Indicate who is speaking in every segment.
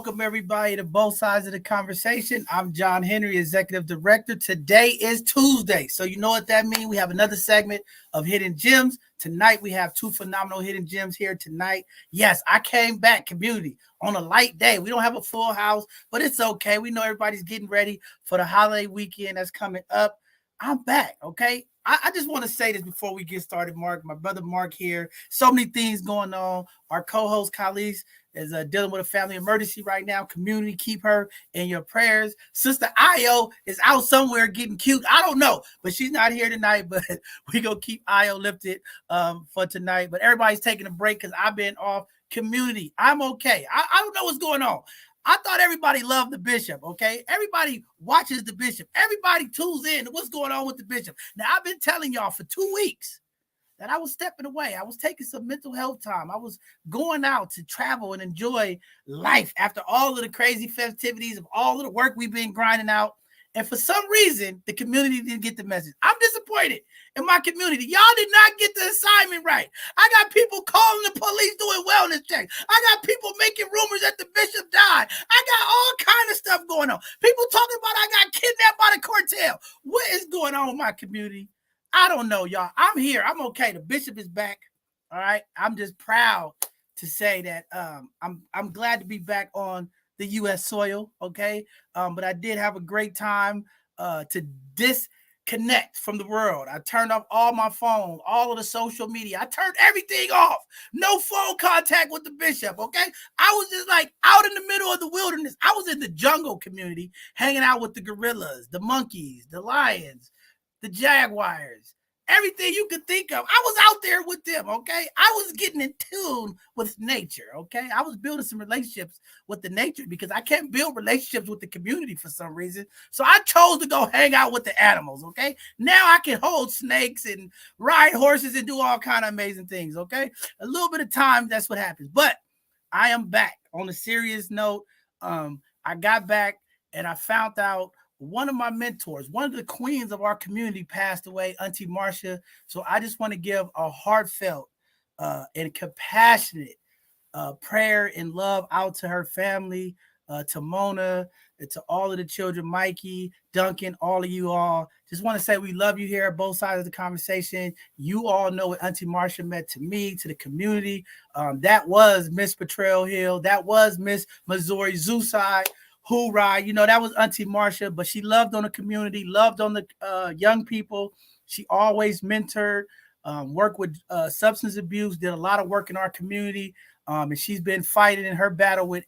Speaker 1: Welcome everybody to both sides of the conversation. I'm John Henry, Executive Director. Today is Tuesday, so you know what that means. We have another segment of Hidden Gems. Tonight we have two phenomenal hidden gems here tonight. Yes, I came back, community, on a light day. We don't have a full house, but it's okay. We know everybody's getting ready for the holiday weekend that's coming up. I'm back, okay? I just want to say this before we get started, Mark. My brother Mark here. So many things going on. Our co-host, Khalees, is dealing with a family emergency right now. Community, keep her in your prayers. Sister Io is out somewhere getting cute. I don't know, but she's not here tonight. But we gonna keep Io lifted for tonight. But everybody's taking a break because I've been off. Community, I'm okay. I don't know what's going on. I thought everybody loved the bishop, okay? Everybody watches the bishop. Everybody tunes in to what's going on with the bishop. Now, I've been telling y'all for 2 weeks that I was stepping away. I was taking some mental health time. I was going out to travel and enjoy life after all of the crazy festivities of all of the work we've been grinding out. And for some reason, the community didn't get the message. I'm disappointed in my community. Y'all did not get the assignment right. I got people calling the police doing wellness checks. I got people making rumors that the bishop died. I got all kind of stuff going on. People talking about I got kidnapped by the cartel. What is going on with my community? I don't know, y'all. I'm here. I'm okay. The bishop is back. All right. I'm just proud to say that I'm glad to be back on the U.S. soil. Okay. But I did have a great time to disconnect from the world. I turned off all my phone, all of the social media. I turned everything off. No phone contact with the bishop. Okay. I was just like out in the middle of the wilderness. I was in the jungle, community, hanging out with the gorillas, the monkeys, the lions, the jaguars, everything you could think of. I was out there with them, okay? I was getting in tune with nature, okay? I was building some relationships with the nature because I can't build relationships with the community for some reason. So I chose to go hang out with the animals, okay? Now I can hold snakes and ride horses and do all kind of amazing things, okay? A little bit of time, that's what happens. But I am back. On a serious note, I got back and I found out one of my mentors, one of the queens of our community passed away, Auntie Marcia. So I just want to give a heartfelt and compassionate prayer and love out to her family, to Mona, and to all of the children, Mikey, Duncan, all of you all. Just want to say we love you here at both sides of the conversation. You all know what Auntie Marcia meant to me, to the community. That was Miss Betrayal Hill. That was Miss Missouri Zooside. Hoorah, you know, that was Auntie Marcia, but she loved on the community, loved on the young people. She always mentored, worked with substance abuse, did a lot of work in our community. And she's been fighting in her battle with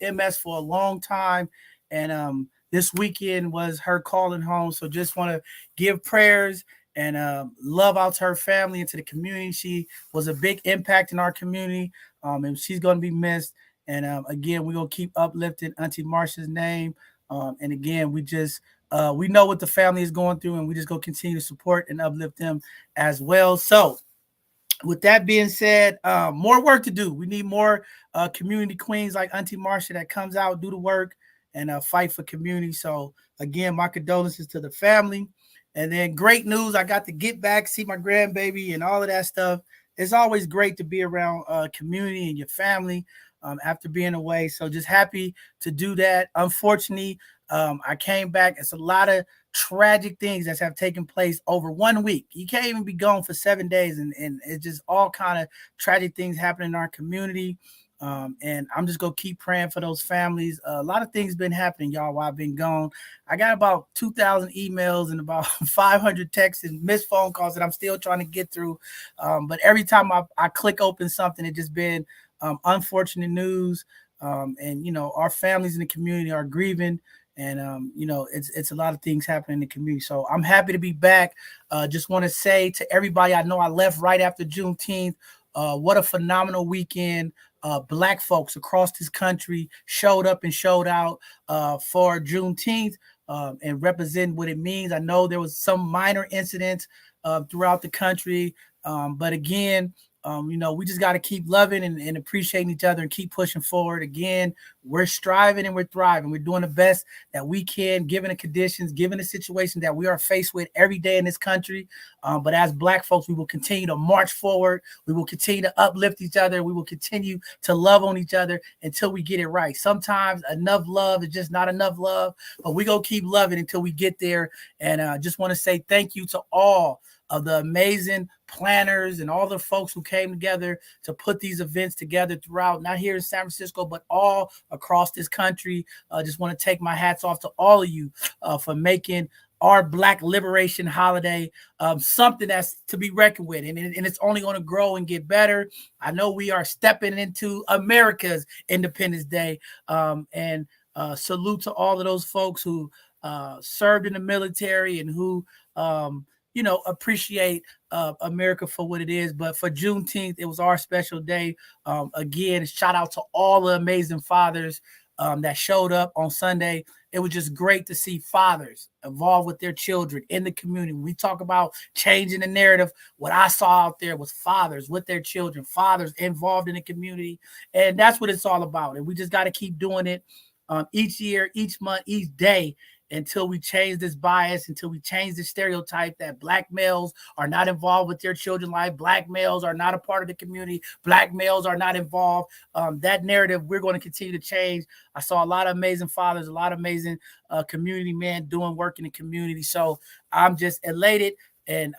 Speaker 1: MS for a long time. And this weekend was her calling home. So just want to give prayers and love out to her family and to the community. She was a big impact in our community, and she's going to be missed. And again, we're going to keep uplifting Auntie Marcia's name. And again, we know what the family is going through, and we just going to continue to support and uplift them as well. So with that being said, more work to do. We need more community queens like Auntie Marcia that comes out, do the work, and fight for community. So again, my condolences to the family. And then great news, I got to get back, see my grandbaby and all of that stuff. It's always great to be around community and your family after being away. So just happy to do that. Unfortunately, I came back. It's a lot of tragic things that have taken place over 1 week. You can't even be gone for 7 days. And it's just all kind of tragic things happening in our community. And I'm just going to keep praying for those families. A lot of things been happening, y'all, while I've been gone. I got about 2,000 emails and about 500 texts and missed phone calls that I'm still trying to get through. But every time I click open something, it just been unfortunate news. And, you know, our families in the community are grieving. And, you know, it's a lot of things happening in the community. So I'm happy to be back. Just want to say to everybody, I know I left right after Juneteenth. What a phenomenal weekend. Black folks across this country showed up and showed out for Juneteenth and represent what it means. I know there was some minor incidents throughout the country. But again, We just got to keep loving and appreciating each other and keep pushing forward. Again, we're striving and we're thriving. We're doing the best that we can, given the conditions, given the situation that we are faced with every day in this country. But as Black folks, we will continue to march forward. We will continue to uplift each other. We will continue to love on each other until we get it right. Sometimes enough love is just not enough love, but we go keep loving until we get there. And I just want to say thank you to all of the amazing planners and all the folks who came together to put these events together throughout, not here in San Francisco, but all across this country. I just want to take my hats off to all of you for making our Black Liberation holiday something that's to be reckoned with. And it's only going to grow and get better. I know we are stepping into America's Independence Day. And salute to all of those folks who served in the military and who appreciate America for what it is. But for Juneteenth, it was our special day. Again, shout out to all the amazing fathers that showed up on Sunday. It was just great to see fathers involved with their children in the community. When we talk about changing the narrative, what I saw out there was fathers with their children, fathers involved in the community. And that's what it's all about. And we just got to keep doing it each year, each month, each day, until we change this bias, until we change the stereotype that Black males are not involved with their children's life, Black males are not a part of the community, Black males are not involved. That narrative, we're going to continue to change. I saw a lot of amazing fathers, a lot of amazing community men doing work in the community. So I'm just elated and,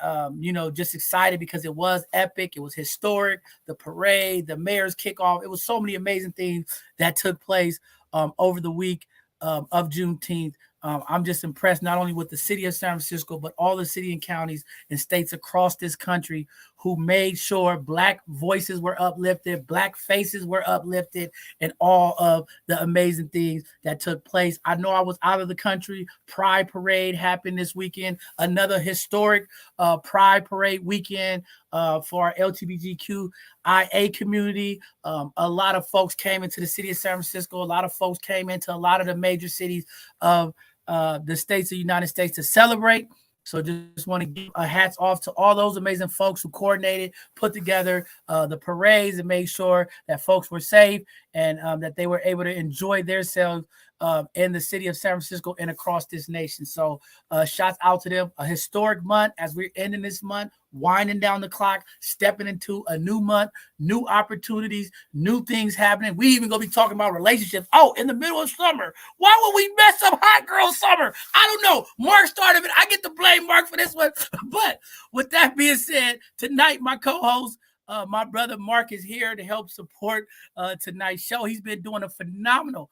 Speaker 1: just excited because it was epic. It was historic. The parade, the mayor's kickoff. It was so many amazing things that took place over the week of Juneteenth. I'm just impressed not only with the city of San Francisco, but all the city and counties and states across this country who made sure Black voices were uplifted, Black faces were uplifted, and all of the amazing things that took place. I know I was out of the country. Pride Parade happened this weekend, another historic Pride Parade weekend for our LGBTQIA community. A lot of folks came into the city of San Francisco. A lot of folks came into a lot of the major cities of the states of the United States to celebrate. So just want to give a hats off to all those amazing folks who coordinated, put together the parades and made sure that folks were safe and that they were able to enjoy themselves in the city of San Francisco and across this nation. So shouts out to them. A historic month as we're ending this month, winding down the clock, stepping into a new month, new opportunities, new things happening. We even going to be talking about relationships. Oh, in the middle of summer. Why would we mess up hot girl summer? I don't know. Mark started it. I get to blame Mark for this one. But with that being said, tonight my co-host, my brother Mark, is here to help support tonight's show. He's been doing a phenomenal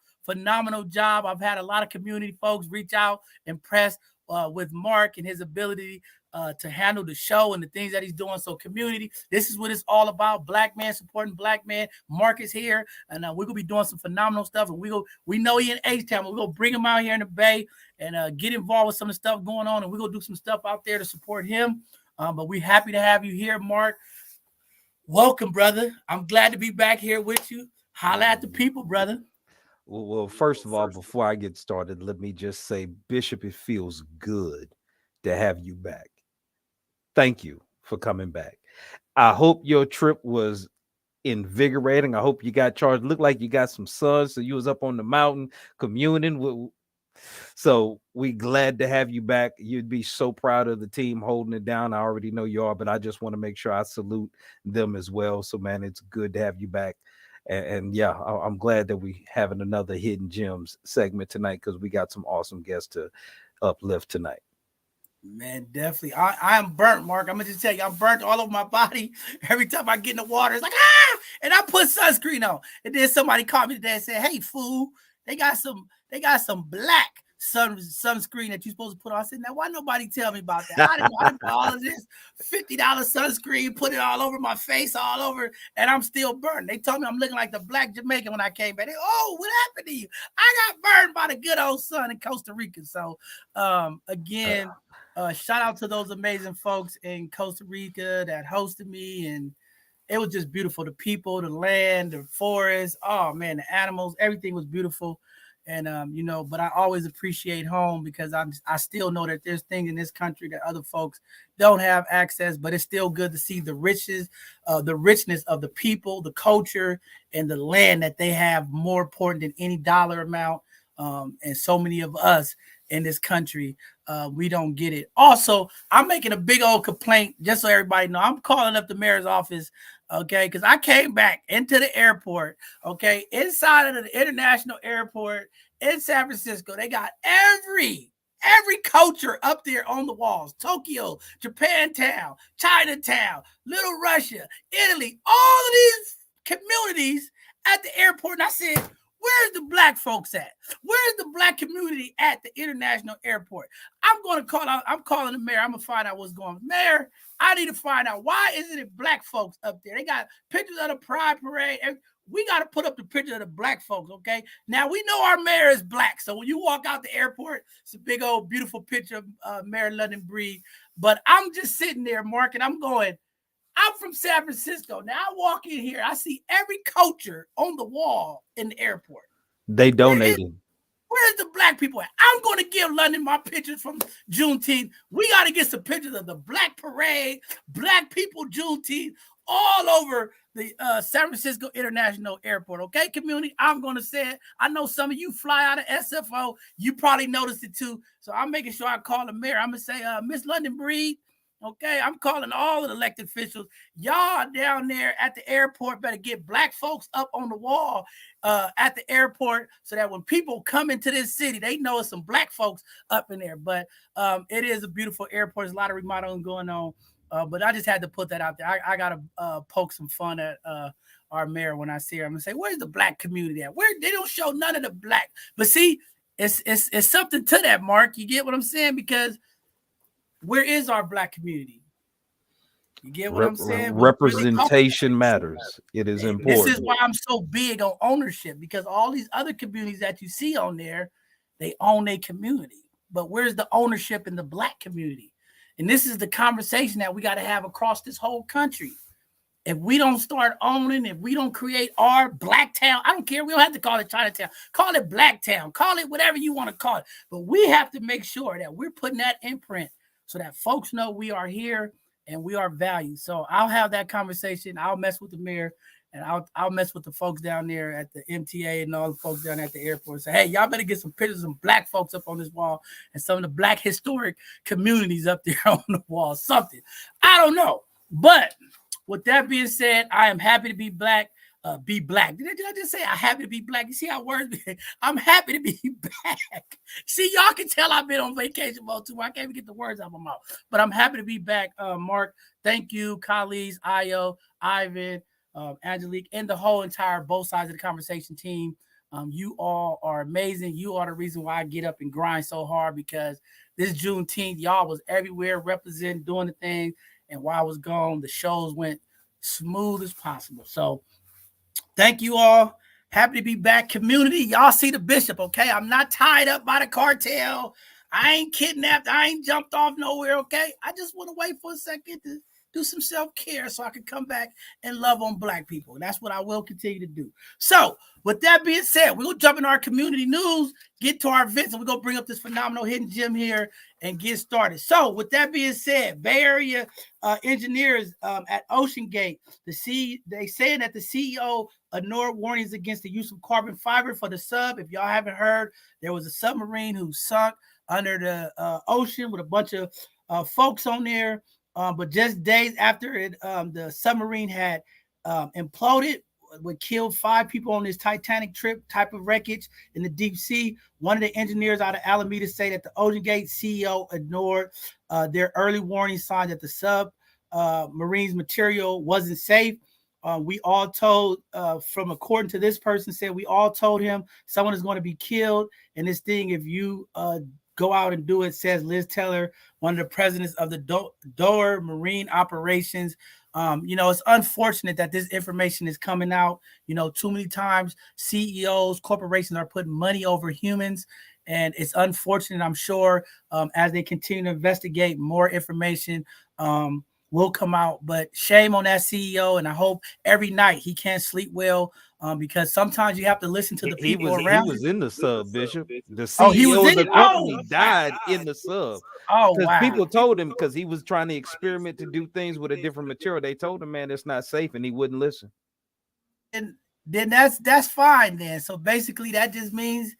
Speaker 1: job. I've had a lot of community folks reach out, impressed with Mark and his ability to handle the show and the things that he's doing. So community, this is what it's all about. Black man supporting Black man. Mark is here, and we're gonna be doing some phenomenal stuff. And we know he in H-Town, but we're gonna bring him out here in the Bay and get involved with some of the stuff going on. And we're gonna do some stuff out there to support him. But we're happy to have you here, Mark. Welcome, brother. I'm glad to be back here with you. Holla at the people, brother.
Speaker 2: Well, first of all, before I get started, let me just say, Bishop, it feels good to have you back. Thank you for coming back. I hope your trip was invigorating. I hope you got charged. Looked like you got some sun, so you was up on the mountain communing with. So we glad to have you back. You'd be so proud of the team holding it down. I already know you are, but I just want to make sure I salute them as well. So, man, it's good to have you back. And yeah, I'm glad that we having another Hidden Gems segment tonight because we got some awesome guests to uplift tonight.
Speaker 1: Man, definitely. I am burnt, Mark. I'm gonna just tell you, I'm burnt all over my body. Every time I get in the water, it's like and I put sunscreen on. And then somebody called me today and said, "Hey, fool, they got some black sunscreen that you're supposed to put on." I said, "Now why nobody tell me about that? I didn't buy all of this $50 sunscreen, put it all over my face, all over, and I'm still burned." They told me I'm looking like the Black Jamaican when I came back. What happened to you? I got burned by the good old sun in Costa Rica. So again, shout out to those amazing folks in Costa Rica that hosted me, and it was just beautiful. The people, the land, the forest, oh man, the animals, everything was beautiful. And but I always appreciate home because I still know that there's things in this country that other folks don't have access, but it's still good to see the richness of the people, the culture, and the land that they have more important than any dollar amount. And so many of us in this country, we don't get it. Also, I'm making a big old complaint, just so everybody know. I'm calling up the mayor's office, okay, because I came back into the airport, okay, inside of the international airport in San Francisco. They got every culture up there on the walls. Tokyo, Japantown, Chinatown, Little Russia, Italy, all of these communities at the airport. And I said, where's the black folks at? Where's the black community at the international airport? I'm calling the mayor. I'm going to find out what's going on. Mayor, I need to find out, why isn't it black folks up there? They got pictures of the Pride Parade. We got to put up the picture of the black folks, okay? Now, we know our mayor is black. So when you walk out the airport, it's a big old beautiful picture of Mayor London Breed. But I'm just sitting there, Mark, and I'm from San Francisco. Now I walk in here, I see every culture on the wall in the airport.
Speaker 2: They donated.
Speaker 1: Where's the black people at? I'm going to give London my pictures from Juneteenth. We got to get some pictures of the black parade, black people Juneteenth, all over the San Francisco International Airport. Okay, community, I'm going to say it. I know some of you fly out of SFO. You probably noticed it too. So I'm making sure I call the mayor. I'm going to say, Miss London Breed, okay, I'm calling all of the elected officials. Y'all down there at the airport better get black folks up on the wall at the airport so that when people come into this city, they know it's some black folks up in there. But it is a beautiful airport. There's a lot of remodeling going on. But I just had to put that out there. I got to poke some fun at our mayor when I see her. I'm going to say, where's the black community at? Where they don't show none of the black. But see, it's something to that, Mark. You get what I'm saying? Because where is our black community? You get what I'm saying?
Speaker 2: Representation matters. It is important.
Speaker 1: This is why I'm so big on ownership, because all these other communities that you see on there, they own a community. But where's the ownership in the black community? And this is the conversation that we got to have across this whole country. If we don't start owning, if we don't create our black town, I don't care. We don't have to call it Chinatown. Call it Black Town. Call it whatever you want to call it. But we have to make sure that we're putting that imprint so that folks know we are here and we are valued. So I'll have that conversation. I'll mess with the mayor, and I'll mess with the folks down there at the MTA and all the folks down at the airport. Say, hey, y'all better get some pictures of some black folks up on this wall and some of the black historic communities up there on the wall. Something. I don't know. But with that being said, I am happy to be black. Be black. Did I just say I'm happy to be black? You see how words? I'm happy to be back. See, y'all can tell I've been on vacation mode too. I can't even get the words out of my mouth. But I'm happy to be back. Mark, thank you, colleagues, Io, Ivan, Angelique, and the whole entire both sides of the conversation team. You all are amazing. You are the reason why I get up and grind so hard, because this Juneteenth, y'all was everywhere representing, doing the thing. And while I was gone, the shows went smooth as possible. So thank you all. Happy to be back. Community, y'all see the bishop, okay? I'm not tied up by the cartel. I ain't kidnapped. I ain't jumped off nowhere, okay? I just want to wait for a second to do some self-care so I can come back and love on black people. And that's what I will continue to do. So with that being said, we're going to jump in our community news, get to our events, and we're going to bring up this phenomenal hidden gem here and get started. So with that being said, Bay Area engineers at Ocean Gate, they saying that the CEO ignored warnings against the use of carbon fiber for the sub. If y'all haven't heard, there was a submarine who sunk under the ocean with a bunch of folks on there. But just days after it, the submarine had imploded, would kill 5 people on this Titanic trip type of wreckage in the deep sea. One of the engineers out of Alameda say that the Ocean Gate CEO ignored their early warning signs that the submarine's material wasn't safe. We all told, according to this person, said we all told him someone is going to be killed in this thing if you go out and do it, says Liz Taylor, one of the presidents of the Dover Marine Operations. It's unfortunate that this information is coming out. Too many times CEOs, corporations are putting money over humans. And it's unfortunate, I'm sure, as they continue to investigate more information, will come out. But shame on that CEO, and I hope every night he can't sleep well, because sometimes you have to listen to the people
Speaker 2: he
Speaker 1: around
Speaker 2: was
Speaker 1: you.
Speaker 2: in the sub, Bishop. The
Speaker 1: Oh, he was
Speaker 2: CEO of
Speaker 1: in
Speaker 2: the
Speaker 1: it. Oh,
Speaker 2: company died in the sub
Speaker 1: oh
Speaker 2: because
Speaker 1: wow.
Speaker 2: people told him, because he was trying to experiment to do things with a different material. They told him, man, it's not safe, and he wouldn't listen.
Speaker 1: And then that's fine then. So basically, that just means,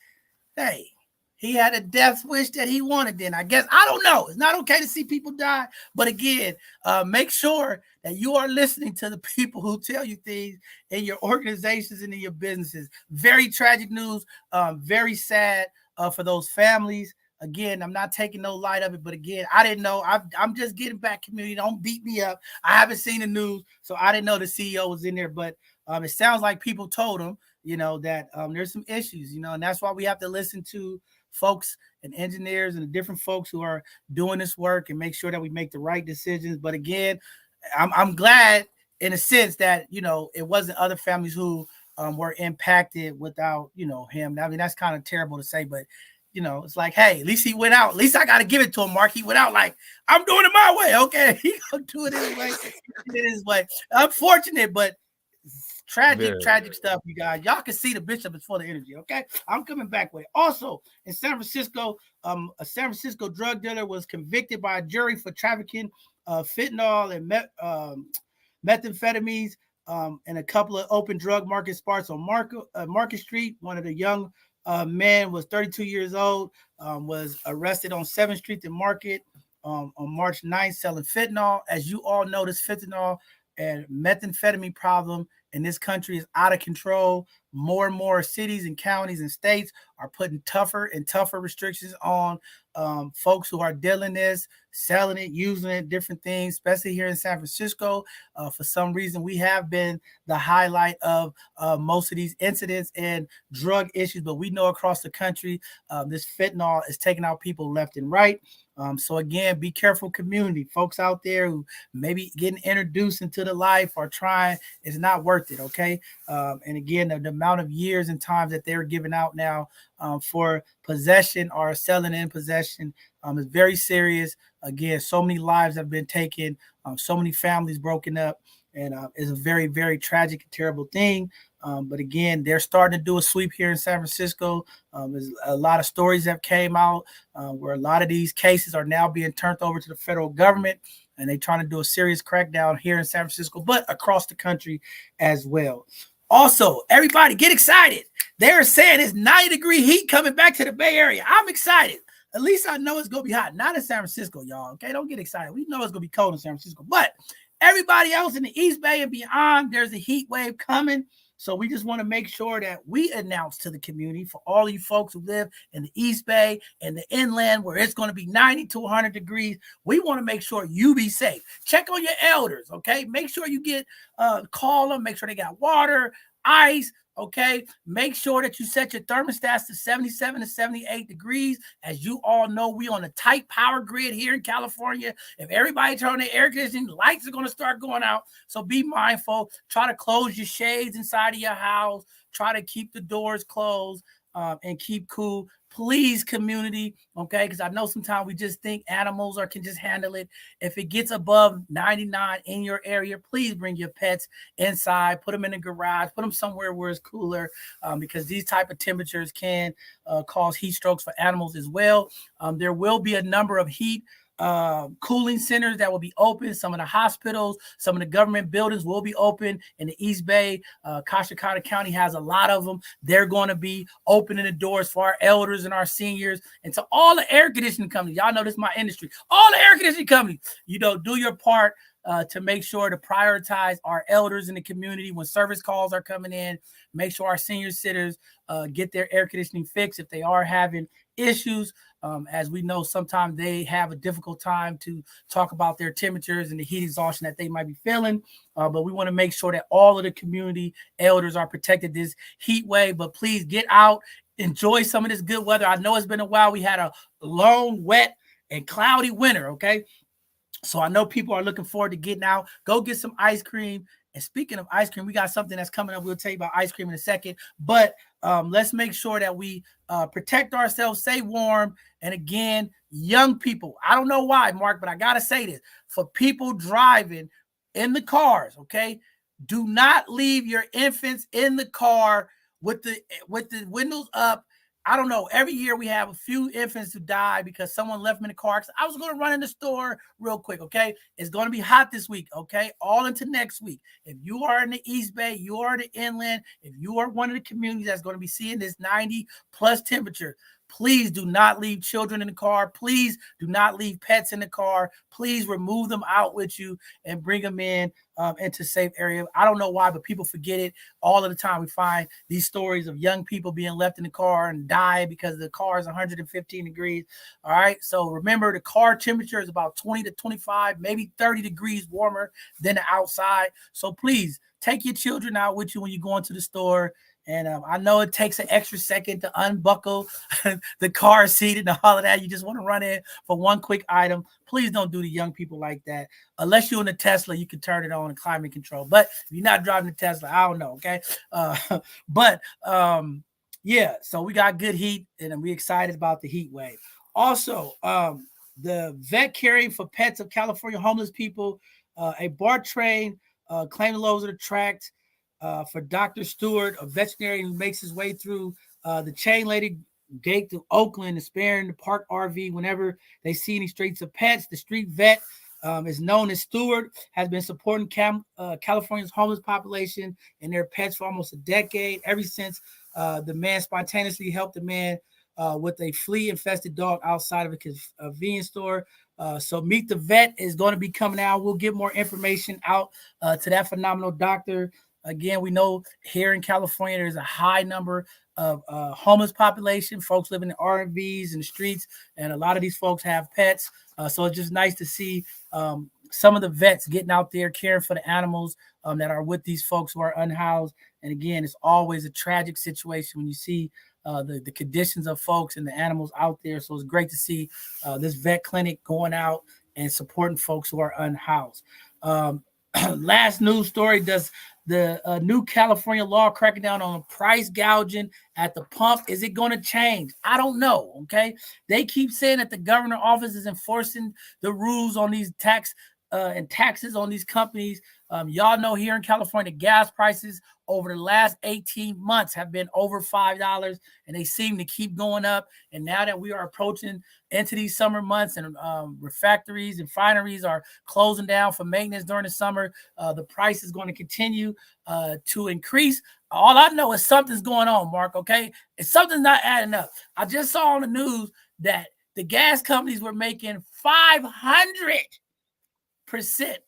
Speaker 1: hey, he had a death wish that he wanted. Then I guess, I don't know. It's not okay to see people die, but again, make sure that you are listening to the people who tell you things in your organizations and in your businesses. Very tragic news. Very sad for those families. Again, I'm not taking no light of it, but again, I didn't know. I'm just getting back, community. Don't beat me up. I haven't seen the news, so I didn't know the CEO was in there. But it sounds like people told him, that there's some issues, and that's why we have to listen to folks and engineers and the different folks who are doing this work and make sure that we make the right decisions. But again, I'm glad in a sense that, it wasn't other families who were impacted without, him. I mean, that's kind of terrible to say, but it's like, hey, at least he went out. At least I got to give it to him, Mark. He went out like, I'm doing it my way. Okay. He gonna do it his way. His way. Unfortunate, but tragic stuff, you guys. Y'all can see the Bishop is full of energy. Okay. I'm coming back with it. Also, in San Francisco, a San Francisco drug dealer was convicted by a jury for trafficking fentanyl and methamphetamines and a couple of open drug market spots on Market Street. One of the young men was 32 years old, was arrested on 7th Street and Market on March 9th selling fentanyl. As you all know, this fentanyl and methamphetamine problem in this country is out of control. More and more cities and counties and states are putting tougher and tougher restrictions on folks who are dealing this, selling it, using it, different things, especially here in San Francisco. For some reason, we have been the highlight of most of these incidents and drug issues, but we know across the country, this fentanyl is taking out people left and right. So again, be careful, community. Folks out there who maybe getting introduced into the life or trying, it's not worth it, okay? And again, the amount of years and times that they're giving out now for possession or selling in possession is very serious. Again, so many lives have been taken, so many families broken up, and it's a very, very tragic and terrible thing. But again, they're starting to do a sweep here in San Francisco. There's a lot of stories that came out where a lot of these cases are now being turned over to the federal government, and they're trying to do a serious crackdown here in San Francisco, but across the country as well. Also, everybody get excited. They're saying it's 90-degree heat coming back to the Bay Area. I'm excited. At least I know it's going to be hot. Not in San Francisco, y'all. Okay, don't get excited. We know it's going to be cold in San Francisco. But everybody else in the East Bay and beyond, there's a heat wave coming. So we just want to make sure that we announce to the community, for all you folks who live in the East Bay and the inland where it's going to be 90 to 100 degrees, we want to make sure you be safe. Check on your elders, okay? Make sure you call them, make sure they got water, ice, okay? Make sure that you set your thermostats to 77 to 78 degrees. As you all know, we on a tight power grid here in California. If everybody turn their air conditioning, lights are going to start going out. So be mindful. Try to close your shades inside of your house. Try to keep the doors closed and keep cool. Please, community, okay? Because I know sometimes we just think animals can just handle it. If it gets above 99 in your area, please bring your pets inside. Put them in the garage. Put them somewhere where it's cooler, because these type of temperatures can cause heat strokes for animals as well. There will be a number of heat cooling centers that will be open. Some of the hospitals, some of the government buildings will be open in the East Bay. Costa County has a lot of them. They're going to be opening the doors for our elders and our seniors, and to all the air conditioning companies. Y'all know this is my industry. All the air conditioning companies, do your part to make sure to prioritize our elders in the community when service calls are coming in. Make sure our senior sitters get their air conditioning fixed if they are having issues. As we know, sometimes they have a difficult time to talk about their temperatures and the heat exhaustion that they might be feeling. But we want to make sure that all of the community elders are protected this heat wave. But please get out, enjoy some of this good weather. I know it's been a while. We had a long, wet, and cloudy winter, okay? So I know people are looking forward to getting out. Go get some ice cream And speaking of ice cream, we got something that's coming up. We'll tell you about ice cream in a second. But let's make sure that we protect ourselves, stay warm. And again, young people, I don't know why, Mark, but I got to say this. For people driving in the cars, okay, do not leave your infants in the car with the windows up. I don't know. Every year we have a few infants who die because someone left them in the car. I was going to run in the store real quick, okay? It's going to be hot this week, okay? All into next week. If you are in the East Bay, you are the inland, if you are one of the communities that's going to be seeing this 90-plus temperature, please do not leave children in the car. Please do not leave pets in the car. Please remove them out with you and bring them in into safe area. I don't know why, but people forget it all of the time. We find these stories of young people being left in the car and die because the car is 115 degrees. All right. So remember, the car temperature is about 20 to 25, maybe 30 degrees warmer than the outside. So please take your children out with you when you go into the store. And I know it takes an extra second to unbuckle the car seat and all of that. You just want to run in for one quick item. Please don't do the young people like that. Unless you're in a Tesla, you can turn it on and climate control. But if you're not driving a Tesla, I don't know, okay? Yeah, so we got good heat, and we're excited about the heat wave. Also, the vet caring for pets of California homeless people, a BART train claimed the lows of the tracks. For Dr. Stewart, a veterinarian who makes his way through the chain lady gate to Oakland and sparing the park RV whenever they see any streets of pets. The street vet is known as Stewart, has been supporting California's homeless population and their pets for almost a decade, ever since the man spontaneously helped the man with a flea-infested dog outside of a convenience store. So Meet the Vet is going to be coming out. We'll get more information out to that phenomenal doctor. Again, we know here in California, there's a high number of homeless population, folks living in RVs and the streets, and a lot of these folks have pets. So it's just nice to see some of the vets getting out there caring for the animals that are with these folks who are unhoused. And again, it's always a tragic situation when you see the conditions of folks and the animals out there. So it's great to see this vet clinic going out and supporting folks who are unhoused. Last news story, does the new California law cracking down on price gouging at the pump, is it going to change? I don't know, okay? They keep saying that the governor's office is enforcing the rules on these taxes on these companies. Y'all know here in California, gas prices over the last 18 months have been over $5, and they seem to keep going up. And now that we are approaching into these summer months and refactories and refineries are closing down for maintenance during the summer, the price is going to continue to increase. All I know is something's going on, Mark, okay? If something's not adding up. I just saw on the news that the gas companies were making 500%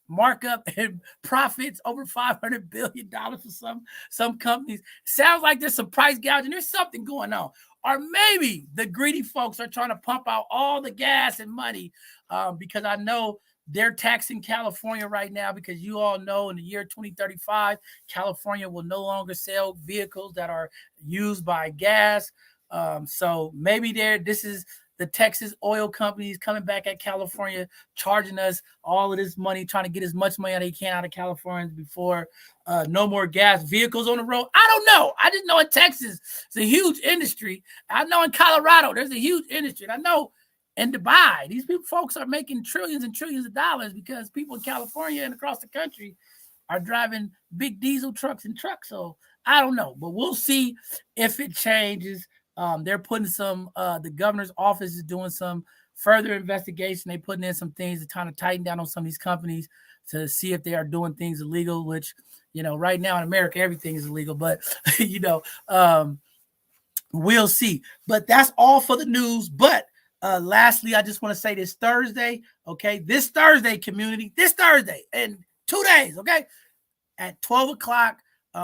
Speaker 1: markup and profits, over $500 billion for some companies. Sounds like there's some price gouging. There's something going on. Or maybe the greedy folks are trying to pump out all the gas and money because I know they're taxing California right now, because you all know in the year 2035, California will no longer sell vehicles that are used by gas. So maybe this is the Texas oil companies coming back at California, charging us all of this money, trying to get as much money as they can out of Californians before no more gas vehicles on the road. I don't know. I just know in Texas, it's a huge industry. I know in Colorado, there's a huge industry. And I know in Dubai, these folks are making trillions and trillions of dollars because people in California and across the country are driving big diesel trucks and trucks. So I don't know, but we'll see if it changes. They're putting the governor's office is doing some further investigation. They're putting in some things to kind of tighten down on some of these companies to see if they are doing things illegal, which, right now in America, everything is illegal, but, we'll see. But that's all for the news. But lastly, I just want to say this Thursday, okay, this Thursday, community, this Thursday in 2 days, okay, at 12 o'clock,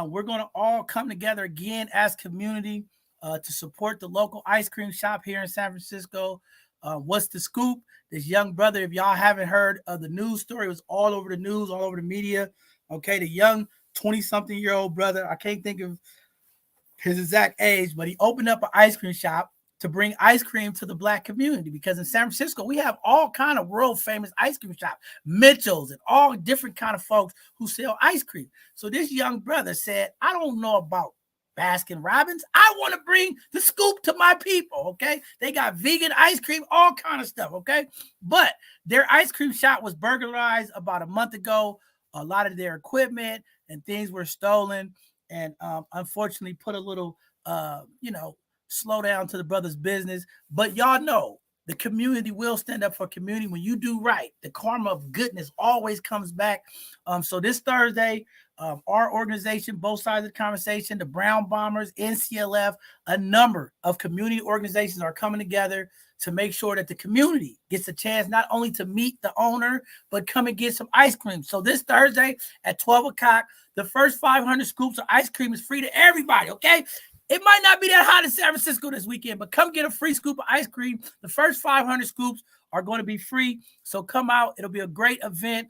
Speaker 1: we're going to all come together again as community to support the local ice cream shop here in San Francisco. What's the scoop? This young brother, if y'all haven't heard of the news story, it was all over the news, all over the media. Okay, the young 20-something-year-old brother, I can't think of his exact age, but he opened up an ice cream shop to bring ice cream to the Black community, because in San Francisco, we have all kind of world famous ice cream shops, Mitchell's and all different kind of folks who sell ice cream. So this young brother said, I don't know about Baskin Robbins. I want to bring the scoop to my people, okay? They got vegan ice cream, all kind of stuff, okay? But their ice cream shop was burglarized about a month ago. A lot of their equipment and things were stolen, and unfortunately put a little, slow down to the brother's business. But y'all know the community will stand up for community. When you do right, the karma of goodness always comes back. So this Thursday, our organization, both sides of the conversation, the Brown Bombers, NCLF, a number of community organizations are coming together to make sure that the community gets a chance not only to meet the owner, but come and get some ice cream. So this Thursday at 12 o'clock, the first 500 scoops of ice cream is free to everybody, okay? It might not be that hot in San Francisco this weekend, but come get a free scoop of ice cream. The first 500 scoops are going to be free. So come out. It'll be a great event.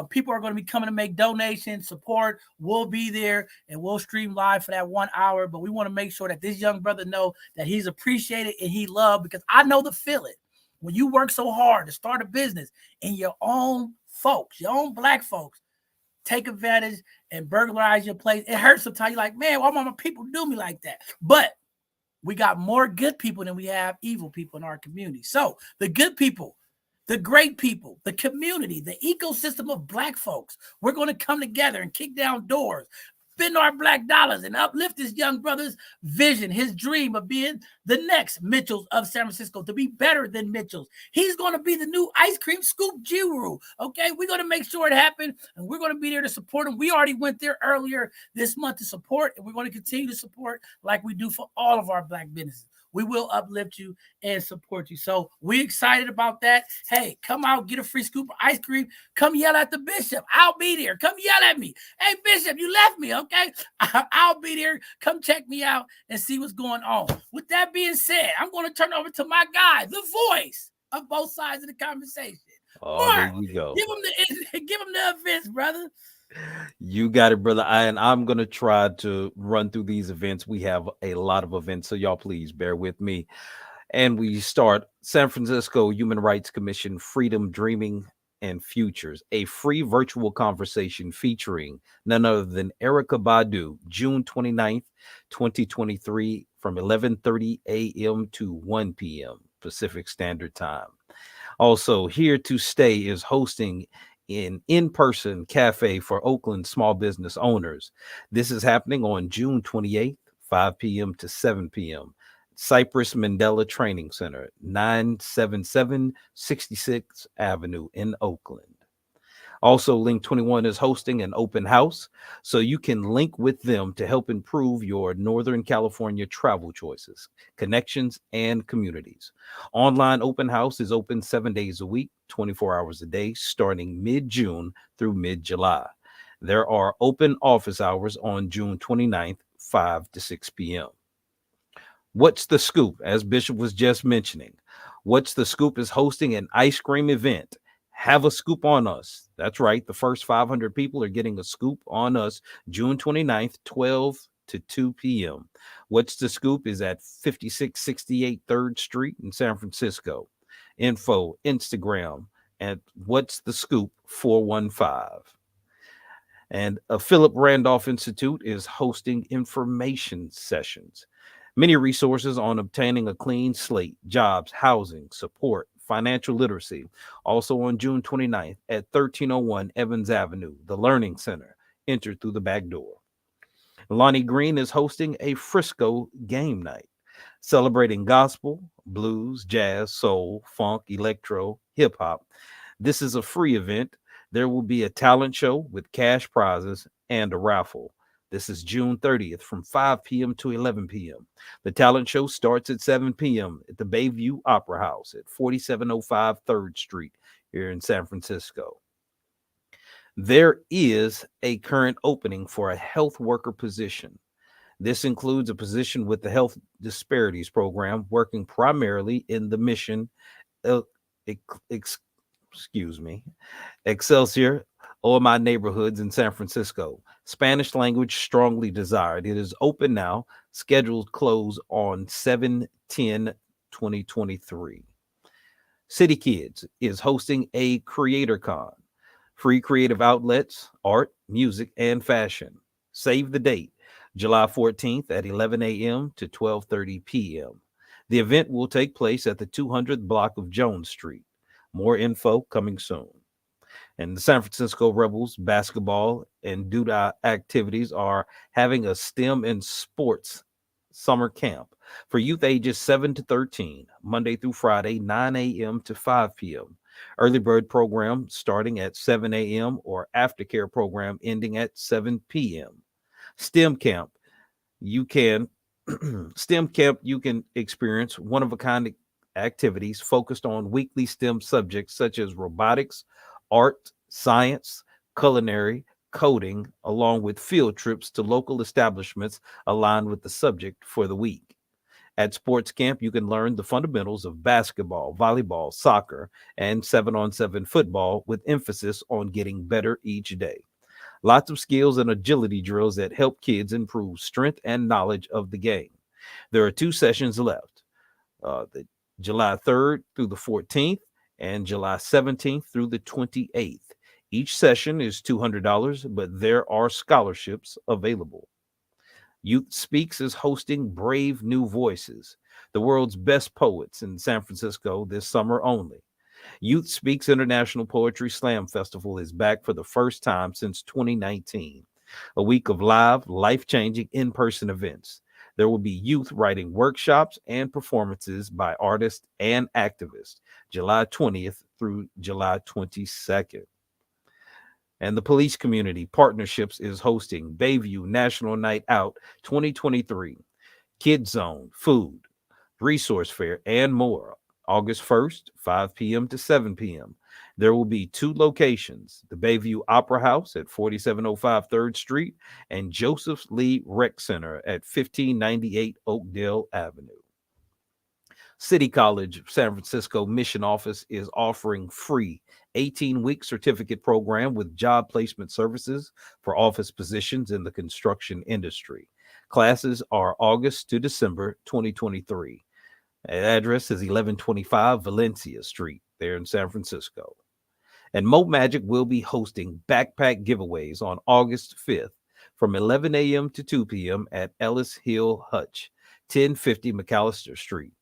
Speaker 1: People are going to be coming to make donations, support. We'll be there and we'll stream live for that 1 hour. But we want to make sure that this young brother know that he's appreciated and he loved, because I know the feeling when you work so hard to start a business and your own folks, your own Black folks, take advantage and burglarize your place. It hurts sometimes. You're like, man, why my people do me like that? But we got more good people than we have evil people in our community. So the good people, the great people, the community, the ecosystem of Black folks, we're going to come together and kick down doors, spend our Black dollars, and uplift this young brother's vision, his dream of being the next Mitchell's of San Francisco, to be better than Mitchell's. He's going to be the new ice cream scoop guru, okay? We're going to make sure it happens, and we're going to be there to support him. We already went there earlier this month to support, and we're going to continue to support like we do for all of our Black businesses. We will uplift you and support you. So we're excited about that. Hey, come out, get a free scoop of ice cream. Come yell at the bishop. I'll be there. Come yell at me. Hey, bishop, you left me, okay? I'll be there. Come check me out and see what's going on. With that being said, I'm going to turn over to my guy, the voice of both sides of the conversation.
Speaker 2: Oh,
Speaker 1: Mark,
Speaker 2: there you go.
Speaker 1: give him the events, brother.
Speaker 2: You got it, brother. And I'm going to try to run through these events. We have a lot of events, so y'all please bear with me. And we start San Francisco Human Rights Commission Freedom, Dreaming, and Futures, a free virtual conversation featuring none other than Erykah Badu, June 29th, 2023, from 11:30 a.m. to 1 p.m. Pacific Standard Time. Also, Here to Stay is hosting an in-person cafe for Oakland small business owners. This is happening on June 28th, 5 p.m. to 7 p.m. Cypress Mandela Training Center, 977 66th Avenue in Oakland. Also, Link 21 is hosting an open house, so you can link with them to help improve your Northern California travel choices, connections, and communities. Online open house is open 7 days a week, 24 hours a day, starting mid-June through mid-July. There are open office hours on June 29th, 5 to 6 p.m. What's the Scoop? As Bishop was just mentioning, What's the Scoop is hosting an ice cream event. Have a scoop on us. That's right. The first 500 people are getting a scoop on us June 29th, 12 to 2 p.m. What's the Scoop is at 5668 3rd Street in San Francisco. Info, Instagram, at What's the Scoop 415. And a Philip Randolph Institute is hosting information sessions. Many resources on obtaining a clean slate, jobs, housing, support, financial literacy. Also on June 29th at 1301 Evans Avenue, the Learning Center. Enter through the back door. Lonnie Green is hosting a Frisco game night, celebrating gospel, blues, jazz, soul, funk, electro, hip hop. This is a free event. There will be a talent show with cash prizes and a raffle. This is June 30th from 5 p.m. to 11 p.m. The talent show starts at 7 p.m. at the Bayview Opera House at 4705 3rd Street here in San Francisco. There is a current opening for a health worker position. This includes a position with the Health Disparities Program, working primarily in the Mission, Excelsior, or my neighborhoods in San Francisco. Spanish language strongly desired. It is open now. Scheduled close on 7/10 2023. City Kids is hosting a Creator Con, free creative outlets, art, music, and fashion. Save the date, July 14th at 11 a.m. to 12:30 p.m. The event will take place at the 200th block of Jones Street. More info coming soon. And the San Francisco Rebels basketball and Duda activities are having a STEM and sports summer camp for youth ages 7 to 13, Monday through Friday, 9 a.m. to 5 p.m. Early bird program starting at 7 a.m. or aftercare program ending at 7 p.m. STEM camp, you can you can experience one of a kind activities focused on weekly STEM subjects such as robotics, art, science, culinary, coding, along with field trips to local establishments aligned with the subject for the week. At sports camp, you can learn the fundamentals of basketball, volleyball, soccer, and 7-on-7 football with emphasis on getting better each day. Lots of skills and agility drills that help kids improve strength and knowledge of the game. There are 2 sessions left, the July 3rd through the 14th and July 17th through the 28th. Each session is $200, but there are scholarships available. Youth Speaks is hosting Brave New Voices, the world's best poets in San Francisco this summer only. Youth Speaks International Poetry Slam Festival is back for the first time since 2019. A week of live, life-changing in-person events. There will be youth writing workshops and performances by artists and activists, July 20th through July 22nd. And the Police Community Partnerships is hosting Bayview National Night Out 2023, Kid Zone, food, resource fair, and more. August 1st, 5 p.m. to 7 p.m. There will be 2 locations, the Bayview Opera House at 4705 3rd Street and Joseph Lee Rec Center at 1598 Oakdale Avenue. City College San Francisco Mission Office is offering free 18-week certificate program with job placement services for office positions in the construction industry. Classes are August to December 2023. Address is 1125 Valencia Street there in San Francisco. And Mo Magic will be hosting backpack giveaways on August 5th from 11 a.m. to 2 p.m. at Ellis Hill Hutch, 1050 McAllister Street.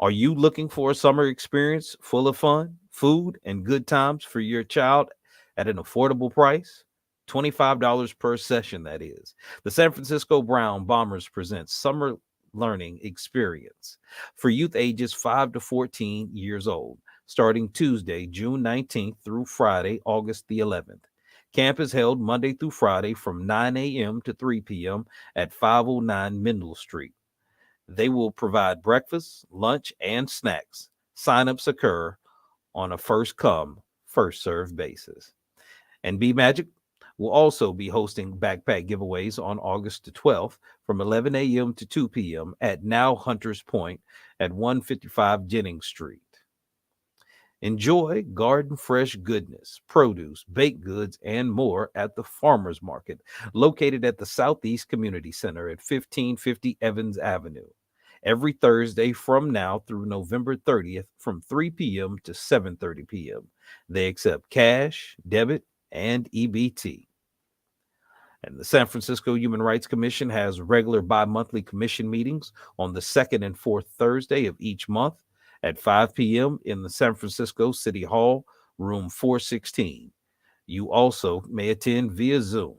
Speaker 2: Are you looking for a summer experience full of fun, food, and good times for your child at an affordable price? $25 per session, that is. The San Francisco Brown Bombers presents Summer Learning Experience for youth ages 5 to 14 years old, starting Tuesday, June 19th through Friday, August the 11th. Camp is held Monday through Friday from 9 a.m. to 3 p.m. at 509 Mendel Street. They will provide breakfast, lunch, and snacks. Signups occur on a first come, first served basis. And B Magic will also be hosting backpack giveaways on August the 12th from 11 a.m. to 2 p.m. at Now Hunters Point at 155 Jennings Street. Enjoy garden fresh goodness, produce, baked goods, and more at the Farmers Market, located at the Southeast Community Center at 1550 Evans Avenue. Every Thursday from now through November 30th from 3 p.m. to 7:30 p.m. They accept cash, debit, and EBT. And the San Francisco Human Rights Commission has regular bi-monthly commission meetings on the second and fourth Thursday of each month at 5 p.m. in the San Francisco City Hall, room 416. You also may attend via Zoom.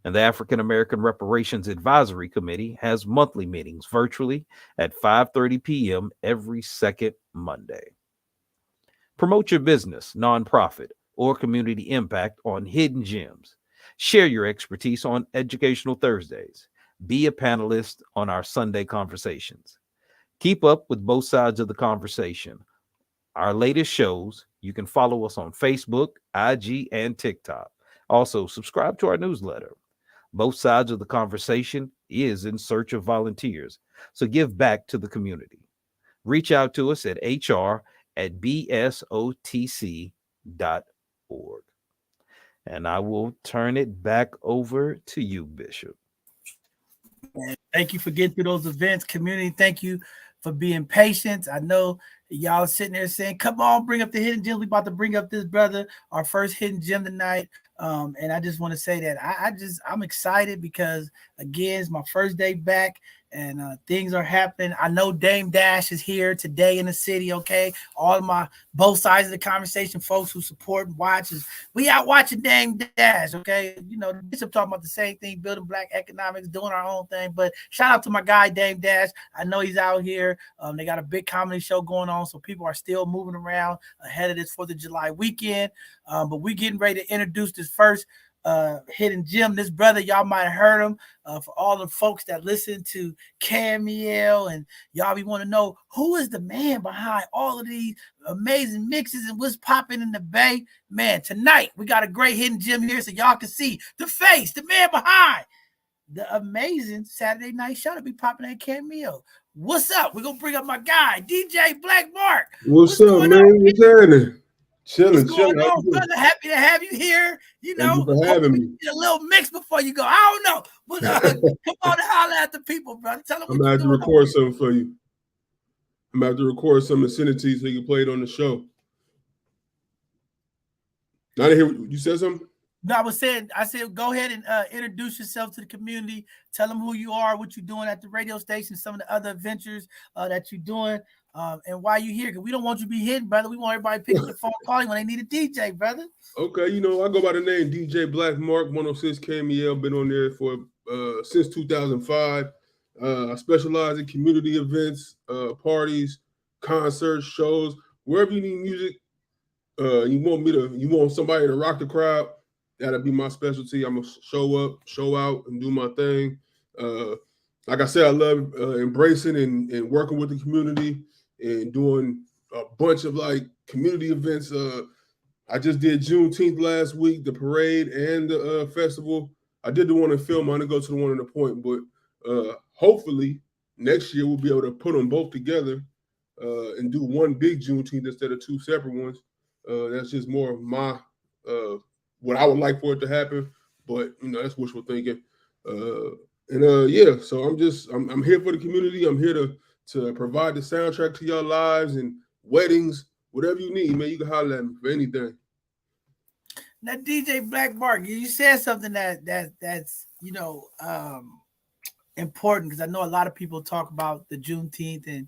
Speaker 2: And the African American Reparations Advisory Committee has monthly meetings virtually at 5:30 p.m. every second Monday. Promote your business, nonprofit, or community impact on Hidden Gems. Share your expertise on Educational Thursdays. Be a panelist on our Sunday conversations. Keep up with both sides of the conversation. Our latest shows, you can follow us on Facebook, IG, and TikTok. Also, subscribe to our newsletter. Both sides of the conversation is in search of volunteers, so give back to the community. Reach out to us at hr@bsotc.org. And I will turn it back over to you, Bishop.
Speaker 1: Thank you for getting through those events, community. Thank you for being patient. I know y'all are sitting there saying, "Come on, bring up the hidden gems." We about to bring up this brother, our first hidden gem tonight. And I just want to say that I'm excited because again, it's my first day back and things are happening. I know Dame Dash is here today in the city. Okay, all of my both sides of the conversation, folks who support and watch is we out watching Dame Dash. Okay, you know, the Bishop talking about the same thing, building black economics, doing our own thing. But shout out to my guy Dame Dash. I know he's out here. They got a big comedy show going on, so people are still moving around ahead of this 4th of July weekend. But we getting ready to introduce this first hidden gem. This brother, y'all might have heard him. For all the folks that listen to Camille and y'all be want to know who is the man behind all of these amazing mixes and what's popping in the Bay. Man, tonight we got a great hidden gem here so y'all can see the face, the man behind the amazing Saturday night show to be popping at Camille. What's up? We're gonna bring up my guy, DJ Black Mark.
Speaker 3: What's up, man? What's happening? Chilling.
Speaker 1: On, brother? Happy to have you here. You know,
Speaker 3: thank you for having me.
Speaker 1: A little mix before you go. I don't know, but come on and holler at the people, brother. Tell them
Speaker 3: I'm gonna have to record something for you. I'm about to record something and send it to you so you can play it on the show. I didn't hear you said something.
Speaker 1: No, I said, go ahead and introduce yourself to the community. Tell them who you are, what you're doing at the radio station, some of the other adventures that you're doing, and why you're here. Because we don't want you to be hidden, brother. We want everybody picking the phone calling when they need a DJ, brother.
Speaker 3: Okay, you know, I go by the name DJ Black Mark, 106 KMEL. Been on there for since 2005. I specialize in community events, parties, concerts, shows, wherever you need music. You want somebody to rock the crowd. That'll be my specialty. I'm gonna show up, show out, and do my thing. Like I said, I love embracing and working with the community and doing a bunch of like community events. I just did Juneteenth last week, the parade and the festival. I did the one in Philmont. I didn't go to the one in the Point, but hopefully next year we'll be able to put them both together and do one big Juneteenth instead of two separate ones. That's just more of my what I would like for it to happen, but you know that's wishful thinking. Yeah, so I'm here for the community. I'm here to provide the soundtrack to your lives and weddings, whatever you need, man. You can holler at me for anything.
Speaker 1: Now, DJ Black Mark, you said something that's you know important because I know a lot of people talk about the Juneteenth and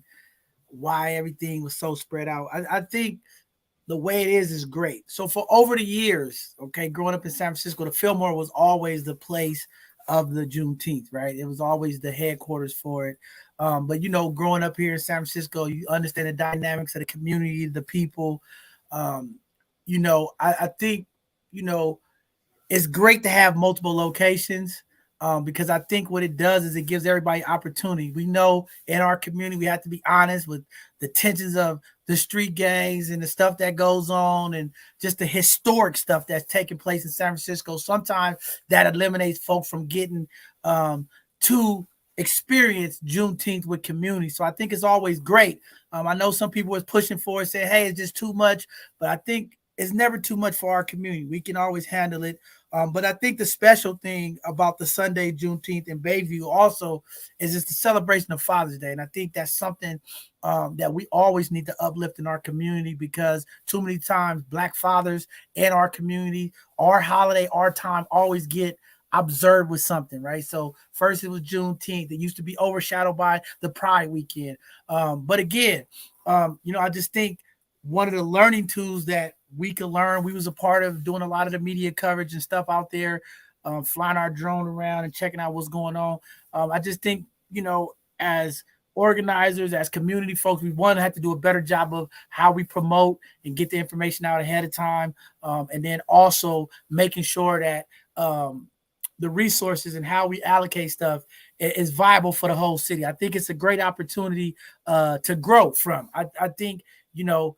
Speaker 1: why everything was so spread out. I think the way it is great. So for over the years, okay, growing up in San Francisco, the Fillmore was always the place of the Juneteenth, right? It was always the headquarters for it. But you know, growing up here in San Francisco, you understand the dynamics of the community, the people. You know, I think, you know, it's great to have multiple locations. Because I think what it does is it gives everybody opportunity. We know in our community, we have to be honest with the tensions of the street gangs and the stuff that goes on and just the historic stuff that's taking place in San Francisco. Sometimes that eliminates folks from getting to experience Juneteenth with community. So I think it's always great. I know some people was pushing for it, saying, hey, it's just too much. But I think it's never too much for our community. We can always handle it. But I think the special thing about the Sunday Juneteenth in Bayview also is it's the celebration of Father's Day. And I think that's something that we always need to uplift in our community because too many times Black fathers in our community, our holiday, our time always get observed with something, right? So first it was Juneteenth. It used to be overshadowed by the Pride weekend. But again, you know, I just think one of the learning tools that we could learn. We was a part of doing a lot of the media coverage and stuff out there, flying our drone around and checking out what's going on. I just think, you know, as organizers, as community folks, we want to have to do a better job of how we promote and get the information out ahead of time. And then also making sure that the resources and how we allocate stuff is viable for the whole city. I think it's a great opportunity to grow from. I think, you know,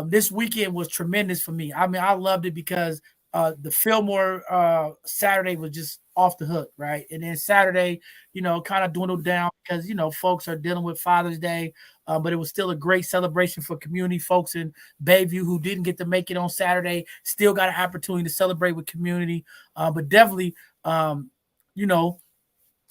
Speaker 1: this weekend was tremendous for me. I mean, I loved it because the Fillmore Saturday was just off the hook, right? And then Saturday, you know, kind of dwindled down because, you know, folks are dealing with Father's Day, but it was still a great celebration for community folks in Bayview who didn't get to make it on Saturday, still got an opportunity to celebrate with community. But definitely, you know,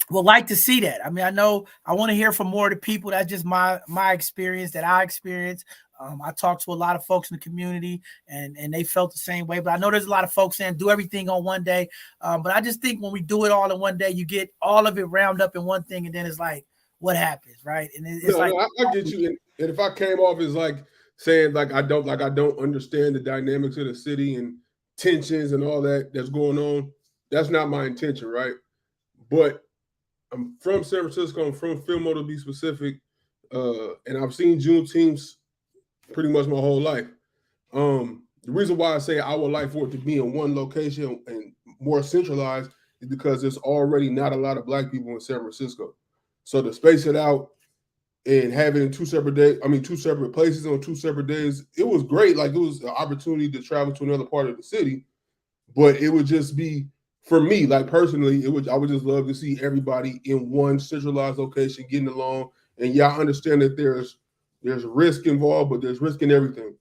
Speaker 1: would like to see that. I mean, I know I want to hear from more of the people. That's just my experience that I experienced. I talked to a lot of folks in the community, and they felt the same way. But I know there's a lot of folks saying do everything on one day. But I just think when we do it all in one day, you get all of it round up in one thing, and then it's like, what happens, right? And it's
Speaker 3: I get you. And if I came off as like saying like I don't understand the dynamics of the city and tensions and all that's going on, that's not my intention, right? But I'm from San Francisco. I'm from Fillmore, to be specific, and I've seen Juneteenth pretty much my whole life. The reason why I say I would like for it to be in one location and more centralized is because there's already not a lot of Black people in San Francisco. So to space it out and have it in two separate places on 2 separate days, it was great. Like, it was an opportunity to travel to another part of the city, but it would just be, for me, like personally, I would just love to see everybody in one centralized location getting along. And I understand that there's risk involved, but there's risk in everything.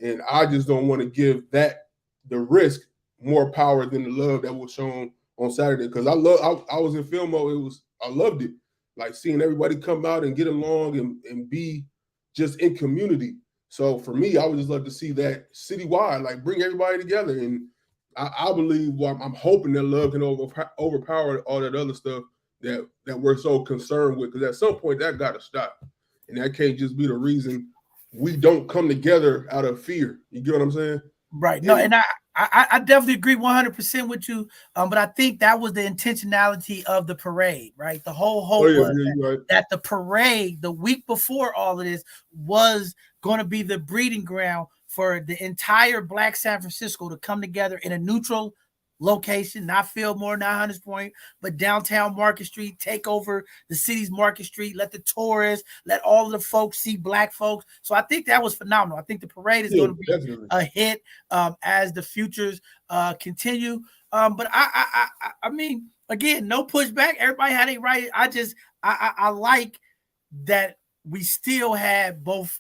Speaker 3: And I just don't want to give the risk more power than the love that was shown on Saturday. Because I was in Fillmore. I loved it. Like, seeing everybody come out and get along and be just in community. So for me, I would just love to see that citywide, like bring everybody together. And I believe, I'm hoping that love can overpower all that other stuff that we're so concerned with. Because at some point that got to stop. And that can't just be the reason we don't come together out of fear. You get what I'm saying?
Speaker 1: Right. No, and I definitely agree 100% with you. But I think that was the intentionality of the parade, right? The whole hope was that the parade, the week before all of this, was going to be the breeding ground for the entire Black San Francisco to come together in a neutral location, not Fillmore, not Hunters Point, but downtown Market Street, take over the city's Market Street, let the tourists, let all of the folks see Black folks. So I think that was phenomenal. I think the parade is going to be definitely a hit as the futures continue. But I mean, again, no pushback. Everybody had it right. I like that we still had both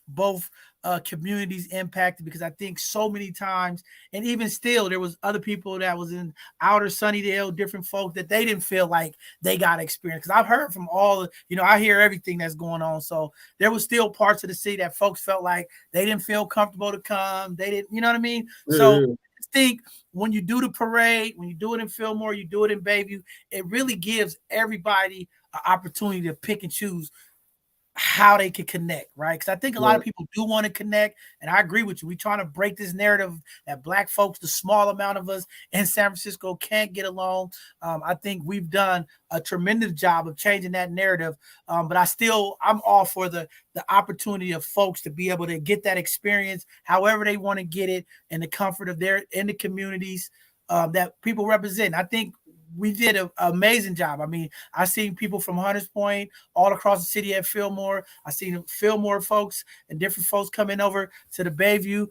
Speaker 1: communities impacted, because I think so many times, and even still, there was other people that was in outer Sunnydale, different folk, that they didn't feel like they got experience. Because I've heard from I hear everything that's going on. So there was still parts of the city that folks felt like they didn't feel comfortable to come. They didn't, you know what I mean? Yeah. So I think when you do the parade, when you do it in Fillmore, you do it in Bayview, it really gives everybody an opportunity to pick and choose how they can connect, right? Because I think a lot of people do want to connect, and I agree with you. We're trying to break this narrative that Black folks, the small amount of us in San Francisco, can't get along. I think we've done a tremendous job of changing that narrative, but I'm all for the opportunity of folks to be able to get that experience however they want to get it, in the comfort of in the communities that people represent. I think we did an amazing job. I mean, I seen people from Hunters Point all across the city at Fillmore. I seen Fillmore folks and different folks coming over to the Bayview.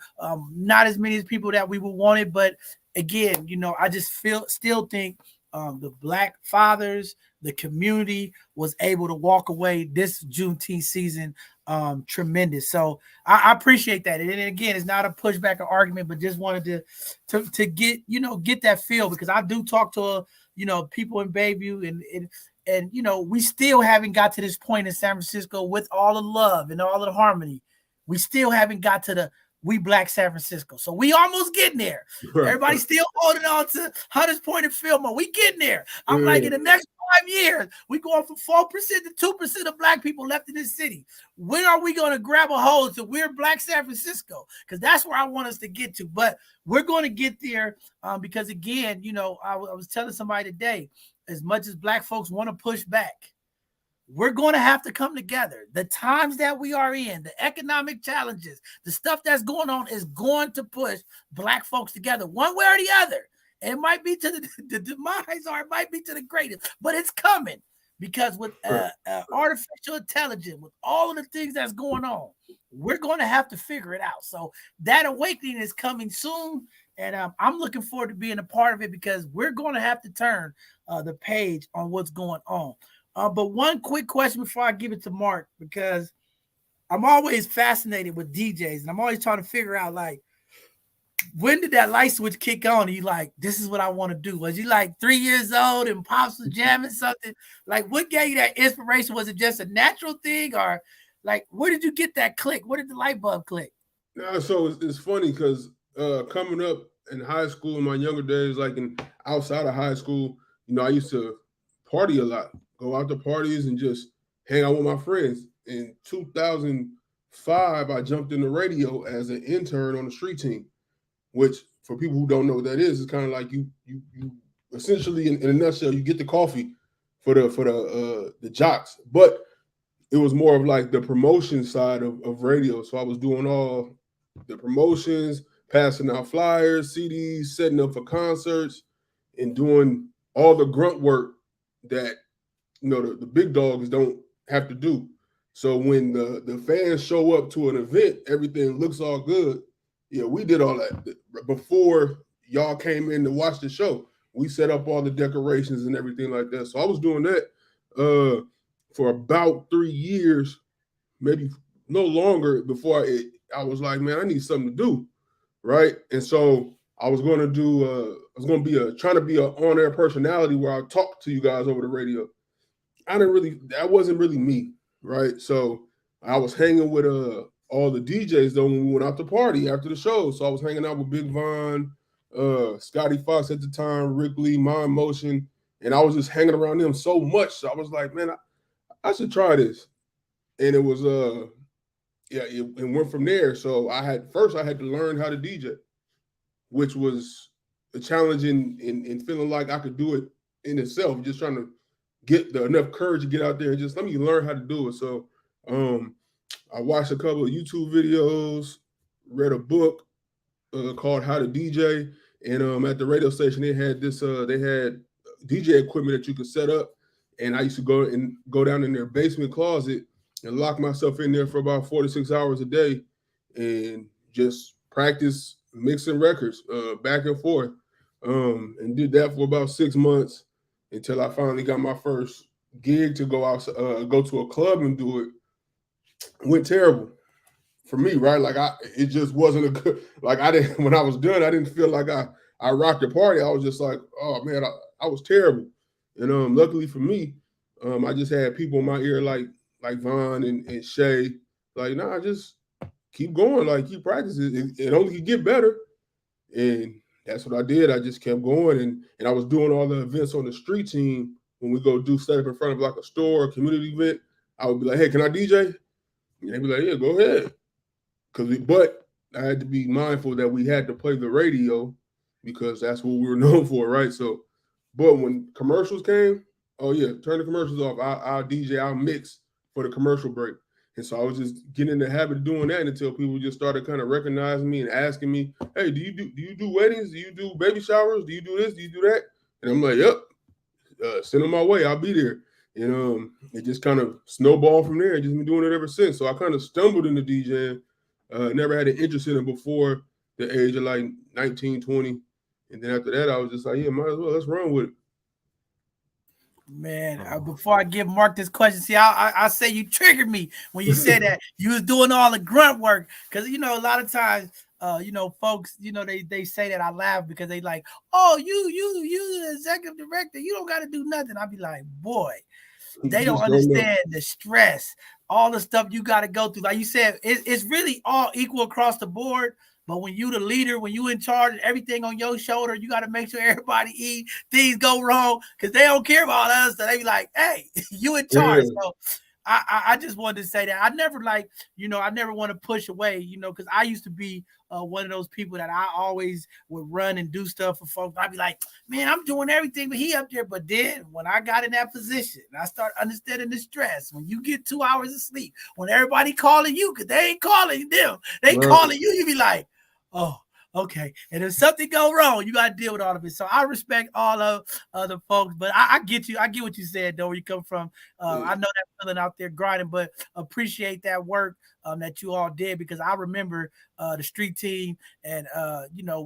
Speaker 1: Not as many as people that we would wanted, but again, I just still think the Black fathers, the community was able to walk away this Juneteenth season tremendous. So I appreciate that. And again, it's not a pushback or argument, but just wanted to get get that feel, because I do talk to people in Bayview, and we still haven't got to this point in San Francisco with all the love and all of the harmony. We still haven't got to the we Black San Francisco. So we almost getting there. Everybody's still holding on to Hunters Point and Fillmore. We getting there. I'm like, in the next 5 years, we going from 4% to 2% of Black people left in this city. When are we going to grab a hold to we're Black San Francisco? Because that's where I want us to get to. But we're going to get there because, again, I was telling somebody today, as much as Black folks want to push back, we're going to have to come together. The times that we are in, the economic challenges, the stuff that's going on is going to push Black folks together one way or the other. It might be to the demise, or it might be to the greatest, but it's coming, because with artificial intelligence, with all of the things that's going on, we're going to have to figure it out. So that awakening is coming soon, and I'm looking forward to being a part of it, because we're going to have to turn the page on what's going on. But one quick question before I give it to Mark, because I'm always fascinated with DJs, and I'm always trying to figure out, like, when did that light switch kick on? And you like, this is what I want to do. Was you like 3 years old and Pops was jamming something? Like, what gave you that inspiration? Was it just a natural thing, or like, where did you get that click? Where did the light bulb click?
Speaker 3: So it's funny because coming up in high school in my younger days, like outside of high school, I used to party a lot, go out to parties and just hang out with my friends. In 2005, I jumped in the radio as an intern on the street team, which for people who don't know what that is kind of like you essentially in a nutshell, you get the coffee for the jocks, but it was more of like the promotion side of radio. So I was doing all the promotions, passing out flyers, CDs, setting up for concerts, and doing all the grunt work that the big dogs don't have to do. So when the fans show up to an event, everything looks all good. Yeah, we did all that before y'all came in to watch the show. We set up all the decorations and everything like that. So I was doing that for about 3 years, maybe no longer, before I was like, man, I need something to do, right? And so I was going to do, trying to be an on-air personality where I talk to you guys over the radio. That wasn't really me, right? So I was hanging with all the DJs though when we went out to party after the show. So I was hanging out with Big Von, Scotty Fox at the time, Rick Lee, Mind Motion, and I was just hanging around them so much. So I was like, man, I should try this. And it was it went from there. So I had to learn how to DJ, which was a challenge in feeling like I could do it in itself, just trying to get enough courage to get out there and just let me learn how to do it. So I watched a couple of YouTube videos, read a book called How to DJ, and at the radio station they had DJ equipment that you could set up, and I used to go down in their basement closet and lock myself in there for about 4 to 6 hours a day and just practice mixing records back and forth, and did that for about 6 months until I finally got my first gig to go to a club and do it. Went terrible for me, right? Like it just wasn't a good, like when I was done, I didn't feel like I rocked the party. I was just like, oh man, I was terrible. And luckily for me, I just had people in my ear like Von and Shay, like, nah, just keep going, like keep practicing. It only could get better. And that's what I did. I just kept going, and I was doing all the events on the street team. When we go do stuff in front of like a store, a community event, I would be like, hey, can I DJ? And they'd be like, yeah, go ahead. But I had to be mindful that we had to play the radio because that's what we were known for, right? So, but when commercials came, oh yeah, turn the commercials off. I'll DJ, I'll mix for the commercial break. And so I was just getting in the habit of doing that until people just started kind of recognizing me and asking me, hey, do you do weddings? Do you do baby showers? Do you do this? Do you do that? And I'm like, yep, send them my way. I'll be there. And it just kind of snowballed from there. Just been doing it ever since. So I kind of stumbled into DJing. Never had an interest in it before the age of like 19, 20. And then after that, I was just like, yeah, might as well. Let's run with it.
Speaker 1: Man, before I give Mark this question, see, I say you triggered me when you said that you was doing all the grunt work. Because, a lot of times, folks, they say that. I laugh because they like, oh, you the executive director, you don't got to do nothing. I'll be like, boy, they don't understand the stress, all the stuff you got to go through. Like you said, it's really all equal across the board. But when you the leader, when you in charge of everything on your shoulder, you got to make sure everybody eat, things go wrong, because they don't care about us. So they be like, hey, you in charge. Yeah. So I just wanted to say that. I never I never want to push away, because I used to be one of those people that I always would run and do stuff for folks. I'd be like, man, I'm doing everything, but he up there. But then when I got in that position, I start understanding the stress. When you get 2 hours of sleep, when everybody calling you, because they ain't calling them, they calling you, you be like, oh, okay. And if something go wrong, you got to deal with all of it. So I respect all of the folks, but I get you. I get what you said, though, where you come from. I know that feeling out there grinding, but appreciate that work that you all did, because I remember the street team and,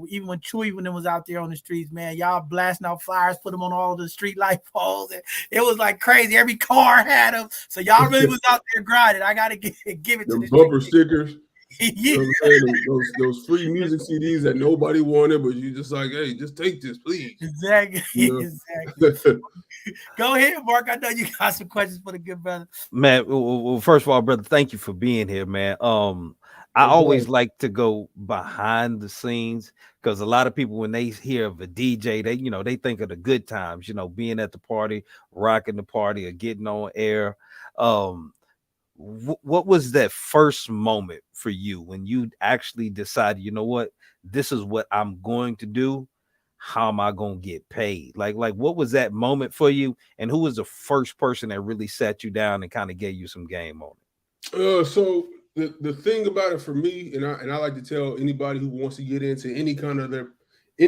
Speaker 1: even when Chewy, when it was out there on the streets, man, y'all blasting out flyers, put them on all the street light poles. And it was like crazy. Every car had them. So y'all really was out there grinding. I got to give it to the
Speaker 3: bumper stickers. You know what I'm saying? Those free music CDs that nobody wanted, but you just like, hey, just take this, please.
Speaker 1: Exactly.
Speaker 3: You know?
Speaker 1: Exactly. Go ahead, Mark. I know you got some questions for the good brother.
Speaker 2: Man, well, first of all, brother, thank you for being here, man. I always like to go behind the scenes because a lot of people, when they hear of a DJ, they think of the good times, being at the party, rocking the party, or getting on air. What was that first moment for you when you actually decided, you know what, this is what I'm going to do? How am I going to get paid? Like what was that moment for you? And who was the first person that really sat you down and kind of gave you some game on it?
Speaker 3: So the thing about it for me, and I like to tell anybody who wants to get into any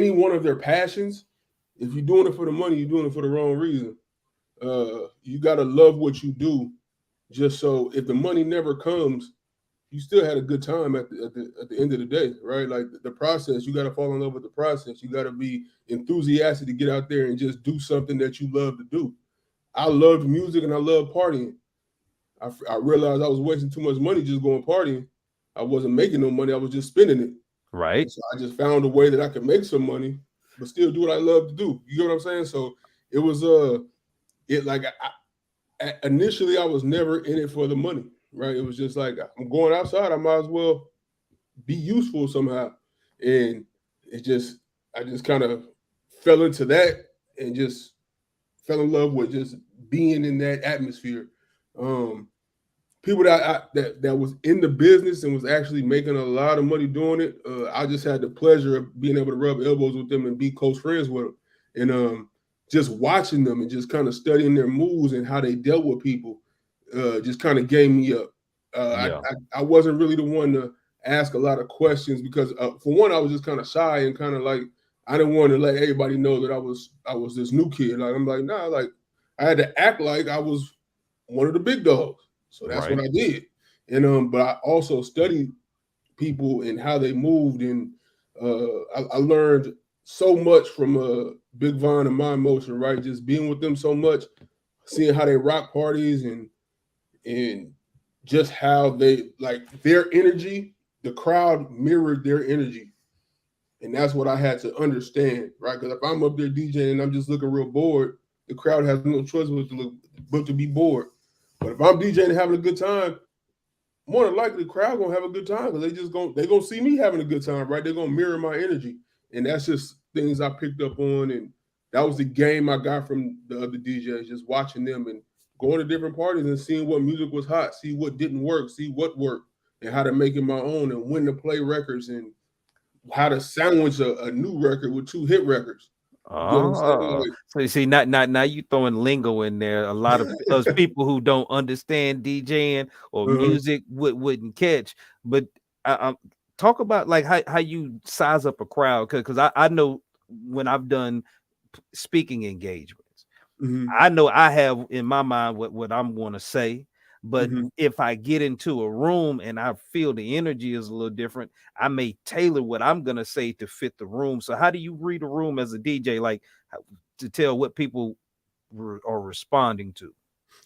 Speaker 3: one of their passions, if you're doing it for the money, you're doing it for the wrong reason. You got to love what you do, just so if the money never comes, you still had a good time at the end of the day, right? Like the process, you got to fall in love with the process. You got to be enthusiastic to get out there and just do something that you love to do. I loved music and I love partying. I realized I was wasting too much money just going partying. I wasn't making no money. I was just spending it.
Speaker 2: Right.
Speaker 3: So I just found a way that I could make some money, but still do what I love to do. You know what I'm saying? So it was initially I was never in it for the money. Right. It was just like, I'm going outside. I might as well be useful somehow. And I just kind of fell into that and just fell in love with just being in that atmosphere. People that was in the business and was actually making a lot of money doing it. I just had the pleasure of being able to rub elbows with them and be close friends with them. And just watching them and just kind of studying their moves and how they dealt with people. Just kind of gave me up. I wasn't really the one to ask a lot of questions because for one, I was just kind of shy and kind of like, I didn't want to let everybody know that I was this new kid. Like, I'm like, nah, like I had to act like I was one of the big dogs. So that's what I did. And but I also studied people and how they moved. And I learned so much from Big Von and My Emotion, right? Just being with them so much, seeing how they rock parties and just how they like their energy, the crowd mirrored their energy. And that's what I had to understand, right? Because if I'm up there DJing and I'm just looking real bored, the crowd has no choice but to be bored. But if I'm DJing and having a good time, more than likely the crowd gonna have a good time because they gonna see me having a good time, right? They're gonna mirror my energy. And that's just things I picked up on. And that was the game I got from the other DJs, just watching them and going to different parties and seeing what music was hot, see what didn't work, see what worked, and how to make it my own and when to play records and how to sandwich a new record with 2 hit records.
Speaker 2: So you see, now you throwing lingo in there. A lot of those people who don't understand DJing or music wouldn't catch. But talk about like how you size up a crowd, because I know when I've done speaking engagements, I know I have in my mind what I'm going to say. But if I get into a room and I feel the energy is a little different, I may tailor what I'm going to say to fit the room. So how do you read a room as a DJ, like to tell what people are responding to?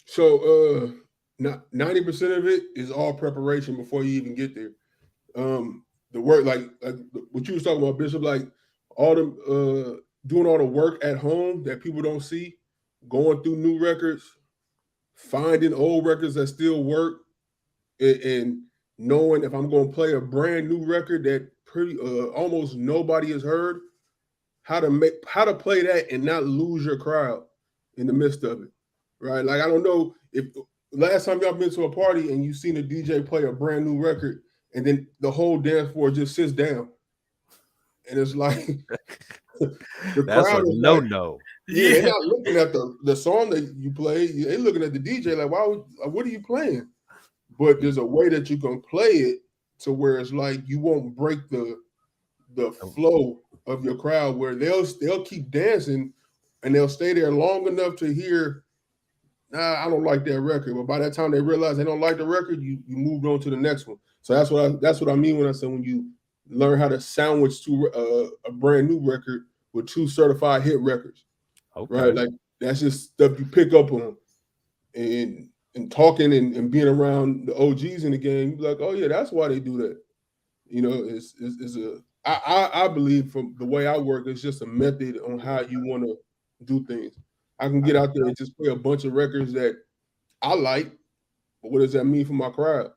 Speaker 3: So 90% of it is all preparation before you even get there. The work, like what you was talking about, Bishop, like all the doing all the work at home that people don't see, going through new records, finding old records that still work, and knowing if I'm going to play a brand new record that almost nobody has heard, how to play that and not lose your crowd in the midst of it, right? Like I don't know if last time y'all been to a party and you seen a DJ play a brand new record and then the whole dance floor just sits down, and it's like the
Speaker 2: that's
Speaker 3: crowd
Speaker 2: a
Speaker 3: is
Speaker 2: no.
Speaker 3: Yeah, they're not looking at the song that you play. They're looking at the DJ like, what are you playing? But there's a way that you can play it to where it's like you won't break the flow of your crowd, where they'll keep dancing and they'll stay there long enough to hear, I don't like that record. But by that time they realize they don't like the record, you moved on to the next one. So that's what I mean when I say when you learn how to sandwich to a brand new record with 2 certified hit records.
Speaker 2: Okay.
Speaker 3: Right, like that's just stuff you pick up on, and talking and being around the OGs in the game. You're like, oh yeah, that's why they do that. You know, I believe from the way I work, it's just a method on how you want to do things. I can get out there and just play a bunch of records that I like, but what does that mean for my crowd?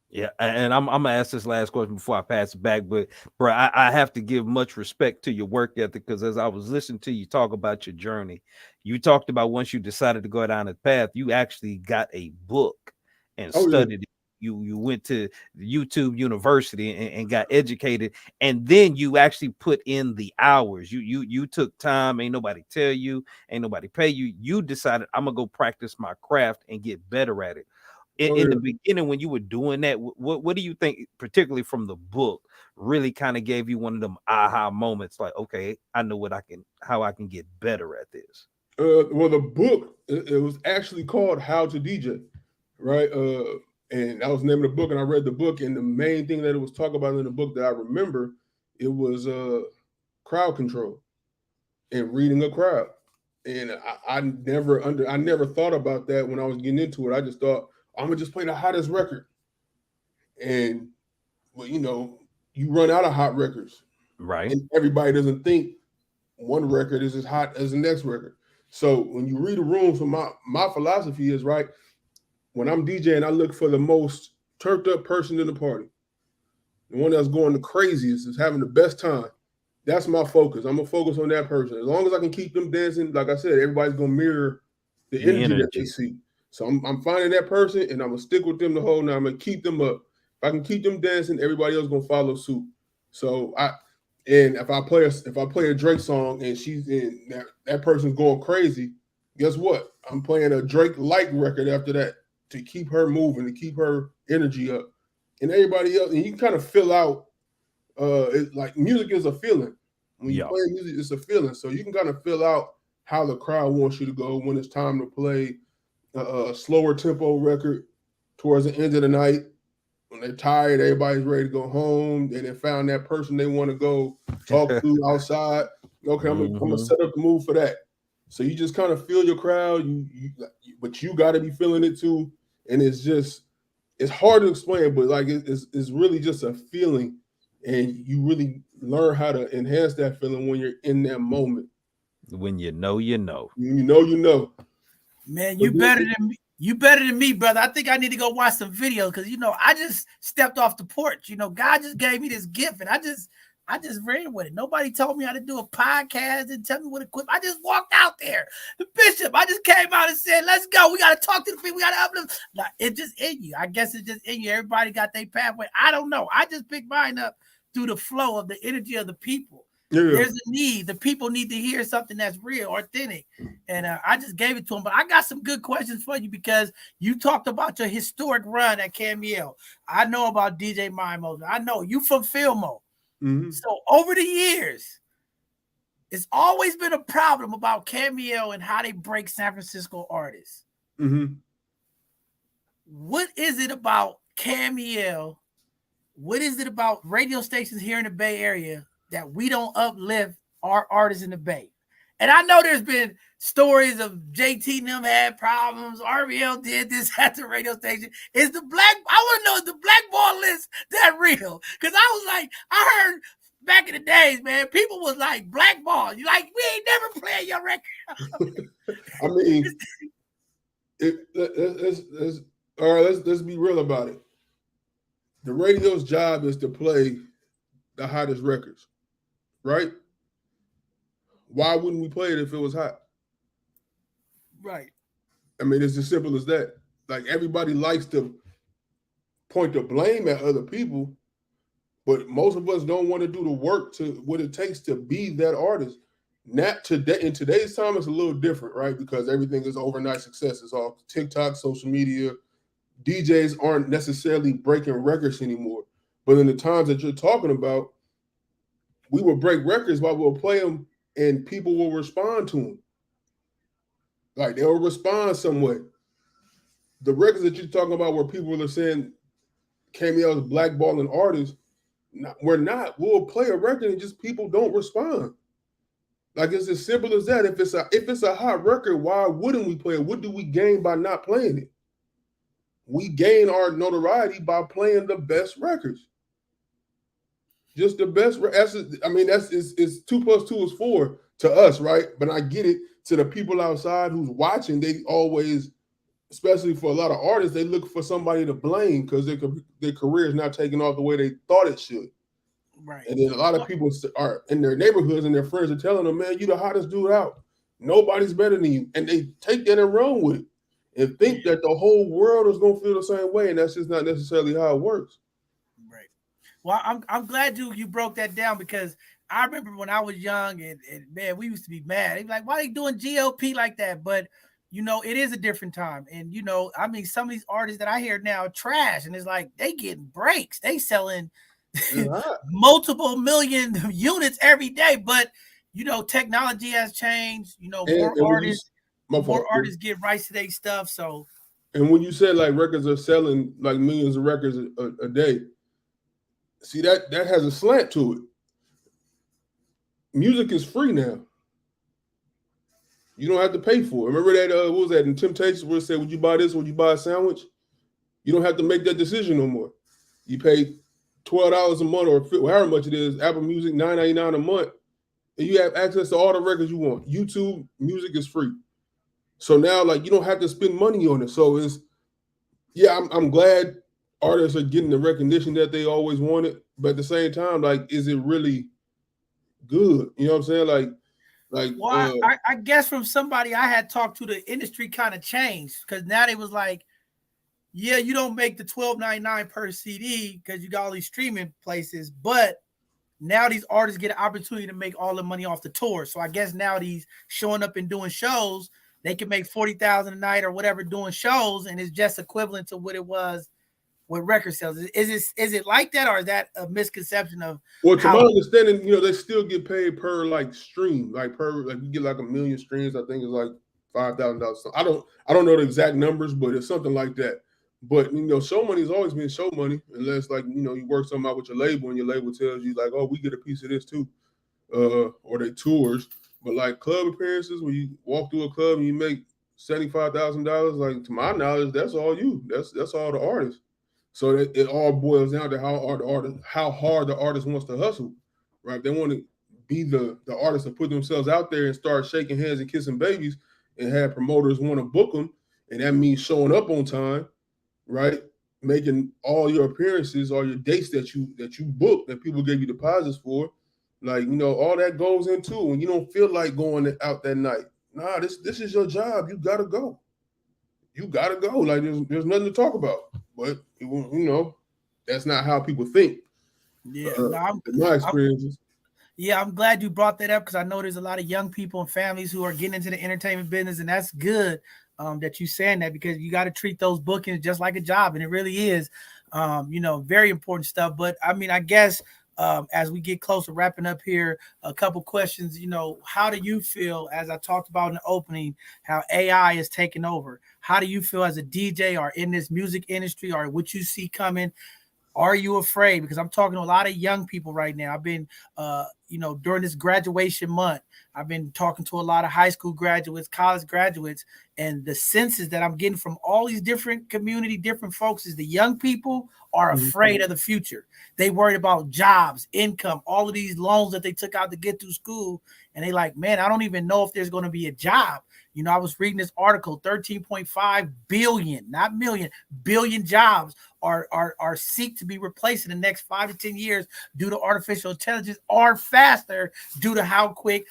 Speaker 2: Yeah, and I'm gonna ask this last question before I pass it back, but bro, I have to give much respect to your work ethic, because as I was listening to you talk about your journey, you talked about once you decided to go down the path, you actually got a book and studied it. You went to YouTube University and got educated, and then you actually put in the hours. You took time. Ain't nobody tell you, ain't nobody pay you. You decided, I'm gonna go practice my craft and get better at it. In the beginning, when you were doing that, what do you think, particularly from the book, really kind of gave you one of them aha moments? Like, okay, I know how I can get better at this.
Speaker 3: Well, the book, it was actually called How to DJ, right? And that was the name of the book, and I read the book, and the main thing that it was talking about in the book that I remember, it was crowd control and reading a crowd. And I never thought about that when I was getting into it. I just thought, I'm gonna just play the hottest record. And well, you know, you run out of hot records.
Speaker 2: Right.
Speaker 3: And everybody doesn't think one record is as hot as the next record. So when you read a room, so my philosophy is, right, when I'm DJing, I look for the most turned up person in the party. The one that's going the craziest, is having the best time. That's my focus. I'm gonna focus on that person. As long as I can keep them dancing, like I said, everybody's gonna mirror the energy that they see. So I'm finding that person, and I'm gonna stick with them the whole night. I'm gonna keep them up. If I can keep them dancing, everybody else gonna follow suit. So if I play a Drake song and that person's going crazy, guess what? I'm playing a Drake like record after that to keep her moving, to keep her energy up, and everybody else. And you can kind of fill out. Like music is a feeling. When you play music, it's a feeling. So you can kind of fill out how the crowd wants you to go when it's time to play a slower tempo record towards the end of the night. When they're tired, everybody's ready to go home, and they found that person they want to go talk to outside. Okay, I'm gonna set up the mood for that. So you just kind of feel your crowd, but you got to be feeling it too. And it's hard to explain, but like it's really just a feeling, and you really learn how to enhance that feeling when you're in that moment.
Speaker 2: When you know, you know.
Speaker 3: You know.
Speaker 1: Man, you better than me. You better than me, brother. I think I need to go watch some videos, because I just stepped off the porch. God just gave me this gift, and I just ran with it. Nobody told me how to do a podcast and tell me what equipment. I just walked out there. The bishop, I just came out and said, let's go. We got to talk to the people. We got to uplift. Now, it's just in you. I guess it's just in you. Everybody got their pathway. I don't know. I just picked mine up through the flow of the energy of the people. Yeah. There's a need. The people need to hear something that's real, authentic. And I just gave it to them. But I got some good questions for you, because you talked about your historic run at Camiel. I know about DJ Mimo. I know you from Filmo. Mm-hmm. So over the years, it's always been a problem about Camiel and how they break San Francisco artists. Mm-hmm. What is it about Camiel? What is it about radio stations here in the Bay Area that we don't uplift our artists in the Bay? And I know there's been stories of JT and them had problems. RBL did this at the radio station. I want to know, is the blackball list that real? Because I was like, I heard back in the days, man, people was like, blackball. You like, we ain't never playing your record.
Speaker 3: I mean, all right, let's be real about it. The radio's job is to play the hottest records, right? Why wouldn't we play it if it was hot?
Speaker 1: Right.
Speaker 3: I mean, it's as simple as that. Like, everybody likes to point the blame at other people, but most of us don't want to do the work to what it takes to be that artist. Not today. In today's time, it's a little different, right? Because everything is overnight success. It's all TikTok, social media. DJs aren't necessarily breaking records anymore. But in the times that you're talking about, we would break records while we'll play them, and people will respond to them. Like, they'll respond some way. The records that you're talking about where people are saying Camiel's blackballing artists, we're not. We'll play a record and just people don't respond. Like, it's as simple as that. If it's a hot record, why wouldn't we play it? What do we gain by not playing it? We gain our notoriety by playing the best records. just the best. I mean, it's 2 + 2 is 4 to us, right? But I get it to the people outside who's watching. They always, especially for a lot of artists, they look for somebody to blame because their career is not taking off the way they thought it should.
Speaker 1: Right.
Speaker 3: And then a lot of people are in their neighborhoods and their friends are telling them, man, you the hottest dude out. Nobody's better than you. And they take that and run with it and think that the whole world is going to feel the same way. And that's just not necessarily how it works.
Speaker 1: Right. Well, I'm glad you broke that down, because I remember when I was young and man, we used to be mad. They'd be like, why are they doing GOP like that? But, you know, it is a different time. And, you know, I mean, some of these artists that I hear now are trash. And it's like, they getting breaks. They selling multiple million units every day. But, you know, technology has changed. You know, more artists get rights to their stuff. So,
Speaker 3: and when you said like records are selling like millions of records a day, see that has a slant to it. Music is free now. You don't have to pay for it. Remember that what was that in Temptations where it said, would you buy this? Would you buy a sandwich? You don't have to make that decision no more. You pay $12 a month or however much it is, Apple Music, $9.99 a month, and you have access to all the records you want. YouTube music is free. So now, like, you don't have to spend money on it. So I'm glad artists are getting the recognition that they always wanted. But at the same time, like, is it really good? You know what I'm saying?
Speaker 1: Well, I guess from somebody I had talked to, the industry kind of changed, because now they was like, yeah, you don't make the $12.99 per CD because you got all these streaming places, but now these artists get an opportunity to make all the money off the tour. So I guess now these showing up and doing shows, they can make $40,000 a night or whatever doing shows, and it's just equivalent to what it was with record sales. Is it like that, or is that a misconception of?
Speaker 3: Well, to my understanding, you know, they still get paid per like stream, like you get like 1 million streams. I think it's like $5,000. I don't know the exact numbers, but it's something like that. But, you know, show money has always been show money, unless, like, you know, you work something out with your label and your label tells you, like, oh, we get a piece of this too, or they tours. But, like, club appearances, when you walk through a club and you make $75,000, like, to my knowledge, that's all you. That's all the artists. So it all boils down to how hard the artist wants to hustle, right? They want to be the artist and put themselves out there and start shaking hands and kissing babies and have promoters want to book them, and that means showing up on time, right? Making all your appearances, all your dates that you book that people gave you deposits for, like, you know, all that goes into when you don't feel like going out that night. Nah, this is your job. You gotta go. You gotta go. Like there's nothing to talk about. But you know, that's not how people think.
Speaker 1: Yeah,
Speaker 3: my experiences.
Speaker 1: I'm glad you brought that up, because I know there's a lot of young people and families who are getting into the entertainment business, and that's good. That you saying that, because you got to treat those bookings just like a job, and it really is, you know, very important stuff. But I mean, I guess as we get close to wrapping up here, a couple questions. You know, how do you feel, as I talked about in the opening, how AI is taking over? How do you feel as a DJ or in this music industry, or what you see coming? Are you afraid? Because I'm talking to a lot of young people right now. I've been, you know, during this graduation month, I've been talking to a lot of high school graduates, college graduates, and the senses that I'm getting from all these different community, different folks is the young people are afraid of the future. They worried about jobs, income, all of these loans that they took out to get through school. And they like, man, I don't even know if there's going to be a job. You know, I was reading this article, 13.5 billion, not million, billion jobs are seek to be replaced in the next 5 to 10 years due to artificial intelligence, or faster due to how quick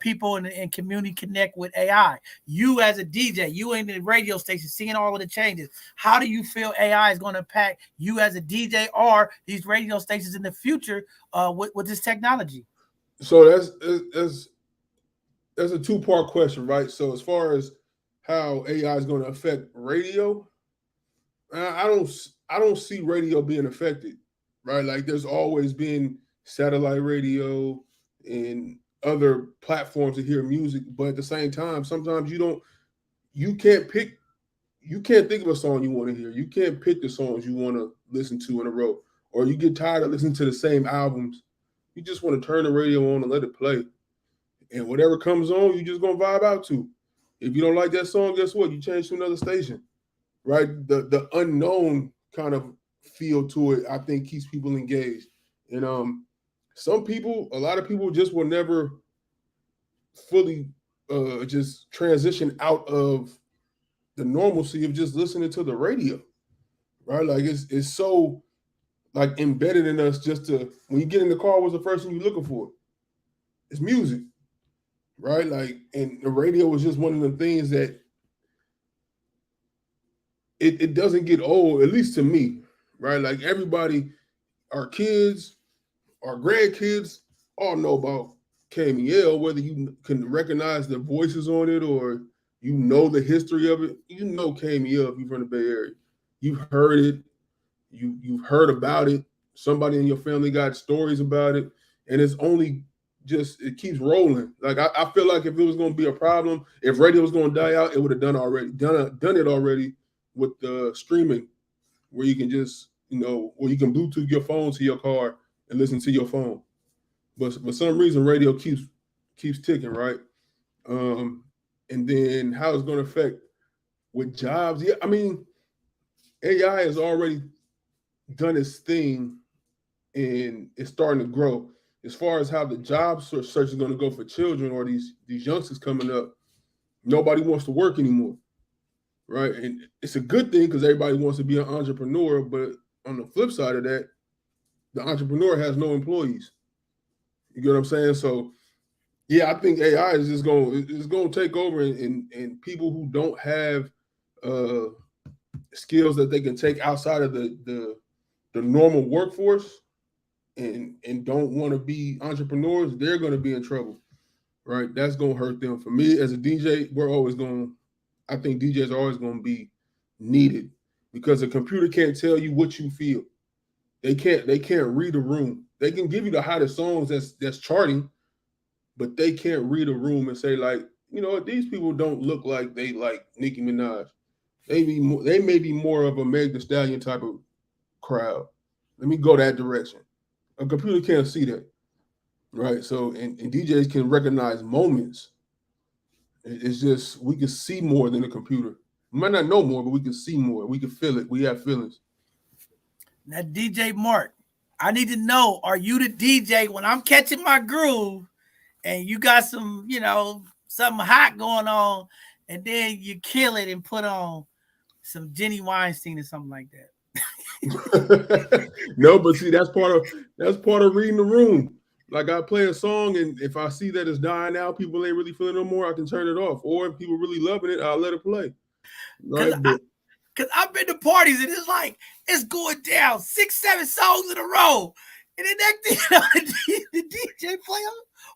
Speaker 1: people in community connect with AI. You as a DJ, you in the radio station, seeing all of the changes. How do you feel AI is going to impact you as a DJ or these radio stations in the future with this technology?
Speaker 3: So that's a two-part question, right? So as far as how AI is going to affect radio, I don't see radio being affected, right? Like there's always been satellite radio and other platforms to hear music, but at the same time, sometimes you can't think of a song you want to hear. You can't pick the songs you want to listen to in a row, or you get tired of listening to the same albums. You just want to turn the radio on and let it play. And whatever comes on, you just gonna vibe out to. If you don't like that song, guess what? You change to another station, right? The unknown kind of feel to it, I think, keeps people engaged. And a lot of people just will never fully just transition out of the normalcy of just listening to the radio, right? Like it's so like embedded in us just to, when you get in the car, what's the first thing you're looking for? It's music, right? Like, and the radio was just one of the things that it doesn't get old, at least to me, right? Like everybody, our kids, our grandkids all know about KMEL, whether you can recognize the voices on it or you know the history of it. You know KMEL if you're from the Bay Area. You've heard it. You've heard about it. Somebody in your family got stories about it. And it's only just, it keeps rolling. Like I feel like if it was going to be a problem, if radio was going to die out, it would have done it already with the streaming, where you can just, or you can Bluetooth your phone to your car and listen to your phone. But for some reason, radio keeps ticking, right? And then how it's going to affect with jobs. Yeah, I mean, AI has already done its thing and it's starting to grow. As far as how the job search is going to go for children or these youngsters coming up, nobody wants to work anymore, right? And it's a good thing because everybody wants to be an entrepreneur. But on the flip side of that, the entrepreneur has no employees. You get what I'm saying? So, yeah, I think AI is just going to take over, and people who don't have skills that they can take outside of the normal workforce and don't want to be entrepreneurs, they're going to be in trouble, right? That's going to hurt them. For me as a DJ, I think DJs are always going to be needed because a computer can't tell you what you feel. They can't read a room. They can give you the hottest songs that's charting, but they can't read a room and say, like, these people don't look like they like Nicki Minaj. They may be more of a Meg Thee Stallion type of crowd. Let me go that direction. A computer can't see that, right? So, and DJs can recognize moments. It's just, we can see more than a computer. We might not know more, but we can see more. We can feel it. We have feelings.
Speaker 1: Now, DJ Mark, I need to know, are you the DJ when I'm catching my groove and you got some, something hot going on, and then you kill it and put on some Jenny Weinstein or something like that?
Speaker 3: No, but see, that's part of reading the room. Like, I play a song, and if I see that it's dying out, people ain't really feeling no more, I can turn it off. Or if people really loving it, I'll let it play. Right?
Speaker 1: Because I've been to parties and it's like, it's going down 6-7 songs in a row. And then next thing the DJ play,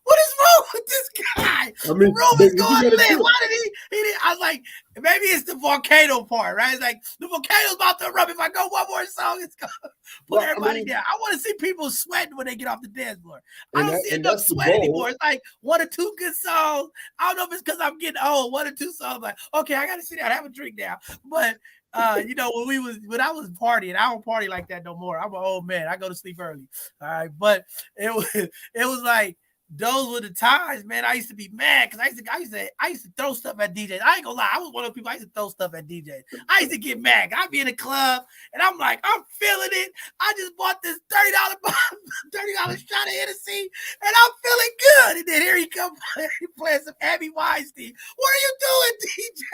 Speaker 1: what is wrong with this guy? The room is going lit. Why did he? I was like, maybe it's the volcano part, right? It's like, the volcano's about to erupt. If I go one more song, it's going to put everybody down. I want to see people sweating when they get off the dance floor. I don't see enough sweat anymore. It's like 1 or 2 good songs. I don't know if it's because I'm getting old. 1 or 2 songs, like, okay, I got to sit down and have a drink now. But when I was partying, I don't party like that no more. I'm an old man. I go to sleep early. All right. But it was like, those were the times, man. I used to be mad because I used to throw stuff at DJs. I ain't gonna lie, I was one of the people I used to throw stuff at DJs. I used to get mad. I'd be in a club and I'm like, I'm feeling it. I just bought this $30 shot of Hennessy and I'm feeling good. And then here he comes playing some Abby Weinstein. What are you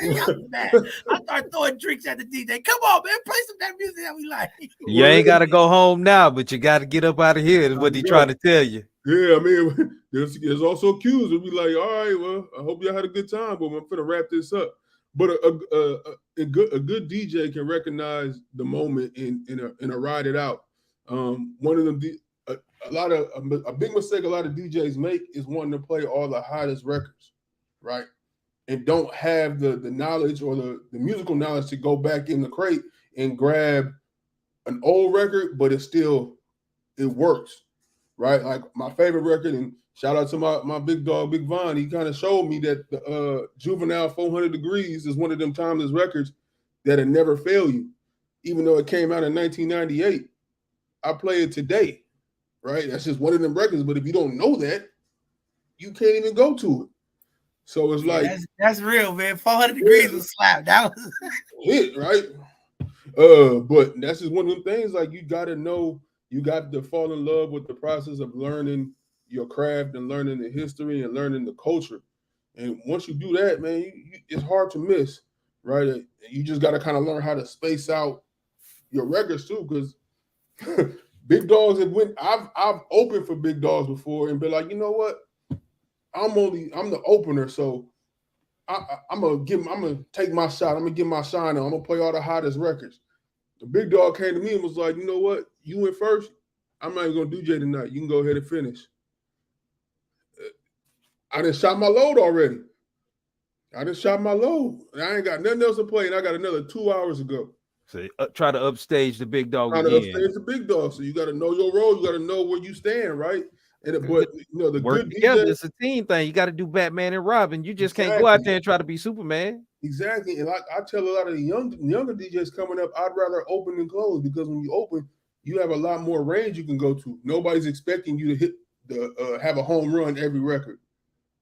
Speaker 1: doing, DJ? I'm mad. I start throwing drinks at the DJ. Come on, man, play some of that music that we like.
Speaker 2: You ain't gotta go home now, but you gotta get up out of here. Is what he trying to tell you.
Speaker 3: Yeah, I mean, there's also cues to be like, all right, well, I hope y'all had a good time, but I'm finna wrap this up. But a good DJ can recognize the moment and ride it out. One of them, a big mistake a lot of DJs make is wanting to play all the hottest records, right? And don't have the knowledge or the musical knowledge to go back in the crate and grab an old record, but it works. Right, like my favorite record, and shout out to my big dog, Big Von. He kind of showed me that the Juvenile 400 Degrees is one of them timeless records that'll never fail you, even though it came out in 1998. I play it today, right? That's just one of them records. But if you don't know that, you can't even go to it. So it's like
Speaker 1: that's real, man. 400 Degrees was slap. That was
Speaker 3: hit, right? But that's just one of them things. Like, you got to know You got to fall in love with the process of learning your craft and learning the history and learning the culture. And once you do that, man, it's hard to miss, right? You just got to kind of learn how to space out your records too, because big dogs have went. I've opened for big dogs before and been like, you know what? I'm the opener, so I'm gonna take my shot. I'm gonna get my shine on. I'm gonna play all the hottest records. The big dog came to me and was like, you know what? You went first. I'm not even gonna DJ tonight. You can go ahead and finish. I done shot my load already. I ain't got nothing else to play, and I got another 2 hours ago.
Speaker 2: So try to upstage the big dog
Speaker 3: Trying
Speaker 2: again.
Speaker 3: to upstage the big dog. So you got to know your role. You got to know where you stand, right? But the
Speaker 2: work
Speaker 3: good
Speaker 2: together.
Speaker 3: DJ,
Speaker 2: It's a team thing. You got to do Batman and Robin. You just can't go out there and try to be Superman.
Speaker 3: Exactly. And I tell a lot of the younger DJs coming up, I'd rather open than close, because when you open, you have a lot more range you can go to. Nobody's expecting you to hit have a home run every record.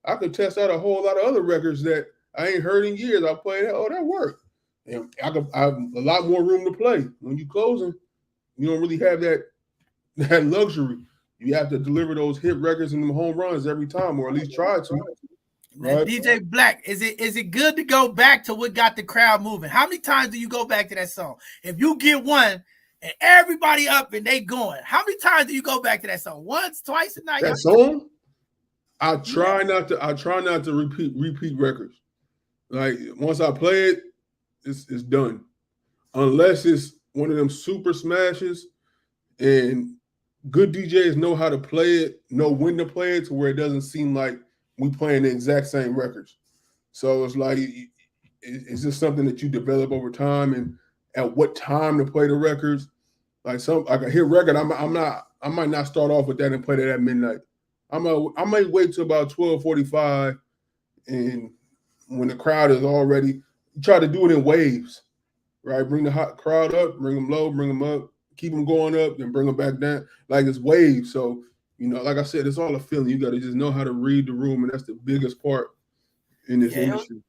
Speaker 3: I could test out a whole lot of other records that I ain't heard in years. I played, that worked. And I have a lot more room to play. When you closing, you don't really have that luxury. You have to deliver those hit records and them home runs every time, or at least try to.
Speaker 1: Right? DJ Black, is it good to go back to what got the crowd moving? How many times do you go back to that song? If you get one and everybody up and they going, how many times do you go back to that song? Once, twice a night?
Speaker 3: That song? I try not to repeat records. Like once I play it, it's done. Unless it's one of them super smashes, and good DJs know how to play it, know when to play it, to where it doesn't seem like we playing the exact same records. So it's like it's just something that you develop over time, and at what time to play the records. Like a hit record, I might not start off with that and play that at midnight. I might wait till about 12:45, and when the crowd is already, you try to do it in waves, right? Bring the hot crowd up, bring them low, bring them up, keep them going up, then bring them back down. Like it's waves. So, like I said, it's all a feeling. You got to just know how to read the room, and that's the biggest part in this industry.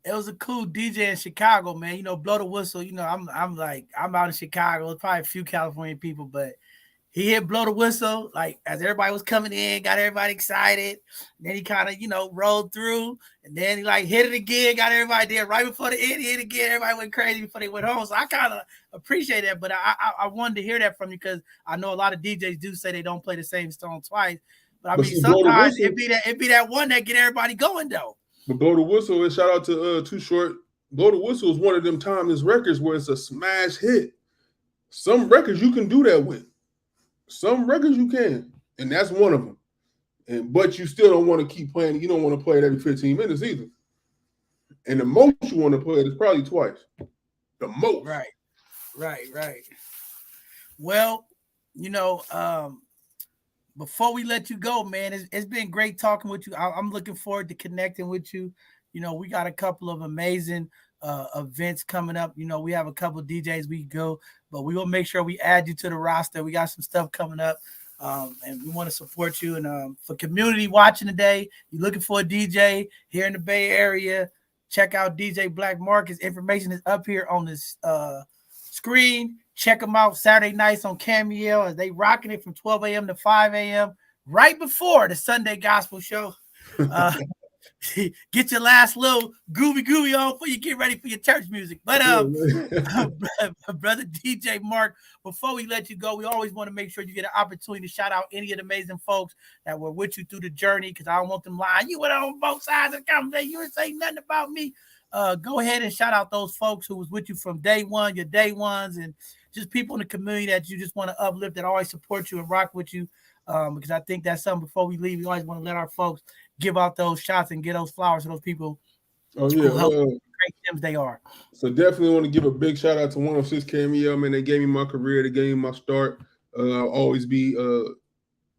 Speaker 1: It was a cool DJ in Chicago, man. Blow the whistle. I'm out in Chicago. There's probably a few California people, but he hit blow the whistle, like as everybody was coming in, got everybody excited. And then he kind of, rolled through, and then he hit it again, got everybody there right before the end. He hit again, everybody went crazy before they went home. So I kind of appreciate that, but I wanted to hear that from you, because I know a lot of DJs do say they don't play the same song twice. But I mean, sometimes it be that one that get everybody going though.
Speaker 3: But blow the whistle, and shout out to Too Short. Blow the whistle is one of them timeless records where it's a smash hit. Some records you can do that with. Some records you can, and that's one of them. But you still don't want to keep playing. You don't want to play it every 15 minutes either. And the most you want to play it is probably twice. The most.
Speaker 1: Right. Well, before we let you go, man, it's been great talking with you. I'm looking forward to connecting with you. We got a couple of amazing events coming up. We have a couple of DJs we go, but we will make sure we add you to the roster. We got some stuff coming up, and we want to support you. And for community watching today, you're looking for a DJ here in the Bay Area, check out DJ Black Mark. His information is up here on this screen. Check them out Saturday nights on Cameo as they rocking it from 12 a.m. to 5 a.m. right before the Sunday Gospel Show. Get your last little groovy on before you get ready for your church music. But brother DJ Mark, before we let you go, we always want to make sure you get an opportunity to shout out any of the amazing folks that were with you through the journey, because I don't want them lying. You went on both sides of the conversation. You didn't say nothing about me. Go ahead and shout out those folks who was with you from day one, your day ones, and just people in the community that you just want to uplift, that always support you and rock with you. Because I think that's something before we leave, we always want to let our folks give out those shots and get those flowers to those people.
Speaker 3: Oh yeah,
Speaker 1: great gems they are.
Speaker 3: So definitely want to give a big shout out to 106 Cameo, man. They gave me my career, they gave me my start. I'll always be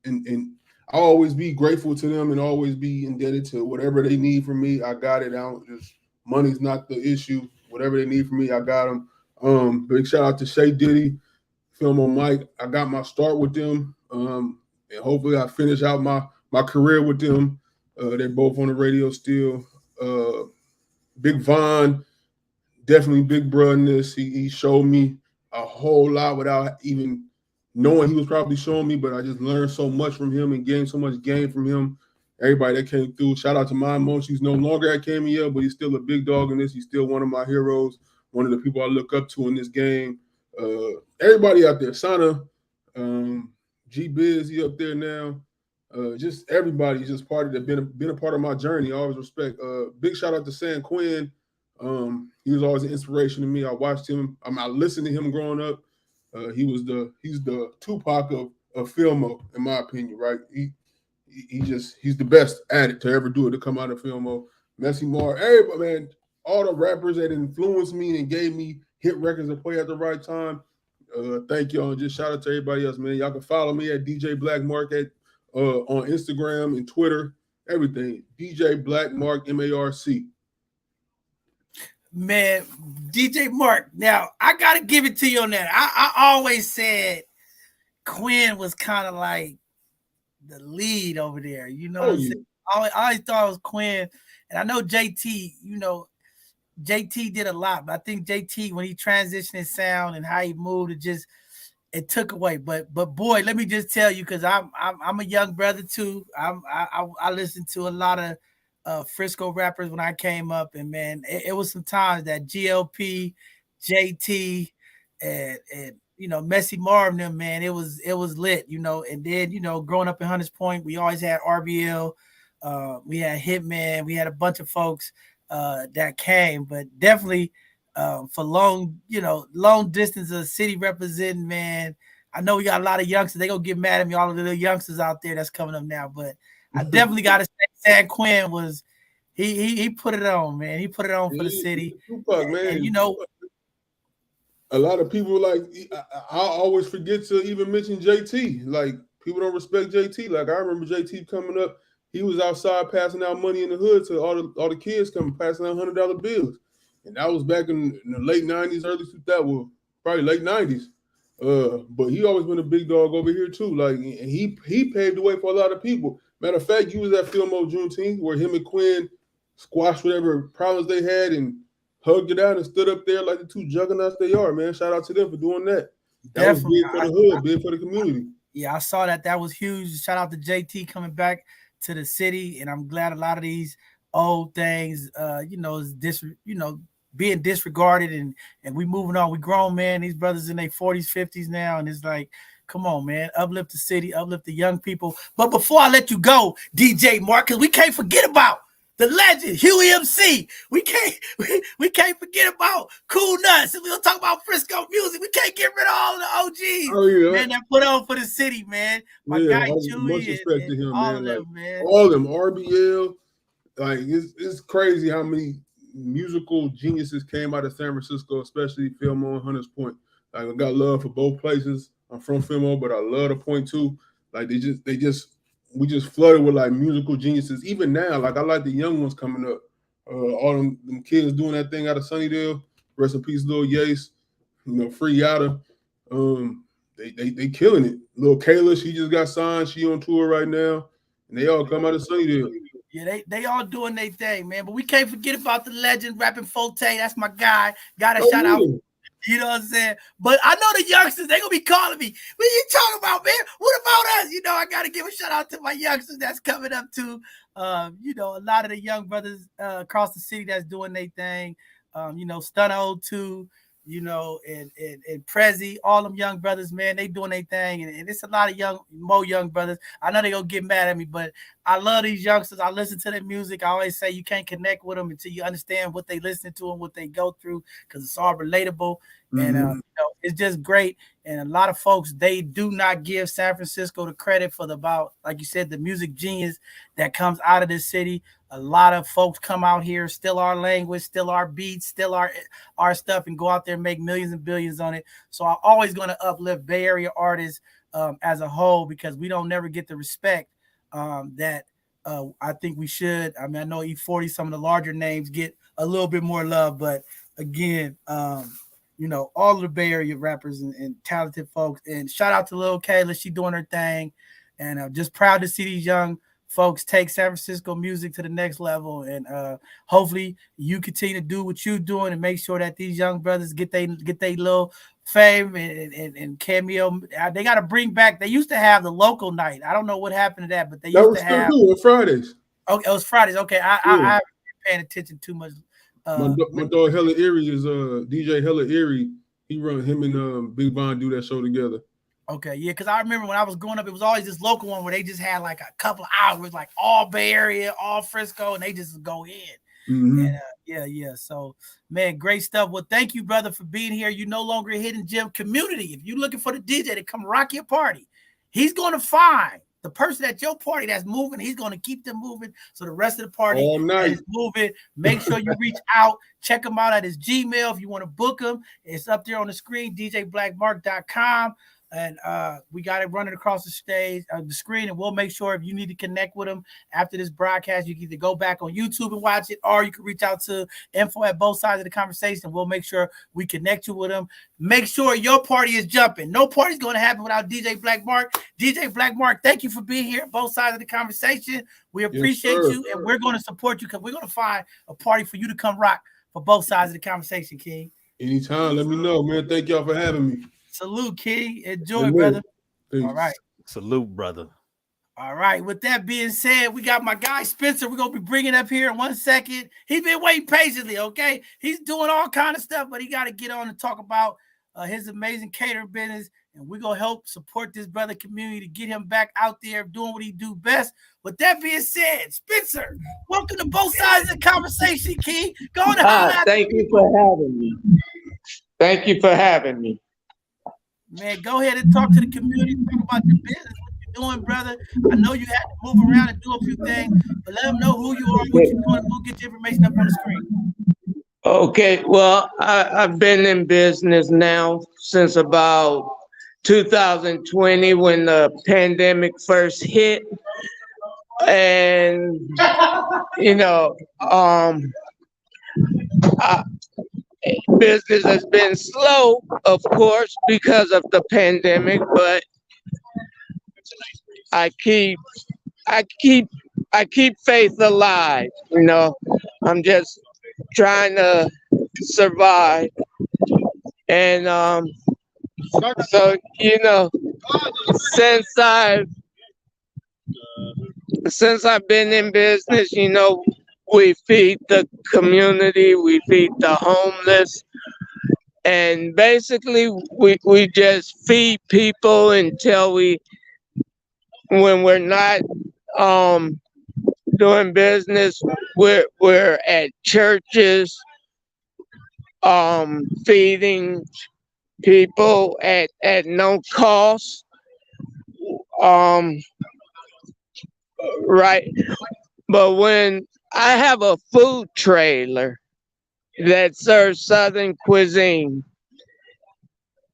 Speaker 3: and I'll always be grateful to them, and always be indebted to whatever they need from me. I got it. Money's not the issue. Whatever they need from me, I got them. Big shout out to Shay Diddy, Film on Mike. I got my start with them, and hopefully I finish out my career with them. They're both on the radio still. Big Von, definitely big bro in this. He showed me a whole lot without even knowing he was probably showing me, but I just learned so much from him and gained so much game from him. Everybody that came through. Shout out to Mind Motion. He's no longer at KMEL, but he's still a big dog in this. He's still one of my heroes, one of the people I look up to in this game. Everybody out there, Sana, G Biz, he up there now. Just everybody, just part of that, been a part of my journey. I always respect. Big shout out to San Quinn. He was always an inspiration to me. I watched him. I listened to him growing up. He's the Tupac of Filmo, in my opinion, right? He's the best at it to ever do it, to come out of Filmo. Messy Mar, everybody, man, all the rappers that influenced me and gave me hit records to play at the right time. Thank y'all, and just shout out to everybody else, man. Y'all can follow me at DJ Black Mark on Instagram and Twitter, everything. DJ Black Mark MARC.
Speaker 1: Man, DJ Mark. Now I gotta give it to you on that. I always said Quinn was kind of like the lead over there. You know, what I'm saying? I always thought it was Quinn, and I know JT. You know, JT did a lot, but I think JT, when he transitioned his sound and how he moved, it took away. But boy, let me just tell you, because I'm a young brother too. I listened to a lot of Frisco rappers when I came up, and man, it was some times that GLP, JT, and you know, Messy Marvin, them, man, it was lit, you know. And then, you know, growing up in Hunters Point, we always had RBL, we had Hitman, we had a bunch of folks that came, but definitely for long distance of the city representing, man. I know we got a lot of youngsters. They gonna get mad at me, all of the little youngsters out there that's coming up now, but I definitely gotta say San Quinn was he put it on, man. He put it on for the city.
Speaker 3: Tupac, man.
Speaker 1: And, you know,
Speaker 3: a lot of people, like, I always forget to even mention JT. Like, people don't respect JT. Like, I remember JT coming up. He was outside passing out money in the hood to all the kids coming, passing out $100 bills. And that was back in the late 90s, early 2000s, well, probably late 90s. But he always been a big dog over here too. Like, and he paved the way for a lot of people. Matter of fact, you was at Filmo Juneteenth where him and Quinn squashed whatever problems they had and hugged it out and stood up there like the two juggernauts they are, man. Shout out to them for doing that. That was big for the hood, big for the community.
Speaker 1: Yeah, I saw that. That was huge. Shout out to JT coming back to the city, and I'm glad a lot of these old things, being disregarded, and we moving on. We grown, man. These brothers in their 40s, 50s now, and it's like, come on, man. Uplift the city, uplift the young people. But before I let you go, DJ Mark, because we can't forget about the legend, Huey MC. We can't forget about Cool Nuts. We'll talk about Frisco music. We can't get rid of all the OGs, man, that put on for the city, man. My guy Huey and all of them, man.
Speaker 3: All of them, RBL. Like, it's crazy how many musical geniuses came out of San Francisco, especially Filmo and Hunters Point. Like, I got love for both places. I'm from Filmo, but I love the Point too. Like, we just flooded with like musical geniuses. Even now, like, I like the young ones coming up. All them kids doing that thing out of Sunnydale. Rest in peace, Lil Yace. You know, Free Yada. They killing it. Lil Kayla, she just got signed. She on tour right now, and they all come out of Sunnydale.
Speaker 1: Yeah, they all doing their thing, man. But we can't forget about the legend rapping Forte. That's my guy. Got to shout out. You know what I'm saying? But I know the youngsters, they going to be calling me. What are you talking about, man? What about us? You know, I got to give a shout out to my youngsters that's coming up too. A lot of the young brothers across the city that's doing their thing. Stunner 02, and Prezi, all them young brothers, man, they doing their thing. And it's a lot of more young brothers. I know they going to get mad at me, but I love these youngsters. I listen to their music. I always say you can't connect with them until you understand what they listen to and what they go through, because it's all relatable. Mm-hmm. And it's just great. And a lot of folks, they do not give San Francisco the credit for like you said, the music genius that comes out of this city. A lot of folks come out here, still our language, still our beats, still our stuff, and go out there and make millions and billions on it. So I'm always going to uplift Bay Area artists as a whole, because we don't never get the respect that I think we should. I mean, I know E40, some of the larger names get a little bit more love, but again, all of the Bay Area rappers and talented folks. And shout out to Lil Kayla. She doing her thing. And I'm just proud to see these young folks take San Francisco music to the next level. And hopefully you continue to do what you're doing and make sure that these young brothers get they little fame and cameo. They got to bring back. They used to have the local night. I don't know what happened to that, but they used to have
Speaker 3: on Fridays.
Speaker 1: Okay, it was Fridays. Okay, I haven't been paying attention too much.
Speaker 3: My dog Hella Erie is DJ Hella Erie. He run him and Big Von do that show together.
Speaker 1: Okay, yeah, because I remember when I was growing up, it was always this local one where they just had like a couple of hours, like all Bay Area, all Frisco, and they just go in.
Speaker 3: Mm-hmm.
Speaker 1: And, yeah. So, man, great stuff. Well, thank you, brother, for being here. You're no longer a Hidden Gem community. If you're looking for the DJ to come rock your party, he's going to find the person at your party that's moving. He's going to keep them moving. So the rest of the party is moving. Make sure you reach out. Check him out at his Gmail. If you want to book him, it's up there on the screen, djblackmark.com. And we got it running across the screen, and we'll make sure if you need to connect with them after this broadcast, you can either go back on YouTube and watch it, or you can reach out to info at both sides of the conversation. We'll make sure we connect you with them. Make sure your party is jumping. No party's going to happen without DJ Black Mark. DJ Black Mark, thank you for being here at both sides of the conversation. We appreciate you, and we're going to support you because we're going to find a party for you to come rock for both sides of the conversation, King.
Speaker 3: Anytime, let me know, man. Thank y'all for having me.
Speaker 1: Salute, King. Enjoy, brother.
Speaker 3: Thanks.
Speaker 1: All right.
Speaker 2: Salute, brother.
Speaker 1: All right. With that being said, we got my guy Spencer. We're going to be bringing up here in 1 second. He's been waiting patiently, okay? He's doing all kind of stuff, but he got to get on and talk about his amazing catering business, and we're going to help support this brother community to get him back out there doing what he do best. With that being said, Spencer, welcome to both sides of the conversation, King. Go on.
Speaker 4: Thank you for having me. Thank you for having me.
Speaker 1: Man, go ahead and talk to the community, talk about your business, what you're doing, brother. I know you had to move around and do a few things, but let them know who you are, what you're doing, and we'll get your information up on the screen.
Speaker 4: Okay, well, I've been in business now since about 2020 when the pandemic first hit. And, business has been slow, of course, because of the pandemic, but I keep faith alive. I'm just trying to survive, and so since I've been in business, we feed the community, we feed the homeless, and basically we just feed people until when we're not doing business, we're at churches feeding people at no cost. Right. But when I have a food trailer that serves Southern cuisine,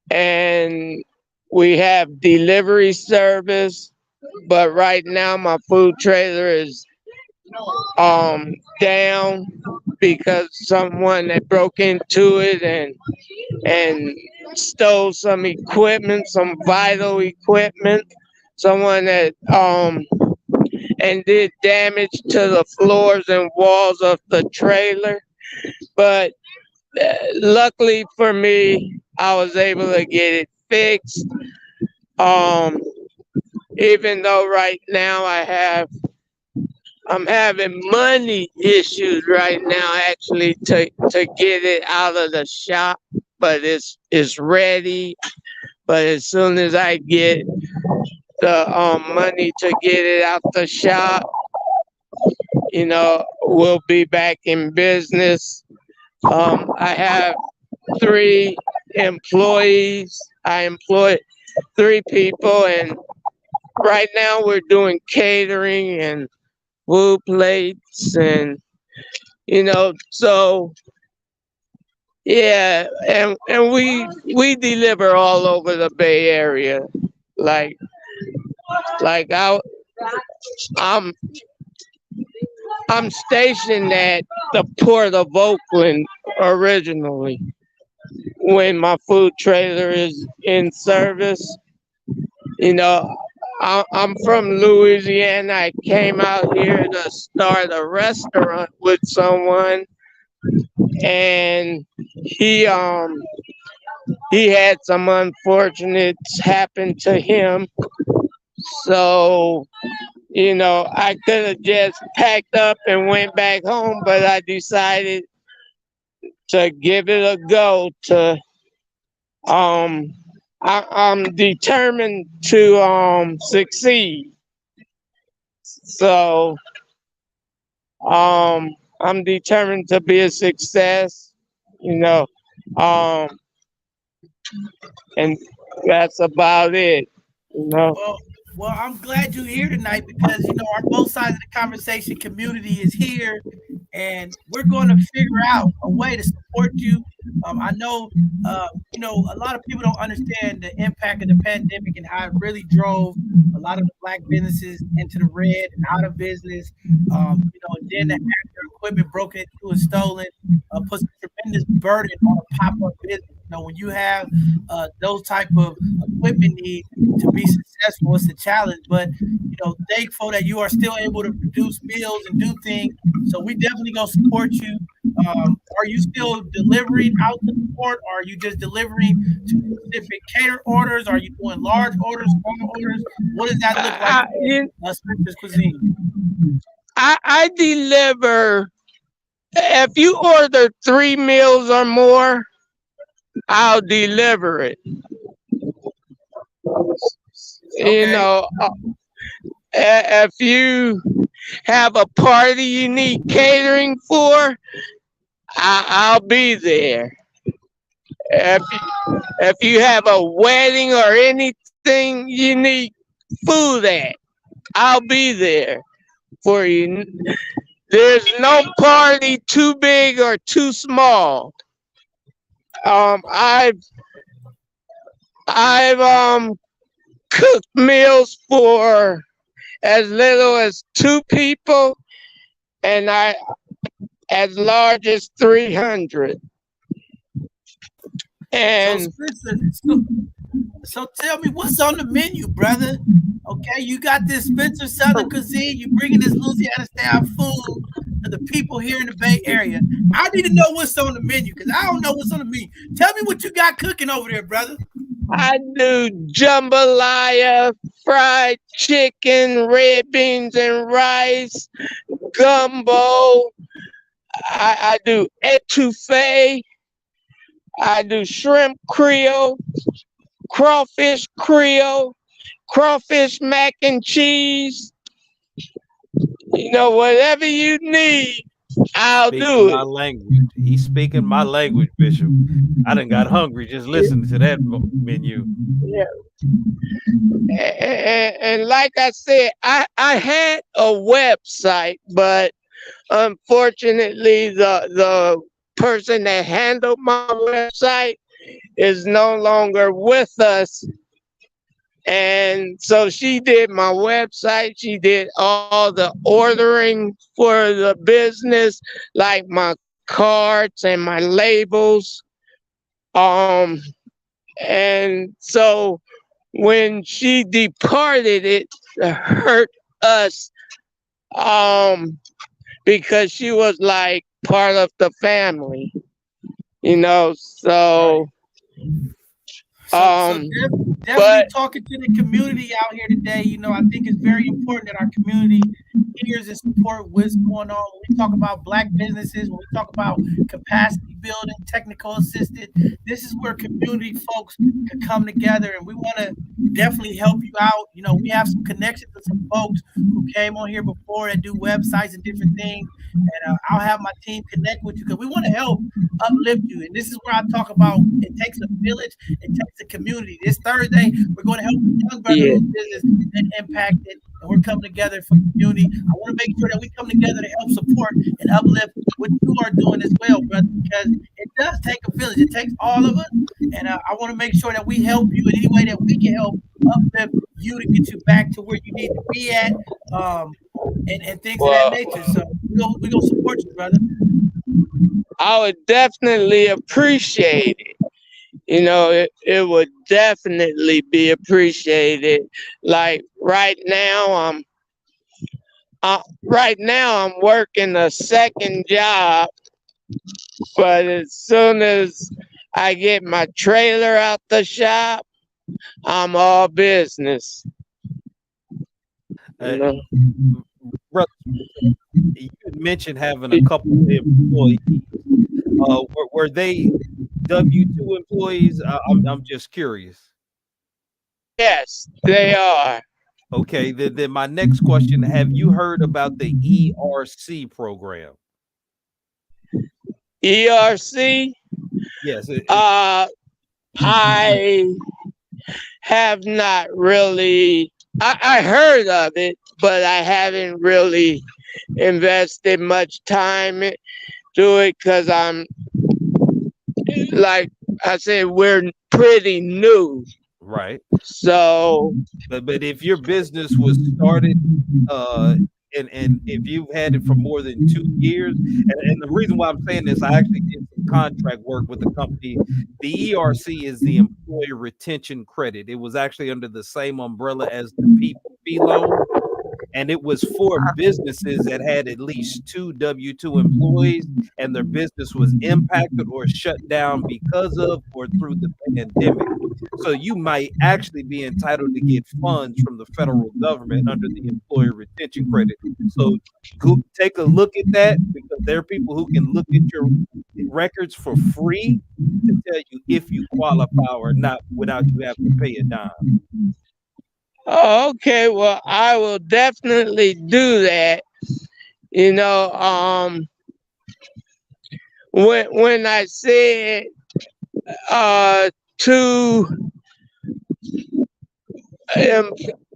Speaker 4: and we have delivery service, but right now my food trailer is down because someone that broke into it and stole some equipment, some vital equipment, someone that and did damage to the floors and walls of the trailer. But luckily for me, I was able to get it fixed. Even though right now I'm having money issues right now actually to get it out of the shop, but it's ready. But as soon as I get the money to get it out the shop, we'll be back in business. I have 3 employees. I employ 3 people, and right now we're doing catering and food plates, and so yeah, and we deliver all over the Bay Area, like I'm stationed at the Port of Oakland originally when my food trailer is in service. I'm from Louisiana. I came out here to start a restaurant with someone, and he had some unfortunates happen to him. So, I could have just packed up and went back home, but I decided to give it a go. I'm determined to succeed. So I'm determined to be a success, and that's about it.
Speaker 1: Well, I'm glad you're here tonight because our both sides of the conversation community is here, and we're going to figure out a way to support you. I know, a lot of people don't understand the impact of the pandemic and how it really drove a lot of the Black businesses into the red and out of business. And then after equipment broken into and stolen, puts a tremendous burden on a pop-up business. When you have those type of equipment needs to be successful, it's a challenge. But thankful that you are still able to produce meals and do things. So we definitely gonna support you. Are you still delivering out to the port? Or are you just delivering to specific cater orders? Are you doing large orders, small orders? What does that look like? Spencer's Cuisine.
Speaker 4: I deliver. If you order 3 meals or more, I'll deliver it.
Speaker 1: Okay.
Speaker 4: If you have a party you need catering for, I'll be there. If you have a wedding or anything you need food at, I'll be there for you. There's no party too big or too small. I've cooked meals for as little as 2 people, and as large as 300. And
Speaker 1: so tell me what's on the menu, brother. Okay, you got this Spencer Southern Cuisine. You bringing this Louisiana style food to the people here in the Bay Area. I need to know what's on the menu because I don't know what's on the menu. Tell me what you got cooking over there, brother.
Speaker 4: I do jambalaya, fried chicken, red beans and rice, gumbo. I do etouffee. I do shrimp Creole, crawfish Creole, crawfish mac and cheese. Whatever you need, I'll do it.
Speaker 2: My language. He's speaking my language, Bishop. I done got hungry just listening to that menu.
Speaker 4: Yeah. And like I said, I had a website, but unfortunately, the person that handled my website is no longer with us. And so she did my website. She did all the ordering for the business, like my cards and my labels. And so when she departed, it hurt us because she was like part of the family, so
Speaker 1: definitely talking to the community out here today. I think it's very important that our community hears and support what's going on. When we talk about Black businesses, when we talk about capacity building, technical assisted, this is where community folks can come together, and we want to definitely help you out. We have some connections with some folks who came on here before that do websites and different things, and I'll have my team connect with you because we want to help uplift you. And this is where I talk about it takes a village, it takes a community. This Thursday, we're going to help a young brother whose business and impacted, and we're coming together for community. I want to make sure that we come together to help support and uplift what you are doing as well, brother, because it does take a village. It takes all of us, and I want to make sure that we help you in any way that we can help uplift you to get you back to where you need to be at, and things of that nature. So we're going to support you, brother.
Speaker 4: I would definitely appreciate it. It would definitely be appreciated. Like right now, I'm working a second job, but as soon as I get my trailer out the shop, I'm all business. You know?
Speaker 2: Brother, you had mentioned having a couple of employees. Were they W-2 employees? I'm just curious.
Speaker 4: Yes, they are.
Speaker 2: Okay, then my next question: have you heard about the ERC program?
Speaker 4: ERC?
Speaker 2: Yes.
Speaker 4: I have not really. I heard of it, but I haven't really invested much time into it because I'm, like I said, we're pretty new.
Speaker 2: Right.
Speaker 4: So,
Speaker 2: but if your business was started, and if you've had it for more than 2 years, and the reason why I'm saying this, I actually did some contract work with the company. The ERC is the Employee Retention Credit. It was actually under the same umbrella as the PPP loan, and it was for businesses that had at least 2 W-2 employees and their business was impacted or shut down because of or through the pandemic. So you might actually be entitled to get funds from the federal government under the Employee Retention Credit. So go take a look at that, because there are people who can look at your records for free to tell you if you qualify or not without you having to pay a dime.
Speaker 4: oh, okay, well, I will definitely do that. You know, when I said 2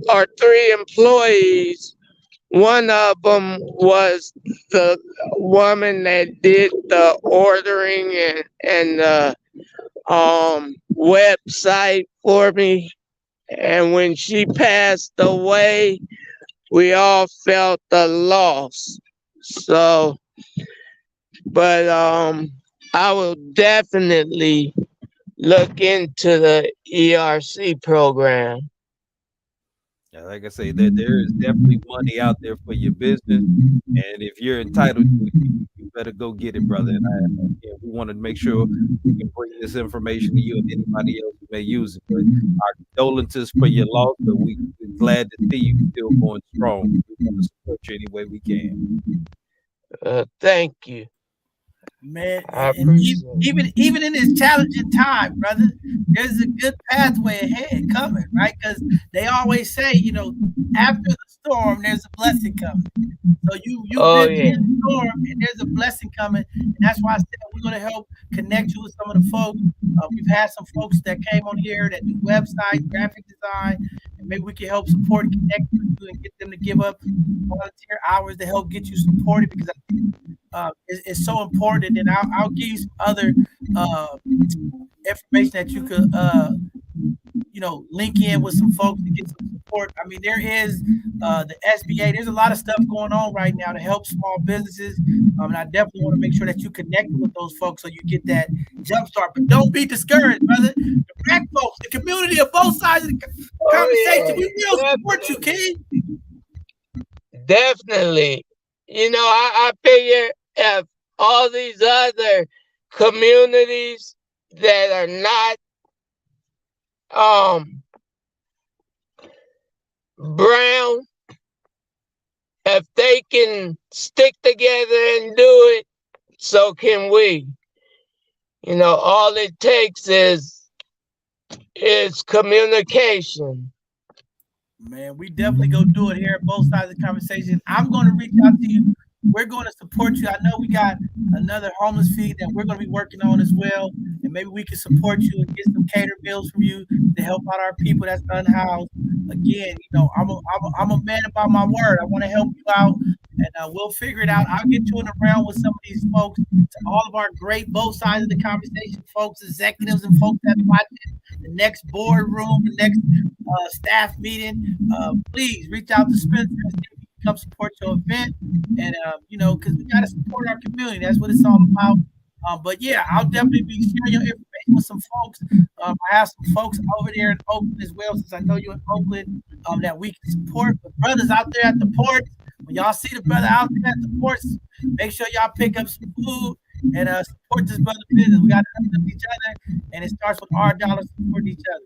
Speaker 4: or 3 employees, one of them was the woman that did the ordering and the website for me. And when she passed away, we all felt the loss. So, but I will definitely look into the ERC program.
Speaker 2: Yeah, like I say, there is definitely money out there for your business, and if you're entitled to it, you better go get it, brother. And we want to make sure we can bring this information to you and anybody else who may use it. But our condolences for your loss, but we're glad to see you still going strong. We want to support you any way we can.
Speaker 4: Thank you.
Speaker 1: Man,
Speaker 4: I
Speaker 1: and
Speaker 4: appreciate it.
Speaker 1: even in this challenging time, brother, there's a good pathway ahead coming, right? Because they always say, you know, after the storm, there's a blessing coming. So you've
Speaker 4: Oh,
Speaker 1: been
Speaker 4: yeah.
Speaker 1: in the storm, and there's a blessing coming, and that's why I said we're going to help connect you with some of the folks. We've had some folks that came on here that do website, graphic design, and maybe we can help support and connect with you and get them to give up volunteer hours to help get you supported, because I think it's so important. And I'll give you some other information that you could link in with some folks to get some support. I mean, there is the SBA. There's a lot of stuff going on right now to help small businesses, and I definitely want to make sure that you connect with those folks so you get that jump start. But don't be discouraged, brother. The black folks, the community of both sides of the conversation, we will support you, King.
Speaker 4: Definitely. You know, I figure if all these other communities that are not brown, if they can stick together and do it, so can we. You know, all it takes is communication.
Speaker 1: Man, we definitely go do it here at both sides of the conversation. I'm going to reach out to you. We're going to support you. I know we got another homeless feed that we're going to be working on as well, and maybe we can support you and get some cater meals from you to help out our people that's unhoused. Again, you know, I'm a man about my word. I want to help you out, and we'll figure it out. I'll get you in the round with some of these folks. To all of our great both sides of the conversation folks, executives and folks that watching the next boardroom, the next staff meeting, please reach out to Spencer and see if he can come support your event. And because we got to support our community. That's what it's all about. But yeah, I'll definitely be sharing your information with some folks. I have some folks over there in Oakland as well, since I know you're in Oakland, that we can support. But brothers out there at the ports, when y'all see the brother out there at the ports, make sure y'all pick up some food and support this brother business. We got to help each other, and it starts with our dollars supporting each other.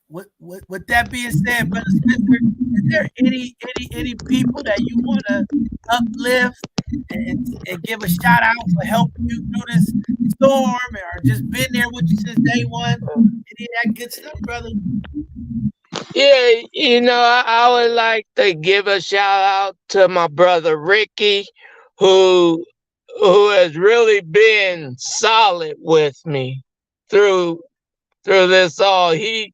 Speaker 1: With that being said, Brother Spencer, is there any people that you want to uplift and give a shout out for helping you through this storm, or just been there with you since day one? Any of that good stuff, brother?
Speaker 4: Yeah, I would like to give a shout out to my brother Ricky, who has really been solid with me through this all. He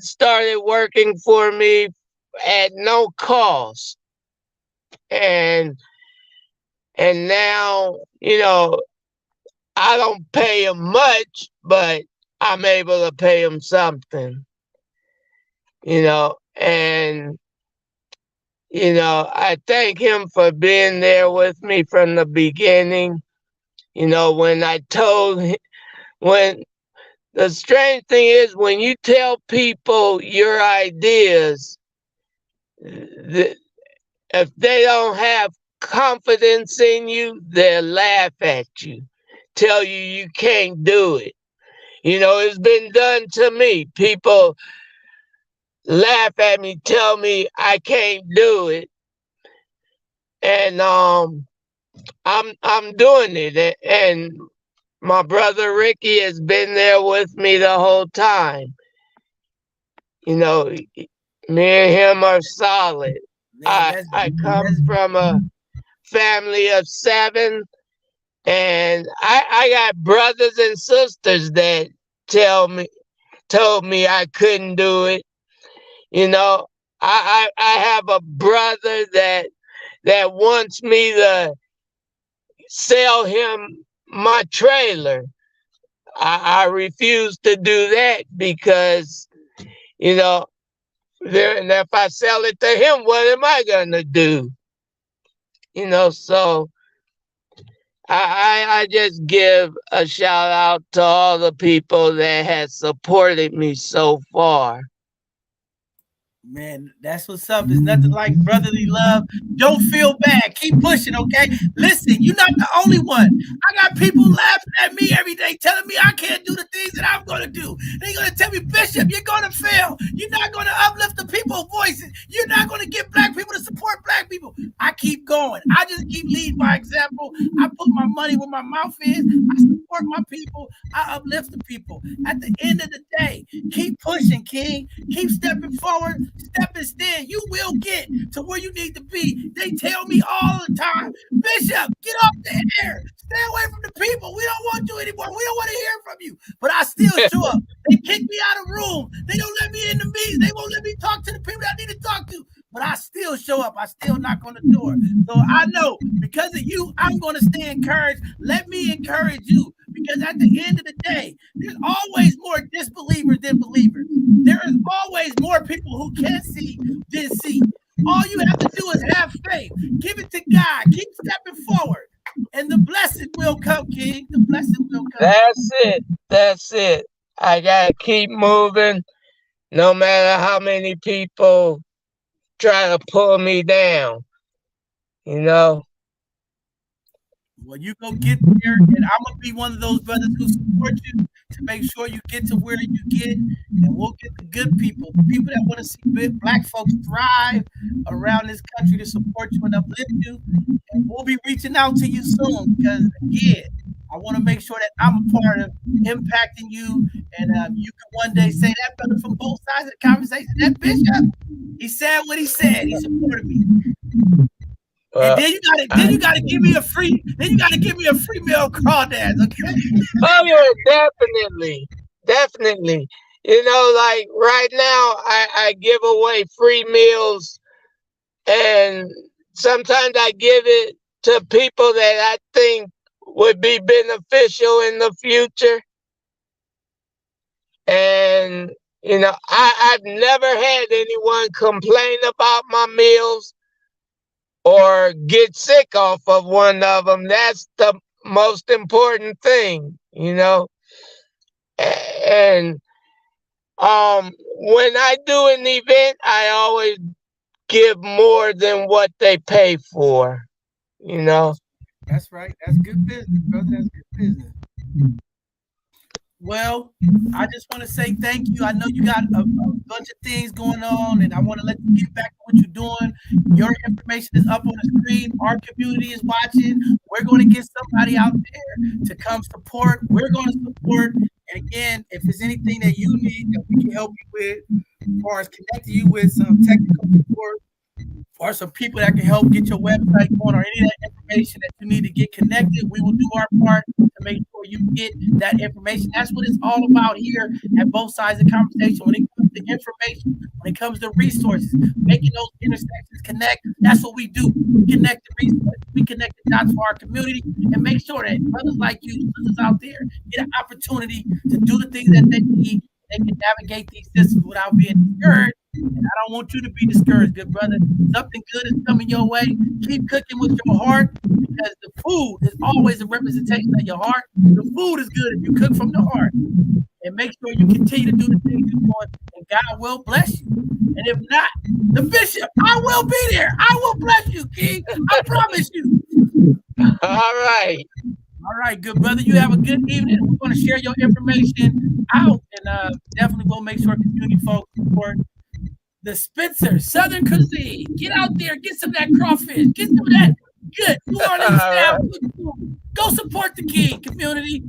Speaker 4: started working for me at no cost, and now I don't pay him much, but I'm able to pay him something, and I thank him for being there with me from the beginning. When the strange thing is, when you tell people your ideas, if they don't have confidence in you, they'll laugh at you, tell you can't do it. It's been done to me. People laugh at me, tell me I can't do it, and I'm doing it, and my brother Ricky has been there with me the whole time. Me and him are solid.
Speaker 1: Man,
Speaker 4: I come from a family of 7, and I got brothers and sisters that told me I couldn't do it. I have a brother that wants me to sell him my trailer. I refuse to do that because, and if I sell it to him, what am I gonna do? So I just give a shout out to all the people that have supported me so far.
Speaker 1: Man, that's what's up. There's nothing like brotherly love. Don't feel bad. Keep pushing, okay? Listen, you're not the only one. I got people laughing at me every day, telling me I can't do the things that I'm going to do. They're going to tell me, Bishop, you're going to fail. You're not going to uplift the people's voices. You're not going to get black people to support black people. I keep going. I just keep leading by example. I put my money where my mouth is. I support my people. I uplift the people. At the end of the day, keep pushing, King. Keep stepping forward. Step and stand. You will get to where you need to be. They tell me all the time, Bishop, get off the air. Stay away from the people. We don't want you anymore. We don't want to hear from you. But I still show up. They kick me out of room. They don't let me in the meeting. They won't let me talk to the people that I need to talk to. But I still show up. I still knock on the door. So I know because of you, I'm going to stay encouraged. Let me encourage you. Because at the end of the day, there's always more disbelievers than believers. There is always more people who can't see than see. All you have to do is have faith. Give it to God. Keep stepping forward. And the blessing will come, King. The blessing will come.
Speaker 4: That's it. I got to keep moving no matter how many people try to pull me down.
Speaker 1: Well, you go get there, and I'm gonna be one of those brothers who support you to make sure you get to where you get, and we'll get the good people, the people that want to see black folks thrive around this country to support you and uplift you. And we'll be reaching out to you soon because, again, I want to make sure that I'm a part of impacting you, and you can one day say that brother from both sides of the conversation, that Bishop, he said what he said. He supported me. And then you gotta give me a free. Then you gotta give me a free meal crawdads, okay?
Speaker 4: Oh yeah, definitely. Like right now, I give away free meals, and sometimes I give it to people that I think would be beneficial in the future. And I've never had anyone complain about my meals or get sick off of one of them. That's the most important thing, you know. And when I do an event, I always give more than what they pay for, you know.
Speaker 1: That's right. That's good business, brother. That's good business. Well, I just want to say thank you. I know you got a bunch of things going on, and I want to let you get back to what you're doing. Your information is up on the screen. Our community is watching. We're going to get somebody out there to come support. We're going to support. And again, if there's anything that you need that we can help you with, as far as connecting you with some technical support, or some people that can help get your website going, or any of that information that you need to get connected, we will do our part to make sure you get that information. That's what it's all about here at Both Sides of the Conversation. When it comes to information, when it comes to resources, making those intersections connect, that's what we do. We connect the resources, we connect the dots for our community, and make sure that brothers like you, sisters out there, get an opportunity to do the things that they need. They can navigate these systems without being discouraged. And I don't want you to be discouraged, good brother. Something good is coming your way. Keep cooking with your heart, because the food is always a representation of your heart. The food is good if you cook from the heart. And make sure you continue to do the things you're doing, and God will bless you. And if not, the bishop, I will be there. I will bless you, King. I promise you.
Speaker 4: All right.
Speaker 1: All right, good brother. You have a good evening. We're going to share your information out, and definitely we'll make sure community folks support the Spencer Southern Cuisine. Get out there, get some of that crawfish, get some of that good New Orleans style food. Go support the King community.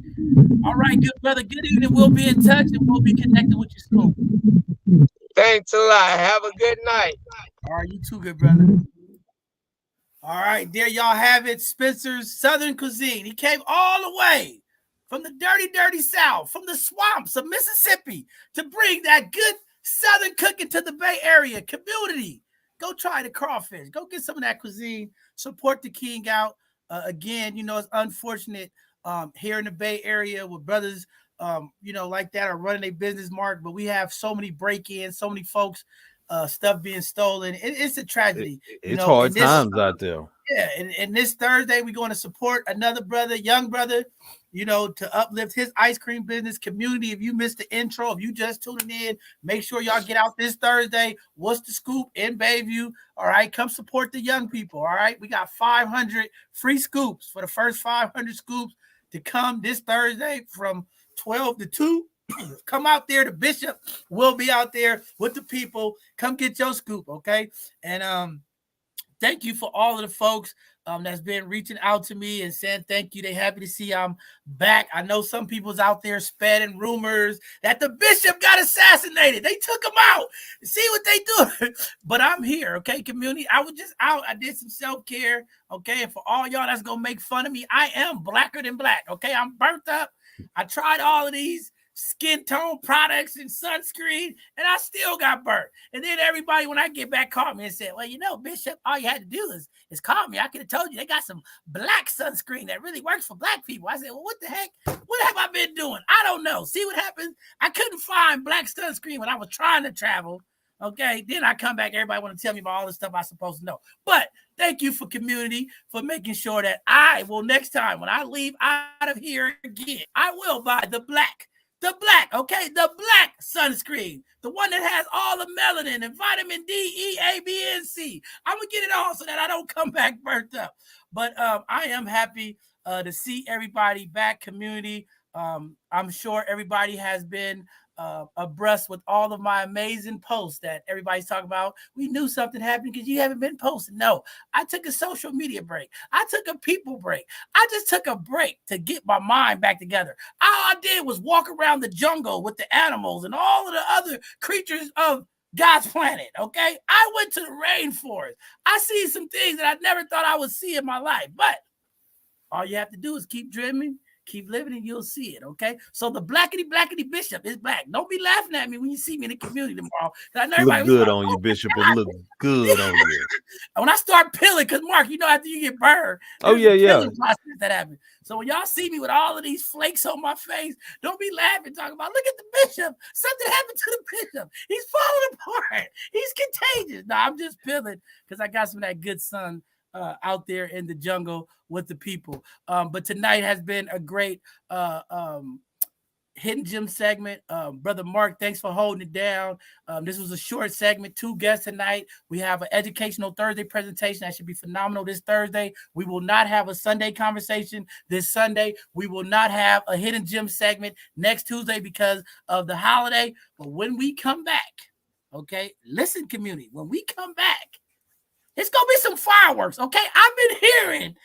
Speaker 1: All right, good brother. Good evening. We'll be in touch, and we'll be connected with you soon.
Speaker 4: Thanks a lot. Have a good night.
Speaker 1: All right, you too, good brother. All right, there y'all have it. Spencer's Southern Cuisine. He came all the way from the dirty, dirty South, from the swamps of Mississippi, to bring that good Southern cooking to the Bay Area community. Go try the crawfish. Go get some of that cuisine. Support the King out. Again, you know, it's unfortunate here in the Bay Area with brothers, you know, like that are running a business, Mark, but we have so many break-ins, so many folks, stuff being stolen. It's a tragedy.
Speaker 2: It's hard times out there.
Speaker 1: Yeah, and this Thursday, we're going to support another brother, young brother, you know, to uplift his ice cream business community. If you missed the intro, if you just tuning in, make sure y'all get out this Thursday. What's the Scoop in Bayview? All right, come support the young people. All right, we got 500 free scoops for the first 500 scoops to come this Thursday from 12 to 2. Come out there. The bishop will be out there with the people. Come get your scoop, okay? And thank you for all of the folks that's been reaching out to me and saying thank you. They're happy to see I'm back. I know some people's out there spreading rumors that the bishop got assassinated. They took him out. See what they do. But I'm here, okay, community. I was just out. I did some self-care, okay? And for all y'all that's going to make fun of me, I am blacker than black, okay? I'm burnt up. I tried all of these skin tone products and sunscreen, and I still got burnt. And then everybody, when I get back, called me and said, well, you know, Bishop, all you had to do is call me. I could have told you they got some black sunscreen that really works for black people. I said, well, what the heck? What have I been doing? I don't know. See what happens? I couldn't find black sunscreen when I was trying to travel. Okay, then I come back, everybody want to tell me about all the stuff I'm supposed to know. But thank you for community for making sure that I will, next time when I leave out of here again, I will buy the black, okay? The black sunscreen, the one that has all the melanin and vitamin D, E, A, B, and C. I'm going to get it on so that I don't come back burnt up. But I am happy to see everybody back, community. I'm sure everybody has been abreast with all of my amazing posts that everybody's talking about. We knew something happened because you haven't been posting. No, I took a social media break. I took a people break. I just took a break to get my mind back together. All I did was walk around the jungle with the animals and all of the other creatures of God's planet, okay? I went to the rainforest. I see some things that I never thought I would see in my life, but all you have to do is keep dreaming, keep living, and you'll see it, okay? So the blackity bishop is black. Don't be laughing at me when you see me in the community tomorrow. I know
Speaker 2: look good on you, Bishop. It look good on you.
Speaker 1: When I start peeling, because Mark, you know, after you get burned,
Speaker 2: oh yeah,
Speaker 1: process that happens. So when y'all see me with all of these flakes on my face, don't be laughing, talking about, look at the bishop. Something happened to the bishop. He's falling apart. He's contagious. No, I'm just peeling because I got some of that good sun out there in the jungle with the people. But tonight has been a great Hidden Gem segment. Brother Mark, thanks for holding it down. This was a short segment, 2 guests tonight. We have an educational Thursday presentation that should be phenomenal this Thursday. We will not have a Sunday conversation this Sunday. We will not have a Hidden Gem segment next Tuesday because of the holiday. But when we come back, okay, listen, community, when we come back, it's gonna be some fireworks, okay? I've been hearing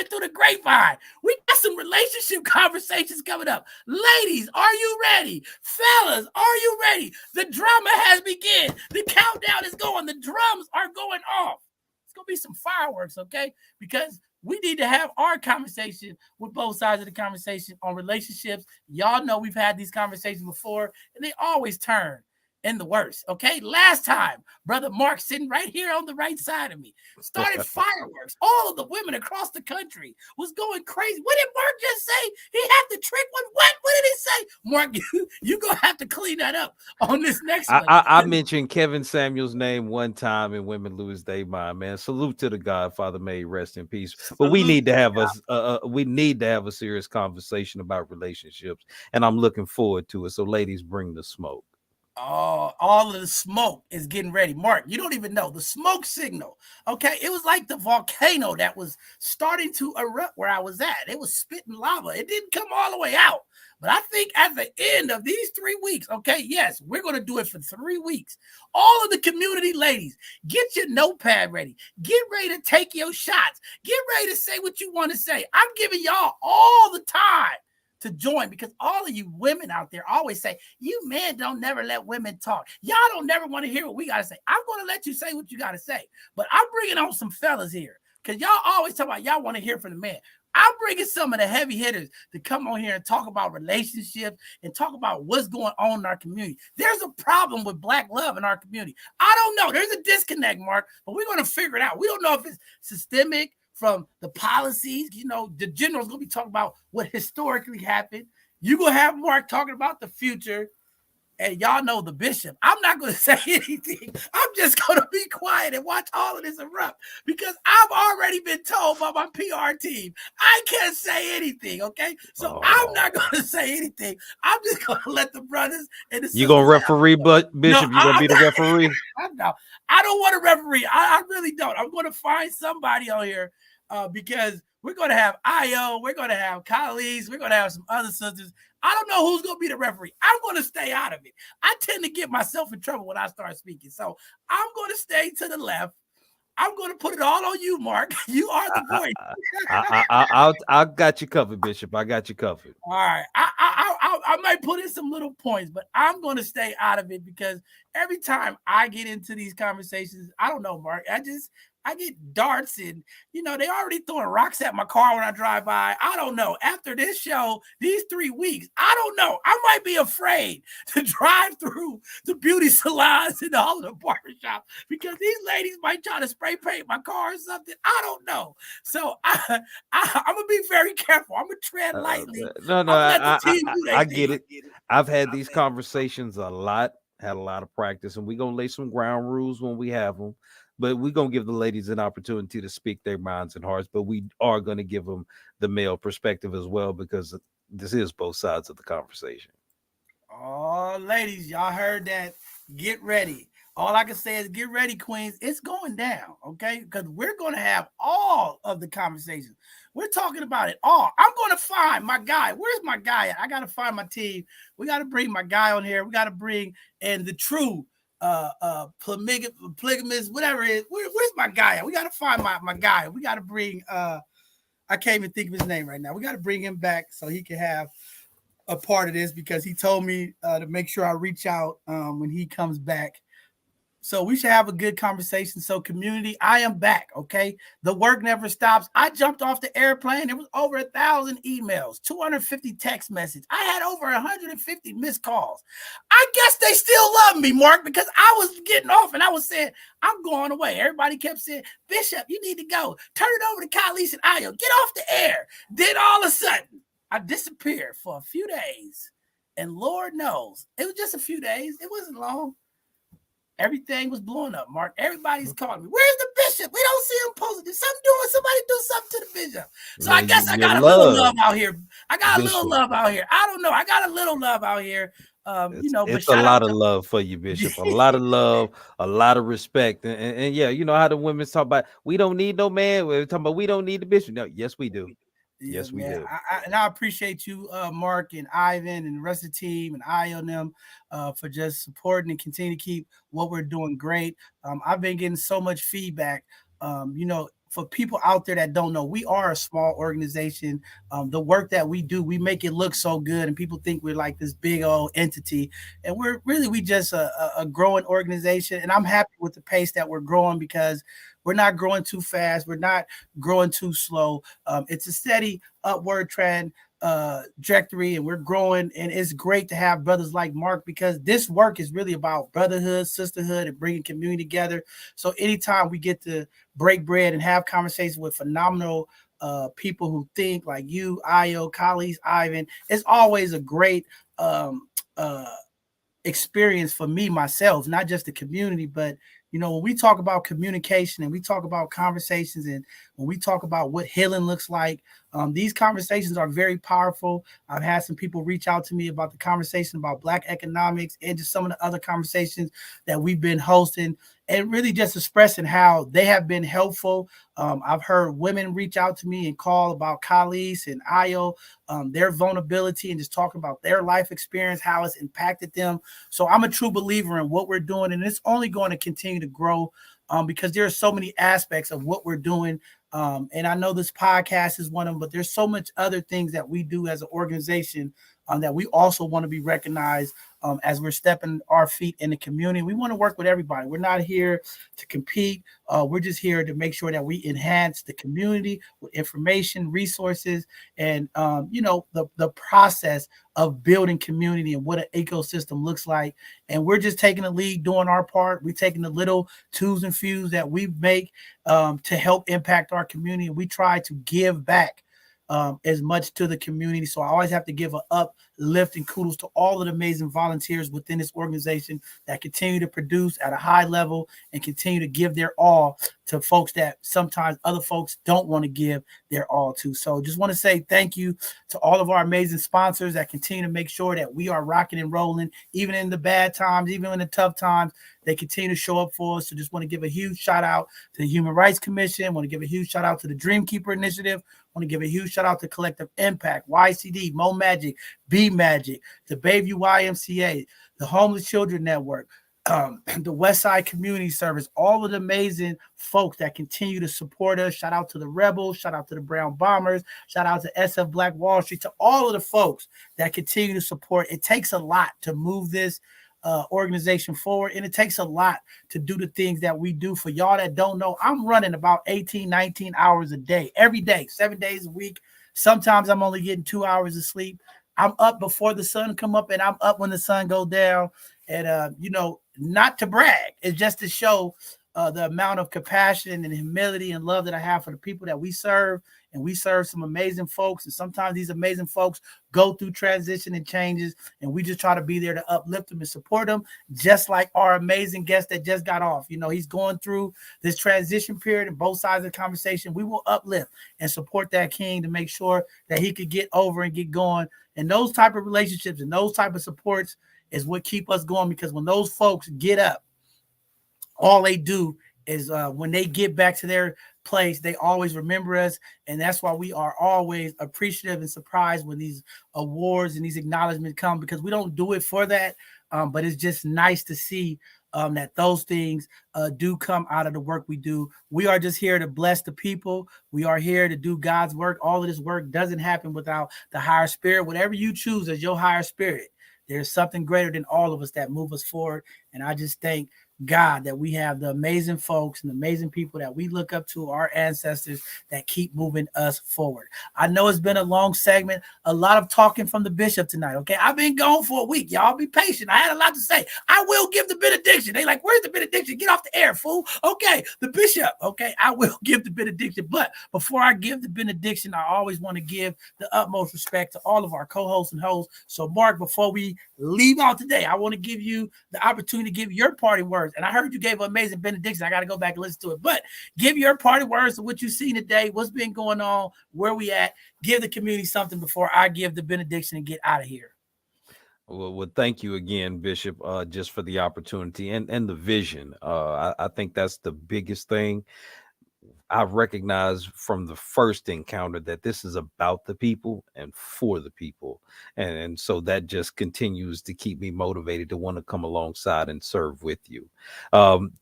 Speaker 1: through the grapevine. We got some relationship conversations coming up. Ladies, are you ready? Fellas, are you ready? The drama has begun. The countdown is going. The drums are going off. It's gonna be some fireworks, okay? Because we need to have our conversation with both sides of the conversation on relationships. Y'all know we've had these conversations before, and they always turn in the worst, okay? Last time, Brother Mark sitting right here on the right side of me started fireworks. All of the women across the country was going crazy. What did Mark just say? He had the trick one. What did he say? Mark, you gonna have to clean that up on this next one.
Speaker 2: I mentioned Kevin Samuel's name one time and women lose their mind, man. Salute to the Godfather, may he rest in peace. But we need to have a serious conversation about relationships, and I'm looking forward to it. So ladies, bring the smoke.
Speaker 1: Oh, all of the smoke is getting ready. Mark, you don't even know the smoke signal. Okay, it was like the volcano that was starting to erupt where I was at. It was spitting lava. It didn't come all the way out. But I think at the end of these 3 weeks, okay, yes, we're going to do it for 3 weeks. All of the community ladies, get your notepad ready. Get ready to take your shots. Get ready to say what you want to say. I'm giving y'all all the time to join, because all of you women out there always say, you men don't never let women talk. Y'all don't never want to hear what we got to say. I'm going to let you say what you got to say, but I'm bringing on some fellas here because y'all always talk about y'all want to hear from the man. I'm bringing some of the heavy hitters to come on here and talk about relationships and talk about what's going on in our community. There's a problem with Black love in our community. I don't know. There's a disconnect, Mark, but we're going to figure it out. We don't know if it's systemic, from the policies. You know, the general's gonna be talking about what historically happened. You're gonna have Mark talking about the future, and y'all know the bishop. I'm not gonna say anything. I'm just gonna be quiet and watch all of this erupt because I've already been told by my PR team I can't say anything. Okay, so I'm not gonna say anything. I'm just gonna let the brothers and the sisters.
Speaker 2: You gonna referee, but Bishop?
Speaker 1: No,
Speaker 2: You gonna be the referee?
Speaker 1: I don't want to referee. I really don't. I'm gonna find somebody on here. Because we're going to have Io, we're going to have colleagues, we're going to have some other sisters. I don't know who's going to be the referee. I'm going to stay out of it. I tend to get myself in trouble when I start speaking. So I'm going to stay to the left. I'm going to put it all on you, Mark. You are the voice.
Speaker 2: I got you covered, Bishop. I got you covered.
Speaker 1: All right. I might put in some little points, but I'm going to stay out of it because every time I get into these conversations, I don't know, Mark, I get darts and, you know, they already throwing rocks at my car when I drive by. I don't know. After this show, these 3 weeks, I don't know. I might be afraid to drive through the beauty salons and all of the barbershops because these ladies might try to spray paint my car or something. I don't know. So I'm going to be very careful. I'm going to tread lightly.
Speaker 2: I get it. I've had these conversations a lot, had a lot of practice, and we're going to lay some ground rules when we have them. But we're going to give the ladies an opportunity to speak their minds and hearts, but we are going to give them the male perspective as well, because this is both sides of the conversation.
Speaker 1: Oh, ladies, y'all heard that. Get ready. All I can say is get ready, queens. It's going down, okay? Because we're going to have all of the conversations. We're talking about it all. I'm going to find my guy. Where's my guy at? I got to find my team. We got to bring my guy on here. We got to bring in the true polygamous, whatever it is. Where's my guy? We got to find my guy. We got to bring I can't even think of his name right now. We got to bring him back so he can have a part of this, because he told me to make sure I reach out when he comes back. So we should have a good conversation. So community, I am back. Okay. The work never stops. I jumped off the airplane. There was over 1,000 emails, 250 text messages. I had over 150 missed calls. I guess they still love me, Mark, because I was getting off and I was saying, I'm going away. Everybody kept saying, Bishop, you need to go. Turn it over to Kylise and Io. Get off the air. Then all of a sudden, I disappeared for a few days. And Lord knows, it was just a few days. It wasn't long. Everything was blowing up, Mark. Everybody's calling me. Where's the bishop? We don't don't see him posting. Did somebody do something to the bishop? So I
Speaker 2: Man,
Speaker 1: guess I
Speaker 2: your
Speaker 1: got a little
Speaker 2: love,
Speaker 1: love out here. I got a little
Speaker 2: Bishop.
Speaker 1: love out here. I don't know. I got a little love out here. But
Speaker 2: It's a
Speaker 1: shout out
Speaker 2: lot of
Speaker 1: to
Speaker 2: love for you, Bishop. A lot of love, a lot of respect, and yeah, you know how the women talk about we don't need no man. We're talking about we don't need the bishop. No, yes, we do.
Speaker 1: Yeah,
Speaker 2: Yes, we
Speaker 1: man.
Speaker 2: do.
Speaker 1: I appreciate you, Mark and Ivan and the rest of the team and I on them for just supporting and continue to keep what we're doing great. I've been getting so much feedback. For people out there that don't know, we are a small organization. The work that we do, we make it look so good, and people think we're like this big old entity, and we just a growing organization. And I'm happy with the pace that we're growing because we're not growing too fast. We're not growing too slow. It's a steady upward trend trajectory, and we're growing, and it's great to have brothers like Mark because this work is really about brotherhood, sisterhood, and bringing community together. So anytime we get to break bread and have conversations with phenomenal people who think like you, Io, colleagues, Ivan, it's always a great experience for me myself, not just the community, but when we talk about communication and we talk about conversations and when we talk about what healing looks like, these conversations are very powerful. I've had some people reach out to me about the conversation about Black economics and just some of the other conversations that we've been hosting and really just expressing how they have been helpful. I've heard women reach out to me and call about colleagues and IO, their vulnerability and just talking about their life experience, how it's impacted them. So I'm a true believer in what we're doing, and it's only going to continue to grow because there are so many aspects of what we're doing. And I know this podcast is one of them, but there's so much other things that we do as an organization that we also want to be recognized as we're stepping our feet in the community. We want to work with everybody. We're not here to compete. We're just here to make sure that we enhance the community with information, resources, and the process of building community and what an ecosystem looks like. And we're just taking the lead, doing our part. We're taking the little twos and fews that we make to help impact our community. We try to give back as much to the community. So I always have to give an uplift and kudos to all of the amazing volunteers within this organization that continue to produce at a high level and continue to give their all to folks that sometimes other folks don't want to give their all to. So just want to say thank you to all of our amazing sponsors that continue to make sure that we are rocking and rolling, even in the bad times, even in the tough times. They continue to show up for us. So just want to give a huge shout out to the Human Rights Commission. Want to give a huge shout out to the Dreamkeeper Initiative. Want to give a huge shout out to Collective Impact, YCD, Mo Magic, B Magic, the Bayview YMCA, the Homeless Children Network, the West Side Community Service, all of the amazing folks that continue to support us. Shout out to the Rebels, shout out to the Brown Bombers, shout out to SF Black Wall Street, to all of the folks that continue to support. It takes a lot to move this organization forward, and it takes a lot to do the things that we do. For y'all that don't know, I'm running about 18, 19 hours a day, every day, 7 days a week. Sometimes I'm only getting 2 hours of sleep. I'm up before the sun come up, and I'm up when the sun go down. And not to brag, it's just to show the amount of compassion and humility and love that I have for the people that we serve. And we serve some amazing folks. And sometimes these amazing folks go through transition and changes. And we just try to be there to uplift them and support them, just like our amazing guest that just got off. He's going through this transition period and both sides of the conversation. We will uplift and support that king to make sure that he could get over and get going. And those type of relationships and those type of supports is what keep us going, because when those folks get up, all they do is when they get back to their place, they always remember us. And that's why we are always appreciative and surprised when these awards and these acknowledgments come, because we don't do it for that. But it's just nice to see that those things do come out of the work we do. We are just here to bless the people. We are here to do God's work. All of this work doesn't happen without the higher spirit. Whatever you choose as your higher spirit, there's something greater than all of us that move us forward. And I just thank God that we have the amazing folks and amazing people that we look up to, our ancestors, that keep moving us forward. I know it's been a long segment, a lot of talking from the bishop tonight. Okay, I've been gone for a week. Y'all be patient. I had a lot to say. I will give the benediction. They like, where's the benediction? Get off the air, fool. Okay, the bishop. Okay, I will give the benediction. But before I give the benediction, I always want to give the utmost respect to all of our co-hosts and hosts. So, Mark, before we leave out today, I want to give you the opportunity to give your parting words. words. And I heard you gave an amazing benediction. I got to go back and listen to it. But give your parting words of what you've seen today, what's been going on, where we at. Give the community something before I give the benediction and get out of here.
Speaker 2: Well, thank you again, Bishop, just for the opportunity and the vision. I think that's the biggest thing. I recognize from the first encounter that this is about the people and for the people. And so that just continues to keep me motivated to want to come alongside and serve with you.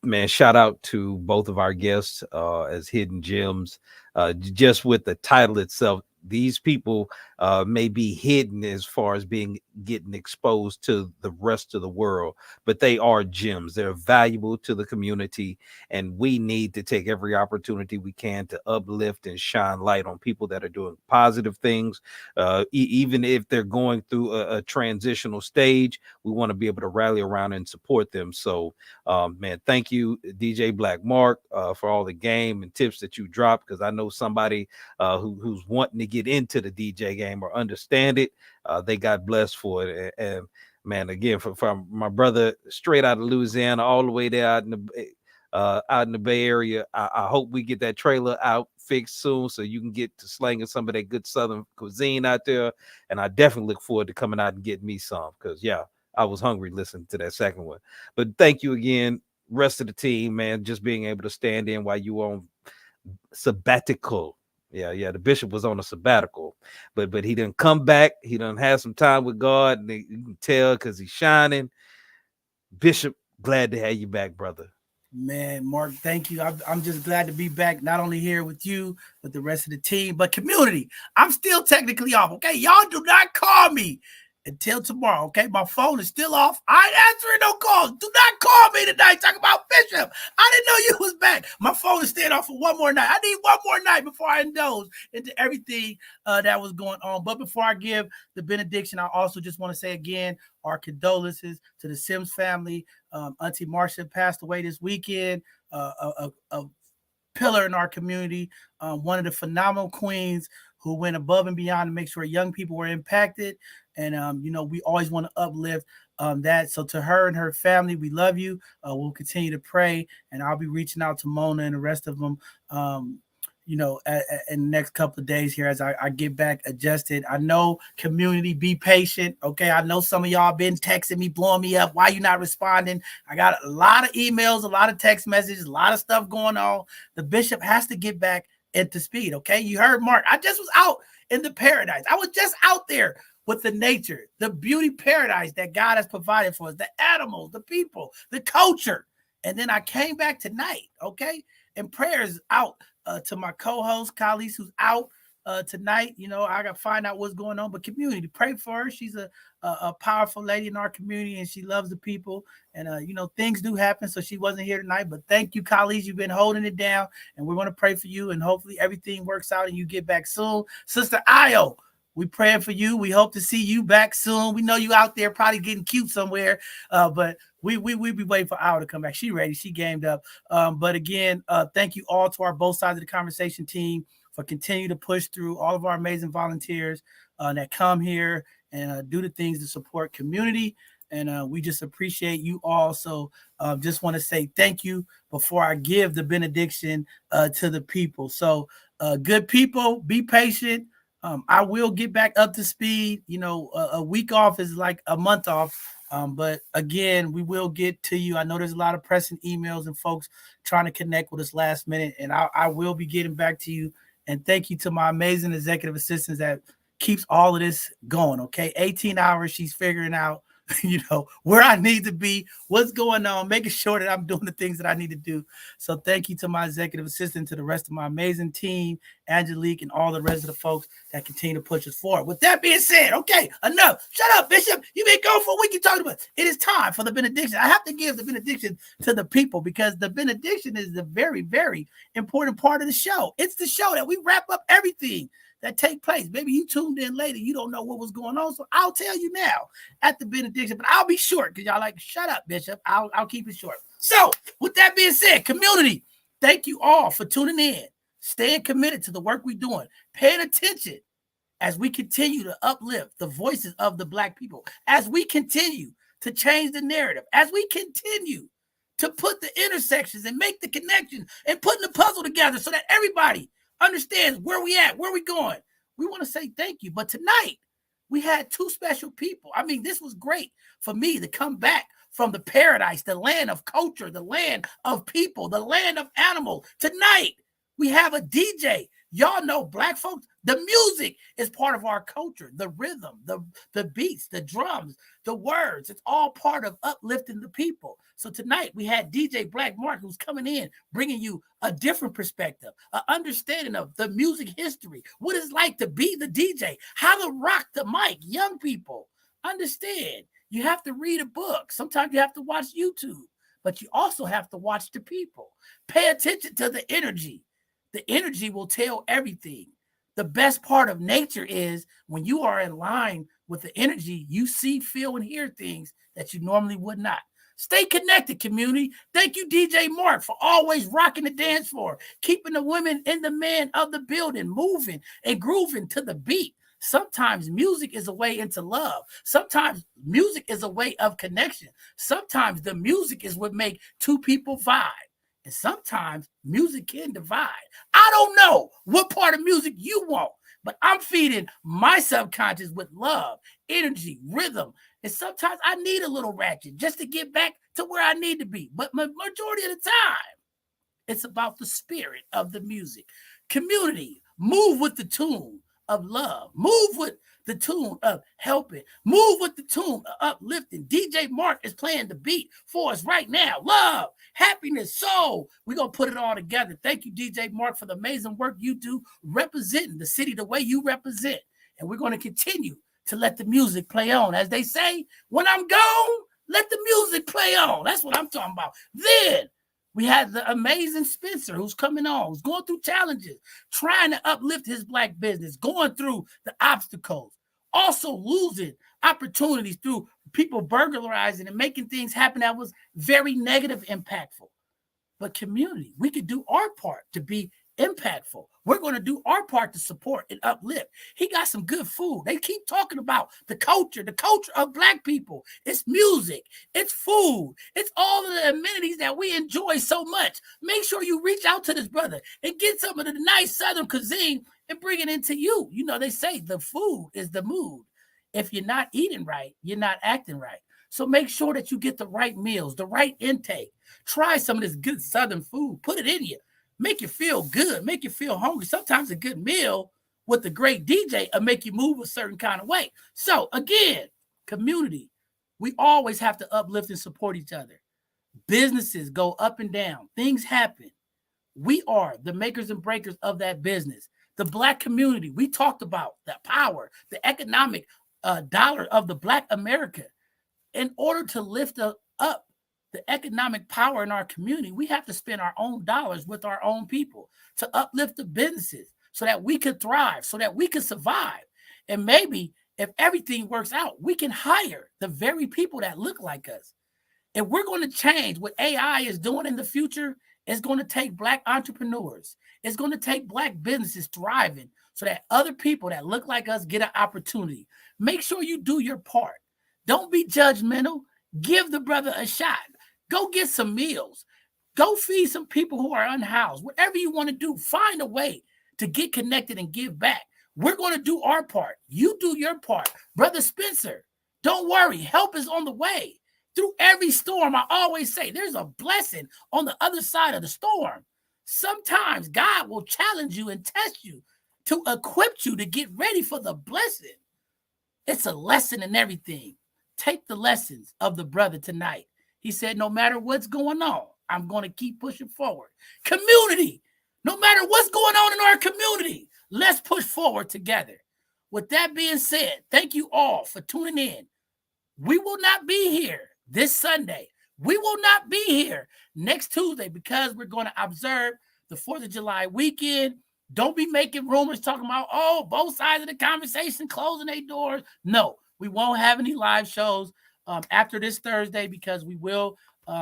Speaker 2: Man, shout out to both of our guests as Hidden Gems. Just with the title itself, these people may be hidden as far as getting exposed to the rest of the world, but they are gems. They're valuable to the community, and we need to take every opportunity we can to uplift and shine light on people that are doing positive things. Even if they're going through a transitional stage, we want to be able to rally around and support them. So, man, thank you, DJ Black Mark, for all the game and tips that you dropped, because I know somebody who's wanting to get into the DJ game or understand it, they got blessed for it. And man, again, from my brother straight out of Louisiana all the way there out in the Bay Area, I hope we get that trailer out fixed soon so you can get to slanging some of that good Southern cuisine out there. And I definitely look forward to coming out and getting me some, because I was hungry listening to that second one. But thank you again, rest of the team, man, just being able to stand in while you were on sabbatical. Yeah, the bishop was on a sabbatical, but he didn't come back. He done had some time with God, and you can tell because he's shining. Bishop, glad to have you back, brother.
Speaker 1: Man, Mark, thank you. I'm just glad to be back, not only here with you, but the rest of the team, but community. I'm still technically off, okay? Y'all do not call me until tomorrow, okay? My phone is still off. I ain't answering no calls. Do not call me tonight talking about Bishop. I didn't know you was back. My phone is staying off for one more night. I need one more night before I indulge into everything that was going on. But before I give the benediction, I also just want to say again, our condolences to the Sims family. Auntie Marcia passed away this weekend, a pillar in our community, one of the phenomenal queens who went above and beyond to make sure young people were impacted. And, we always want to uplift that. So to her and her family, we love you. We'll continue to pray, and I'll be reaching out to Mona and the rest of them, in the next couple of days here as I get back adjusted. I know, community, be patient. Okay. I know some of y'all been texting me, blowing me up. Why you not responding? I got a lot of emails, a lot of text messages, a lot of stuff going on. The bishop has to get back into speed. Okay. You heard Mark. I just was out in the paradise. I was just out there with the nature, the beauty paradise that God has provided for us, the animals, the people, the culture. And then I came back tonight. Okay. And prayers out to my co-host, Khalees, who's out tonight. I got to find out what's going on, but community, pray for her. She's a powerful lady in our community, and she loves the people. And, things do happen, so she wasn't here tonight. But thank you, Khalees. You've been holding it down, and we're going to pray for you, and hopefully everything works out and you get back soon. Sister Ayo, we praying for you. We hope to see you back soon. We know you out there probably getting cute somewhere, but we be waiting for Ayo to come back. She ready. She gamed up. But again, thank you all to our both sides of the conversation team for continuing to push through, all of our amazing volunteers that come here and do the things to support community. And we just appreciate you all. So just want to say thank you before I give the benediction to the people. So good people, be patient. I will get back up to speed. A week off is like a month off. But again, we will get to you. I know there's a lot of pressing emails and folks trying to connect with us last minute, and I will be getting back to you. And thank you to my amazing executive assistants that keeps all of this going. Okay. 18 hours. She's figuring out, where I need to be, what's going on, making sure that I'm doing the things that I need to do. So thank you to my executive assistant, to the rest of my amazing team, Angelique, and all the rest of the folks that continue to push us forward. With that being said, okay, enough. Shut up, Bishop. You've been going for a week. You talking about it is time for the benediction. I have to give the benediction to the people because the benediction is the very, very important part of the show. It's the show that we wrap up everything that take place. Maybe you tuned in later. You don't know what was going on. So I'll tell you now at the benediction, but I'll be short because y'all like, shut up, Bishop. I'll keep it short. So with that being said, community, thank you all for tuning in, staying committed to the work we're doing, paying attention as we continue to uplift the voices of the Black people, as we continue to change the narrative, as we continue to put the intersections and make the connection and putting the puzzle together so that everybody understands where we at, where we going. We want to say thank you. But tonight, we had two special people. I mean, this was great for me to come back from the paradise, the land of culture, the land of people, the land of animals. Tonight, we have a DJ. Y'all know Black folks, the music is part of our culture, the rhythm, the beats, the drums, the words. It's all part of uplifting the people. So tonight we had DJ Black Mark, who's coming in, bringing you a different perspective, an understanding of the music history, what it's like to be the DJ, how to rock the mic. Young people, understand, you have to read a book. Sometimes you have to watch YouTube, but you also have to watch the people. Pay attention to the energy. The energy will tell everything. The best part of nature is when you are in line with the energy, you see, feel, and hear things that you normally would not. Stay connected, community. Thank you, DJ Mark, for always rocking the dance floor, keeping the women and the men of the building moving and grooving to the beat. Sometimes music is a way into love. Sometimes music is a way of connection. Sometimes the music is what makes two people vibe. And sometimes music can divide. I don't know what part of music you want, but I'm feeding my subconscious with love, energy, rhythm. And sometimes I need a little ratchet just to get back to where I need to be. But majority of the time, it's about the spirit of the music. Community, move with the tune of love. Move with the tune of helping. Move with the tune of uplifting. DJ Mark is playing the beat for us right now. Love, happiness, soul. We're going to put it all together. Thank you, DJ Mark, for the amazing work you do representing the city the way you represent. And we're going to continue to let the music play on. As they say, when I'm gone, let the music play on. That's what I'm talking about. Then we had the amazing Spencer, who's coming on, who's going through challenges, trying to uplift his Black business, going through the obstacles, also losing opportunities through people burglarizing and making things happen that was very negative, impactful. But community, we could do our part to be impactful. We're going to do our part to support and uplift. He got some good food. They keep talking about the culture of Black people. It's music, it's food, it's all of the amenities that we enjoy so much. Make sure you reach out to this brother and get some of the nice Southern cuisine and bring it into you. You know, they say the food is the mood. If you're not eating right, you're not acting right. So make sure that you get the right meals, the right intake. Try some of this good Southern food. Put it in you. Make you feel good, make you feel hungry. Sometimes a good meal with a great DJ will make you move a certain kind of way. So again, community, we always have to uplift and support each other. Businesses go up and down. Things happen. We are the makers and breakers of that business. The Black community, we talked about the power, the economic dollar of the Black America. In order to lift up the economic power in our community, we have to spend our own dollars with our own people to uplift the businesses so that we could thrive, so that we could survive. And maybe if everything works out, we can hire the very people that look like us. If we're going to change what AI is doing in the future, it's going to take Black entrepreneurs. It's going to take Black businesses thriving so that other people that look like us get an opportunity. Make sure you do your part. Don't be judgmental. Give the brother a shot. Go get some meals. Go feed some people who are unhoused. Whatever you want to do, find a way to get connected and give back. We're going to do our part. You do your part. Brother Spencer, don't worry. Help is on the way. Through every storm, I always say there's a blessing on the other side of the storm. Sometimes God will challenge you and test you to equip you to get ready for the blessing. It's a lesson in everything. Take the lessons of the brother tonight. He said, no matter what's going on, I'm going to keep pushing forward. Community, no matter what's going on in our community, let's push forward together. With that being said, thank you all for tuning in. We will not be here this Sunday. We will not be here next Tuesday because we're going to observe the 4th of July weekend. Don't be making rumors talking about, oh, both sides of the conversation closing their doors. No, we won't have any live shows after this Thursday because we will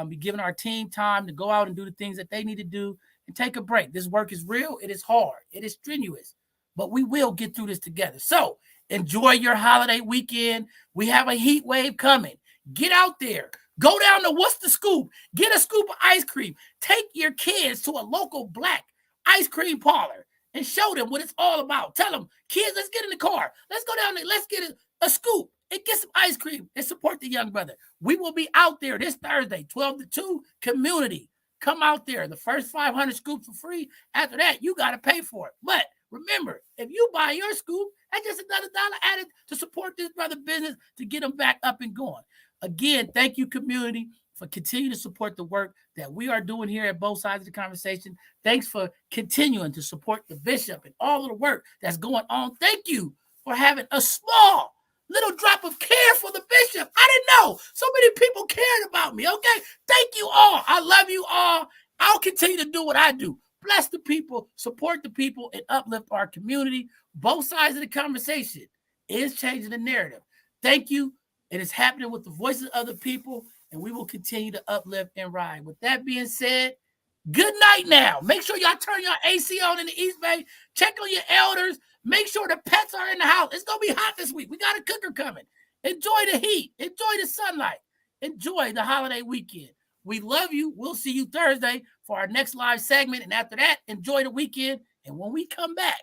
Speaker 1: be giving our team time to go out and do the things that they need to do and take a break. This work is real. It is hard. It is strenuous, but we will get through this together. So enjoy your holiday weekend. We have a heat wave coming. Get out there. Go down to What's the Scoop? Get a scoop of ice cream. Take your kids to a local black ice cream parlor and show them what it's all about. Tell them, kids, let's get in the car. Let's go down there. Let's get a scoop and get some ice cream and support the young brother. We will be out there this Thursday, 12 to 2, community. Come out there. The first 500 scoops for free. After that, you got to pay for it. But remember, if you buy your scoop, that's just another dollar added to support this brother business to get them back up and going. Again, thank you, community, for continuing to support the work that we are doing here at both sides of the conversation. Thanks for continuing to support the bishop and all of the work that's going on. Thank you for having a small little drop of care for the bishop. I didn't know so many people cared about me, okay? Thank you all. I love you all. I'll continue to do what I do. Bless the people, support the people, and uplift our community. Both sides of the conversation is changing the narrative. Thank you. It is happening with the voices of the people, and we will continue to uplift and ride. With that being said, good night now. Make sure y'all turn your AC on in the East Bay. Check on your elders. Make sure the pets are in the house. It's going to be hot this week. We got a cooker coming. Enjoy the heat. Enjoy the sunlight. Enjoy the holiday weekend. We love you. We'll see you Thursday for our next live segment. And after that, enjoy the weekend. And when we come back,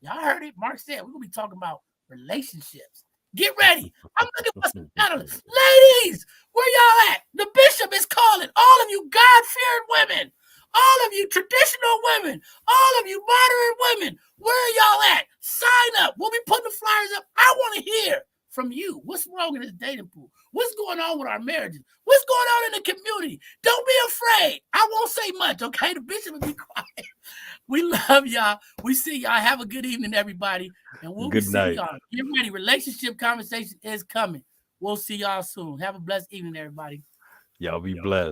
Speaker 1: y'all heard it. Mark said we're going to be talking about relationships. Get ready. I'm looking for some panelists. Ladies, where y'all at? The bishop is calling. All of you God-fearing women, all of you traditional women, all of you modern women, where are y'all at? Sign up. We'll be putting the flyers up. I want to hear from you. What's wrong in this dating pool? What's going on with our marriages? What's going on in the community? Don't be afraid. I won't say much, okay? The bishop will be quiet. We love y'all. We see y'all. Have a good evening, everybody. And we'll
Speaker 2: Good
Speaker 1: see
Speaker 2: night.
Speaker 1: y'all. Get ready. Relationship conversation is coming. We'll see y'all soon. Have a blessed evening, everybody.
Speaker 2: Y'all be blessed.